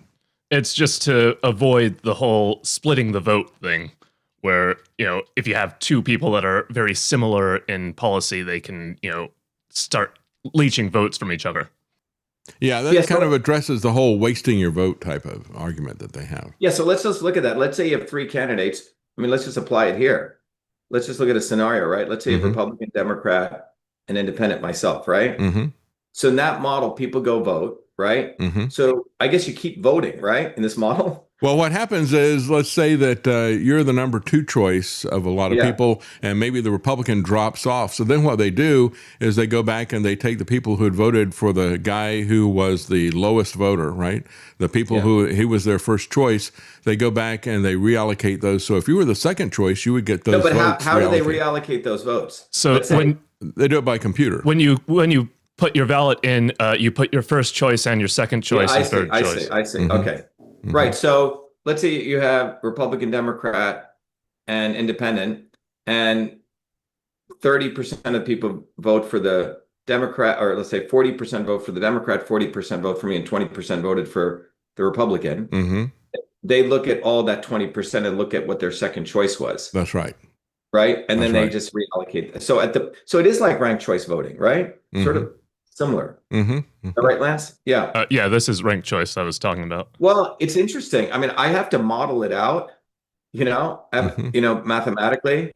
It's just to avoid the whole splitting the vote thing, where, if you have two people that are very similar in policy, they can, start leeching votes from each other. Yeah, that kind of addresses the whole wasting your vote type of argument that they have. Yeah, so let's just look at that. Let's say you have 3 candidates. I mean, let's just apply it here. Let's just look at a scenario, right? Let's say a Republican, Democrat, and Independent, myself, right? Mm-hmm. So in that model, people go vote, right? Mm-hmm. So I guess you keep voting, right, in this model? Well, what happens is, let's say that you're the number 2 choice of a lot of people, and maybe the Republican drops off. So then what they do is they go back and they take the people who had voted for the guy who was the lowest voter, right? The people who he was their first choice, they go back and they reallocate those. So if you were the second choice, you would get those votes. But how do they reallocate those votes? So when they do it by computer. When you put your ballot in, you put your first choice and your second choice and third choice. I see. Mm-hmm. Okay. Mm-hmm. Right. So let's say you have Republican, Democrat, and Independent, and 30% of people vote for the Democrat, or let's say 40% vote for the Democrat, 40% vote for me, and 20% voted for the Republican. Mm-hmm. They look at all that 20% and look at what their second choice was. That's right. Right. And then they just reallocate. So it is like ranked choice voting, right? Mm-hmm. Sort of similar. Mm-hmm. Mm-hmm. Right, Lance? Yeah. Yeah, this is ranked choice I was talking about. Well, it's interesting. I mean, I have to model it out, mathematically.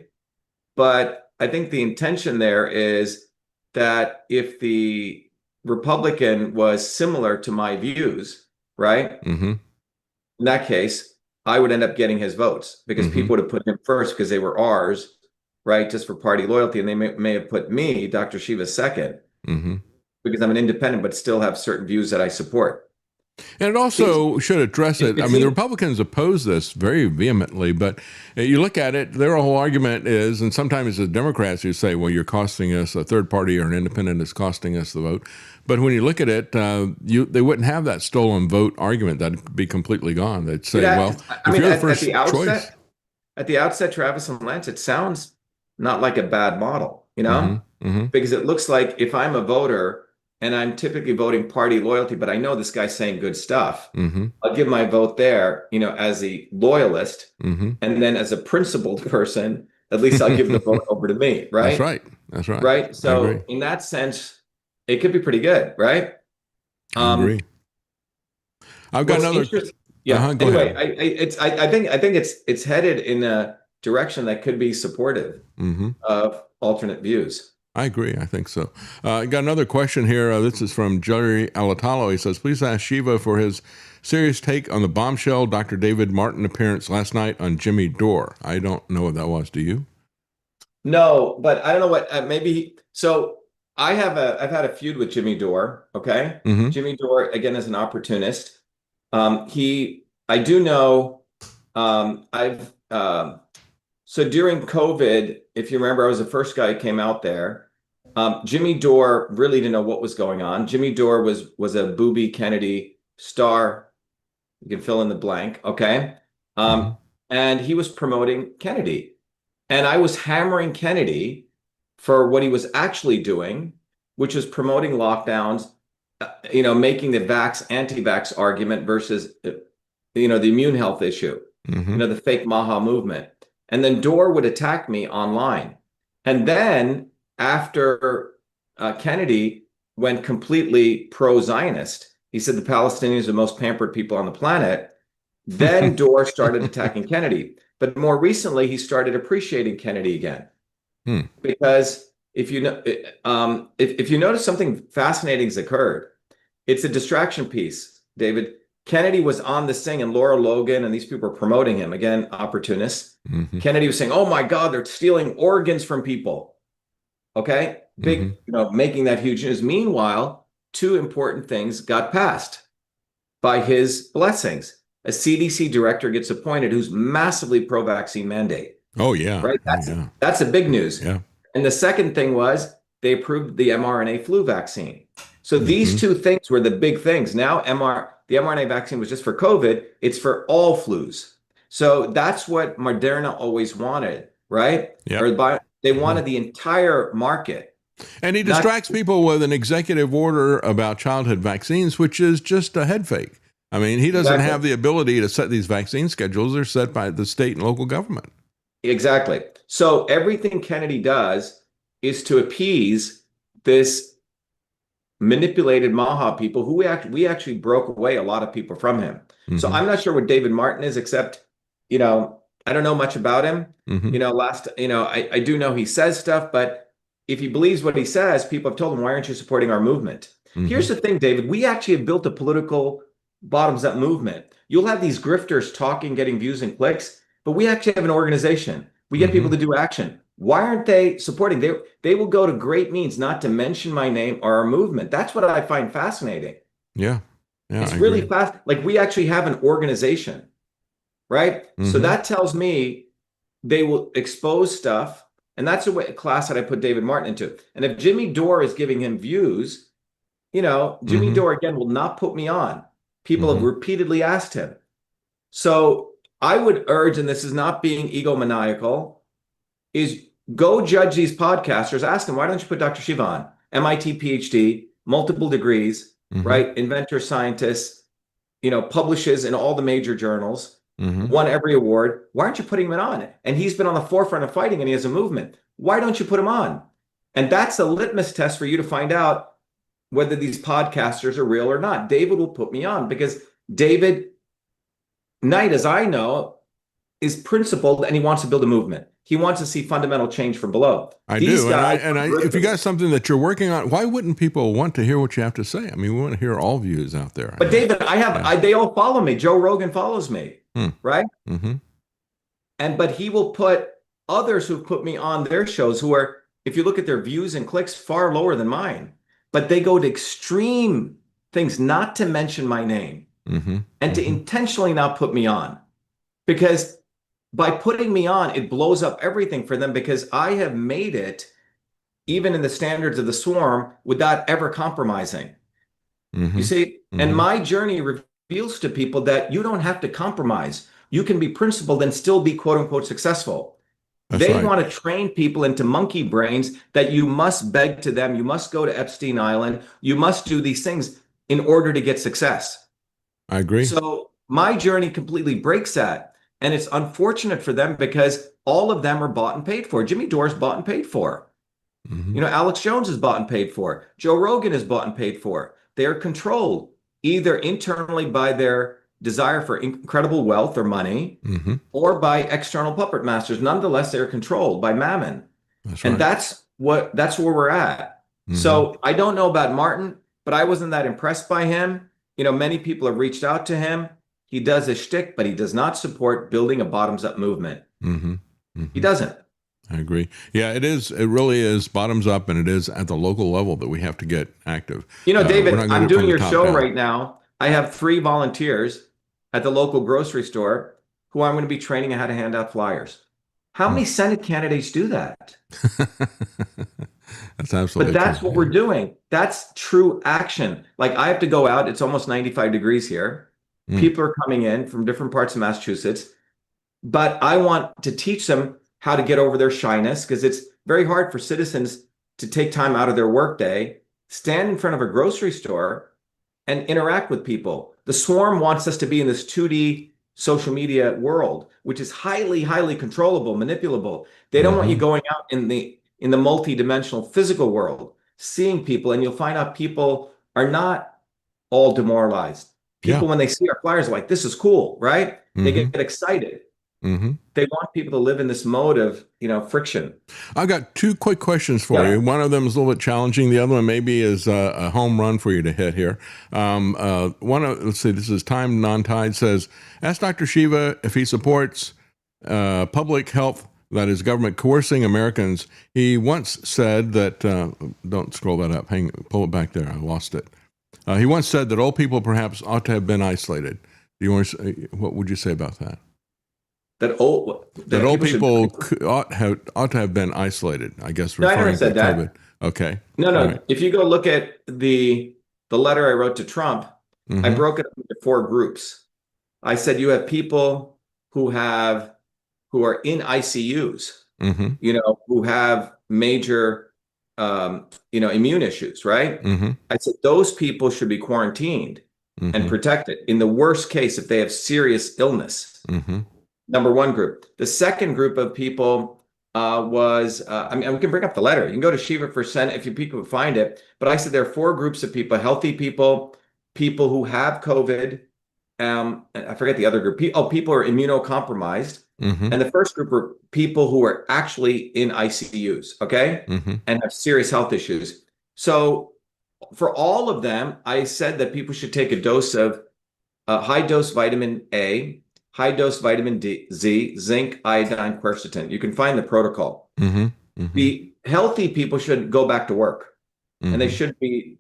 But I think the intention there is that if the Republican was similar to my views, right? Mm-hmm. In that case, I would end up getting his votes because people would have put him first because they were ours, right? Just for party loyalty. And they may have put me, Dr. Shiva, second. Mm-hmm. Because I'm an independent, but still have certain views that I support. And it also should address it. I mean, the Republicans oppose this very vehemently, but you look at it, their whole argument is, and sometimes it's the Democrats who say, well, you're costing us, a third party or an independent is costing us the vote. But when you look at it, they wouldn't have that stolen vote argument. That'd be completely gone. They'd say, you're the first choice. At the outset, Travis and Lance, it sounds not like a bad model, Mm-hmm. Because it looks like if I'm a voter, and I'm typically voting party loyalty, but I know this guy's saying good stuff. Mm-hmm. I'll give my vote there, as a loyalist. Mm-hmm. And then as a principled person, at least I'll give the vote over to me, right? That's right. Right? So in that sense, it could be pretty good, right? I agree. I've got another. Yeah. Go anyway, ahead. I think it's headed in a direction that could be supportive of alternate views. I agree. I think so. I got another question here. This is from Jerry Alatalo. He says, please ask Shiva for his serious take on the bombshell Dr. David Martin appearance last night on Jimmy Dore. I don't know what that was. Do you? No, but I don't know what, maybe. So I've had a feud with Jimmy Dore. Okay. Mm-hmm. Jimmy Dore, again, is an opportunist. I do know, so during COVID, if you remember, I was the first guy who came out there. Jimmy Dore really didn't know what was going on. Jimmy Dore was a Booby Kennedy star. You can fill in the blank, okay? And he was promoting Kennedy. And I was hammering Kennedy for what he was actually doing, which was promoting lockdowns, making the anti-vax argument versus, the immune health issue, the fake Maha movement. And then Dore would attack me online. And then after Kennedy went completely pro-Zionist, he said the Palestinians are the most pampered people on the planet. Then Dore started attacking Kennedy. But more recently, he started appreciating Kennedy again. Because if you know, if you notice something fascinating has occurred, it's a distraction piece, David. Kennedy was on this thing, and Laura Logan and these people were promoting him. Again, opportunists. Kennedy was saying, "Oh my God, they're stealing organs from people." Okay, big, making that huge news. Meanwhile, two important things got passed by his blessings. A CDC director gets appointed who's massively pro-vaccine mandate. Oh yeah, right. That's a big news. Yeah. And the second thing was they approved the mRNA flu vaccine. So these two things were the big things. Now the mRNA vaccine was just for COVID. It's for all flus. So that's what Moderna always wanted, right? Yeah. Or they wanted the entire market. And he distracts people with an executive order about childhood vaccines, which is just a head fake. I mean, he doesn't have the ability to set these vaccine schedules. They're set by the state and local government. Exactly. So everything Kennedy does is to appease this manipulated Maha people who we actually broke away a lot of people from him. So I'm not sure what David Martin is, except, I don't know much about him. I do know he says stuff, but if he believes what he says, people have told him, why aren't you supporting our movement? Here's the thing, David, we actually have built a political bottoms up movement. You'll have these grifters talking, getting views and clicks, but we actually have an organization. We get people to do action. Why aren't they supporting? They will go to great means not to mention my name or our movement. That's what I find fascinating. Yeah. It's really fast. Like, we actually have an organization, right? So that tells me they will expose stuff. And that's a class that I put David Martin into. And if Jimmy Dore is giving him views, Jimmy Dore, again, will not put me on. People have repeatedly asked him. So I would urge, and this is not being egomaniacal, is go judge these podcasters. Ask them, why don't you put Dr. Shiva on? MIT PhD, multiple degrees, right? Inventor, scientist, publishes in all the major journals, won every award. Why aren't you putting him on? And he's been on the forefront of fighting, and he has a movement. Why don't you put him on? And that's a litmus test for you to find out whether these podcasters are real or not. David will put me on because David Knight, as I know, is principled, and he wants to build a movement. He wants to see fundamental change from below. I do. If you got something that you're working on, why wouldn't people want to hear what you have to say? I mean, we want to hear all views out there. But David, they all follow me. Joe Rogan follows me, right? But he will put others who've put me on their shows who are, if you look at their views and clicks, far lower than mine. But they go to extreme things, not to mention my name, and to intentionally not put me on. Because by putting me on, it blows up everything for them, because I have made it, even in the standards of the swarm, without ever compromising. You see, and my journey reveals to people that you don't have to compromise. You can be principled and still be quote unquote successful. They want to train people into monkey brains that you must beg to them. You must go to Epstein Island. You must do these things in order to get success. I agree. So my journey completely breaks that. And it's unfortunate for them because all of them are bought and paid for. Jimmy Dore's bought and paid for. Alex Jones is bought and paid for. Joe Rogan is bought and paid for. They are controlled either internally by their desire for incredible wealth or money, or by external puppet masters. Nonetheless, they're controlled by mammon. And that's where we're at. So I don't know about Martin, but I wasn't that impressed by him. Many people have reached out to him. He does a shtick, but he does not support building a bottoms-up movement. He doesn't. I agree. Yeah, it is. It really is bottoms up, and it is at the local level that we have to get active. David, I'm doing your show right now. I have 3 volunteers at the local grocery store who I'm going to be training on how to hand out flyers. How many Senate candidates do that? That's absolutely. But that's what we're doing. That's true action. Like, I have to go out. It's almost 95 degrees here. People are coming in from different parts of Massachusetts, but I want to teach them how to get over their shyness, because it's very hard for citizens to take time out of their workday, stand in front of a grocery store, and interact with people. The swarm wants us to be in this 2D social media world, which is highly, highly controllable, manipulable. They don't want you going out in the multi-dimensional physical world, seeing people, and you'll find out people are not all demoralized. People, when they see our flyers, are like, this is cool, right? They get excited. They want people to live in this mode of, friction. I've got two quick questions for you. One of them is a little bit challenging. The other one maybe is a home run for you to hit here. Let's see, this is Time Non-Tide says, ask Dr. Shiva if he supports public health, that is government coercing Americans. He once said that, don't scroll that up, pull it back there, I lost it. He once said that old people perhaps ought to have been isolated. What would you say about that? That old people ought to have been isolated, I guess, No, I never referring to said that. COVID. Okay. No. Right. If you go look at the letter I wrote to Trump, I broke it up into 4 groups. I said you have people who are in ICUs, who have major, immune issues, right? I said those people should be quarantined and protected. In the worst case, if they have serious illness. Number one group. The second group of people was, we can bring up the letter. You can go to Shiva for Senate if you people find it. But I said there are 4 groups of people: healthy people, people who have COVID. I forget the other group. People are immunocompromised. And the first group are people who are actually in ICUs, okay, and have serious health issues. So for all of them, I said that people should take a dose of high dose vitamin A, high dose vitamin D, zinc, iodine, quercetin. You can find the protocol. The healthy people should go back to work, and they should be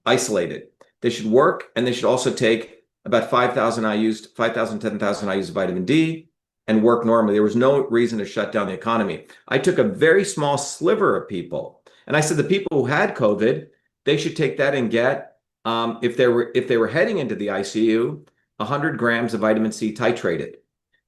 isolated. They should work, and they should also take about 5,000, 10,000 IUs of vitamin D and work normally. There was no reason to shut down the economy. I took a very small sliver of people, and I said the people who had COVID, they should take that and get, if they were heading into the ICU, 100 grams of vitamin C titrated,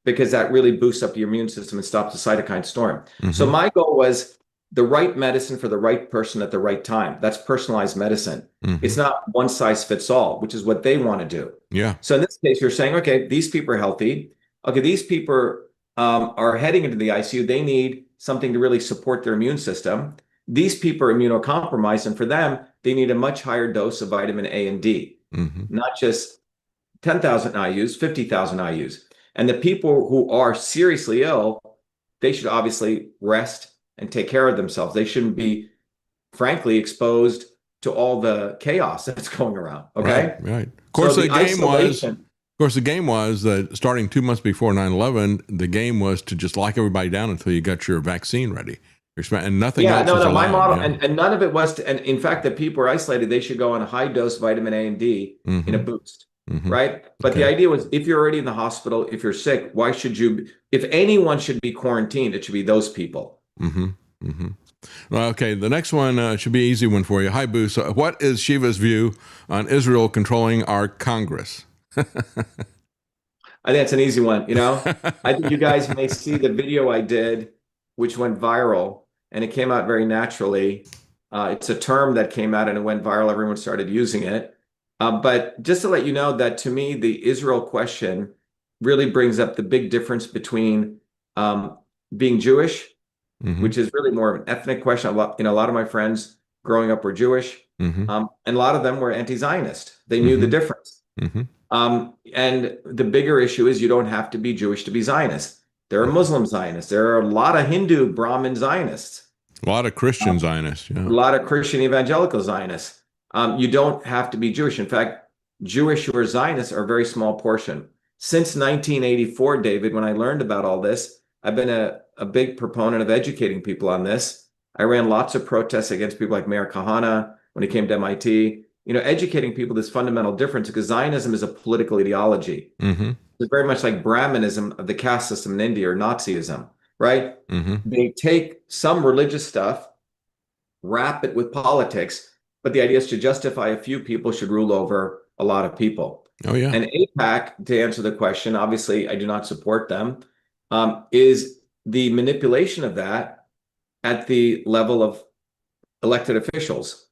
because that really boosts up your immune system and stops the cytokine storm. So my goal was the right medicine for the right person at the right time. That's personalized medicine. It's not one size fits all, which is what they want to do. Yeah. So in this case, you're saying, okay, these people are healthy. Okay, these people are heading into the ICU. They need something to really support their immune system. These people are immunocompromised, and for them, they need a much higher dose of vitamin A and D, not just 10,000 IUs, 50,000 IUs. And the people who are seriously ill, they should obviously rest and take care of themselves. They shouldn't be, frankly, exposed to all the chaos that's going around. Okay. Right. Of course, the game was that starting 2 months before 9/11, the game was to just lock everybody down until you got your vaccine ready. And nothing else was allowed. My model, and none of it was to, and in fact, the people are isolated, they should go on a high dose vitamin A and D in a boost. Right. But the idea was, if you're already in the hospital, if you're sick, why should you, if anyone should be quarantined, it should be those people. Well, okay, the next one should be an easy one for you. Hi, Boo. So what is Shiva's view on Israel controlling our Congress? I think it's an easy one. I think you guys may see the video I did, which went viral, and it came out very naturally. It's a term that came out and it went viral. Everyone started using it. But just to let you know that, to me, the Israel question really brings up the big difference between being Jewish, which is really more of an ethnic question. A lot of my friends growing up were Jewish, and a lot of them were anti-Zionist. They knew the difference. And the bigger issue is you don't have to be Jewish to be Zionist. There are Muslim Zionists. There are a lot of Hindu Brahmin Zionists. A lot of Christian Zionists. Yeah. A lot of Christian evangelical Zionists. You don't have to be Jewish. In fact, Jewish who are Zionists are a very small portion. Since 1984, David, when I learned about all this, I've been a big proponent of educating people on this. I ran lots of protests against people like Meir Kahane when he came to MIT. Educating people this fundamental difference, because Zionism is a political ideology. It's very much like Brahmanism of the caste system in India, or Nazism, right? They take some religious stuff, wrap it with politics, but the idea is to justify a few people should rule over a lot of people. Oh, yeah. And AIPAC, to answer the question, obviously I do not support them, is the manipulation of that at the level of elected officials,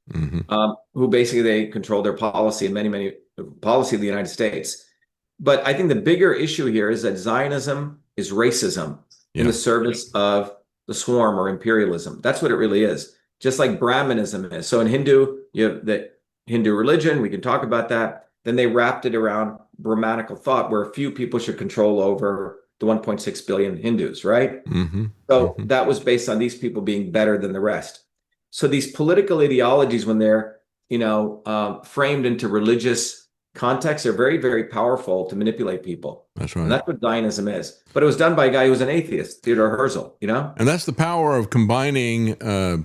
who basically they control their policy and many policy of the United States. But I think the bigger issue here is that Zionism is racism in the service of the swarm or imperialism. That's what it really is, just like Brahmanism is. So in Hindu, you have the Hindu religion, we can talk about that. Then they wrapped it around Brahmanical thought, where a few people should control over the 1.6 billion Hindus, right? So that was based on these people being better than the rest. So these political ideologies, when they're, framed into religious context, are very, very powerful to manipulate people. That's right. And that's what Zionism is. But it was done by a guy who was an atheist, Theodore Herzl, And that's the power of combining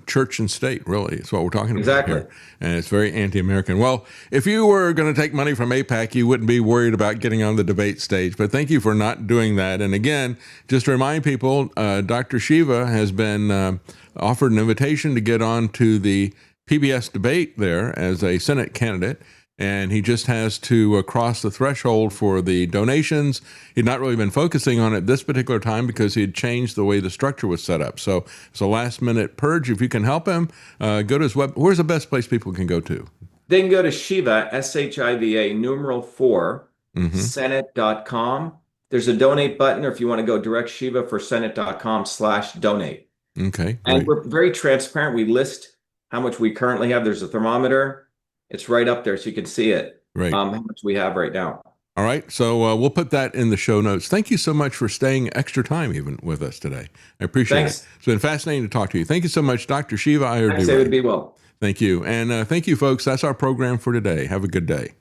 church and state, really. It's what we're talking about here. And it's very anti-American. Well, if you were going to take money from AIPAC, you wouldn't be worried about getting on the debate stage. But thank you for not doing that. And again, just to remind people, Dr. Shiva has been offered an invitation to get on to the PBS debate there as a Senate candidate. And he just has to cross the threshold for the donations. He'd not really been focusing on it this particular time because he had changed the way the structure was set up. So it's a last-minute purge. If you can help him, go to his web. Where's the best place people can go to? They can go to Shiva, SHIVA, numeral 4, Senate.com. There's a donate button, or if you want to go direct Shiva for Senate.com/donate. Okay. And we're very transparent. We list how much we currently have. There's a thermometer. It's right up there so you can see it, how much we have right now. All right. So we'll put that in the show notes. Thank you so much for staying extra time even with us today. I appreciate it. It's been fascinating to talk to you. Thank you so much, Dr. Shiva Iyer. Thanks, David. Be well. Thank you. And thank you, folks. That's our program for today. Have a good day.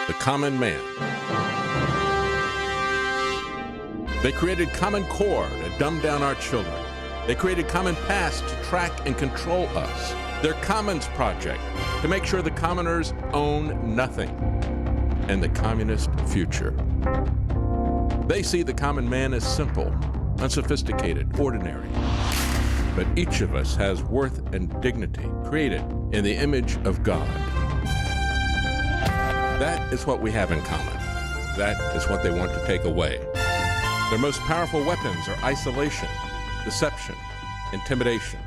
The Common Man. They created Common Core to dumb down our children. They created Common Pass to track and control us. Their Commons Project to make sure the commoners own nothing. And the communist future. They see the common man as simple, unsophisticated, ordinary. But each of us has worth and dignity created in the image of God. That is what we have in common. That is what they want to take away. Their most powerful weapons are isolation, deception, intimidation.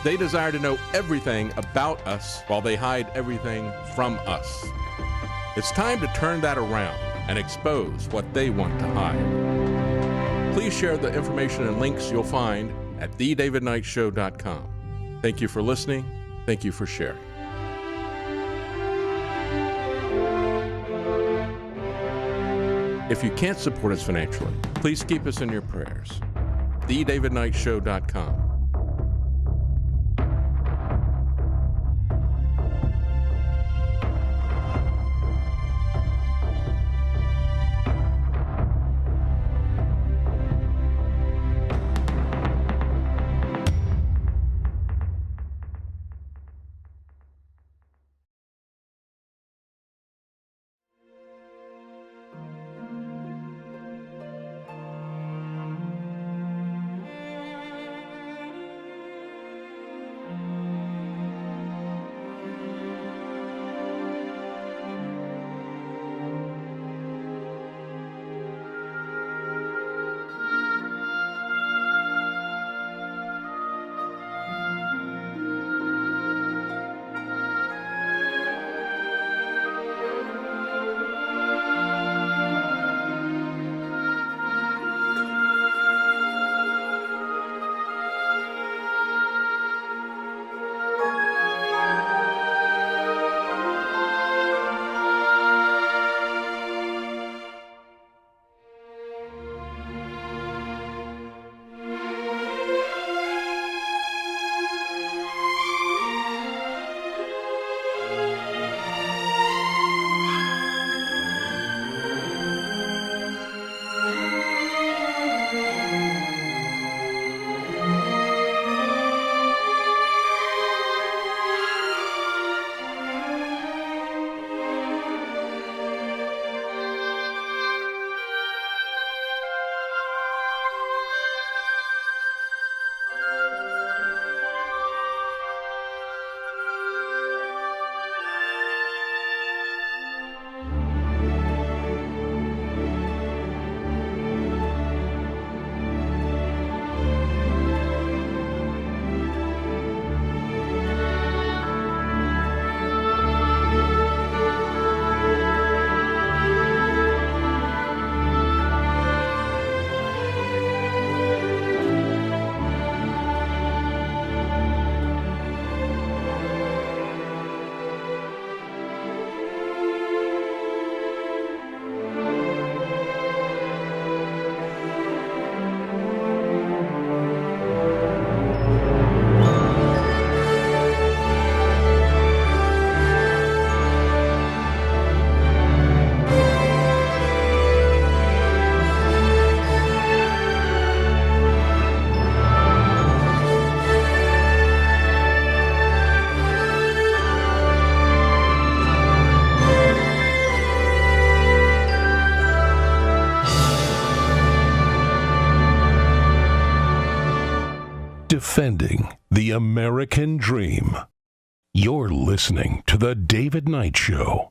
They desire to know everything about us while they hide everything from us. It's time to turn that around and expose what they want to hide. Please share the information and links you'll find at thedavidknightshow.com. Thank you for listening. Thank you for sharing. If you can't support us financially, please keep us in your prayers. thedavidknightshow.com. defending the American dream. You're listening to The David Knight Show.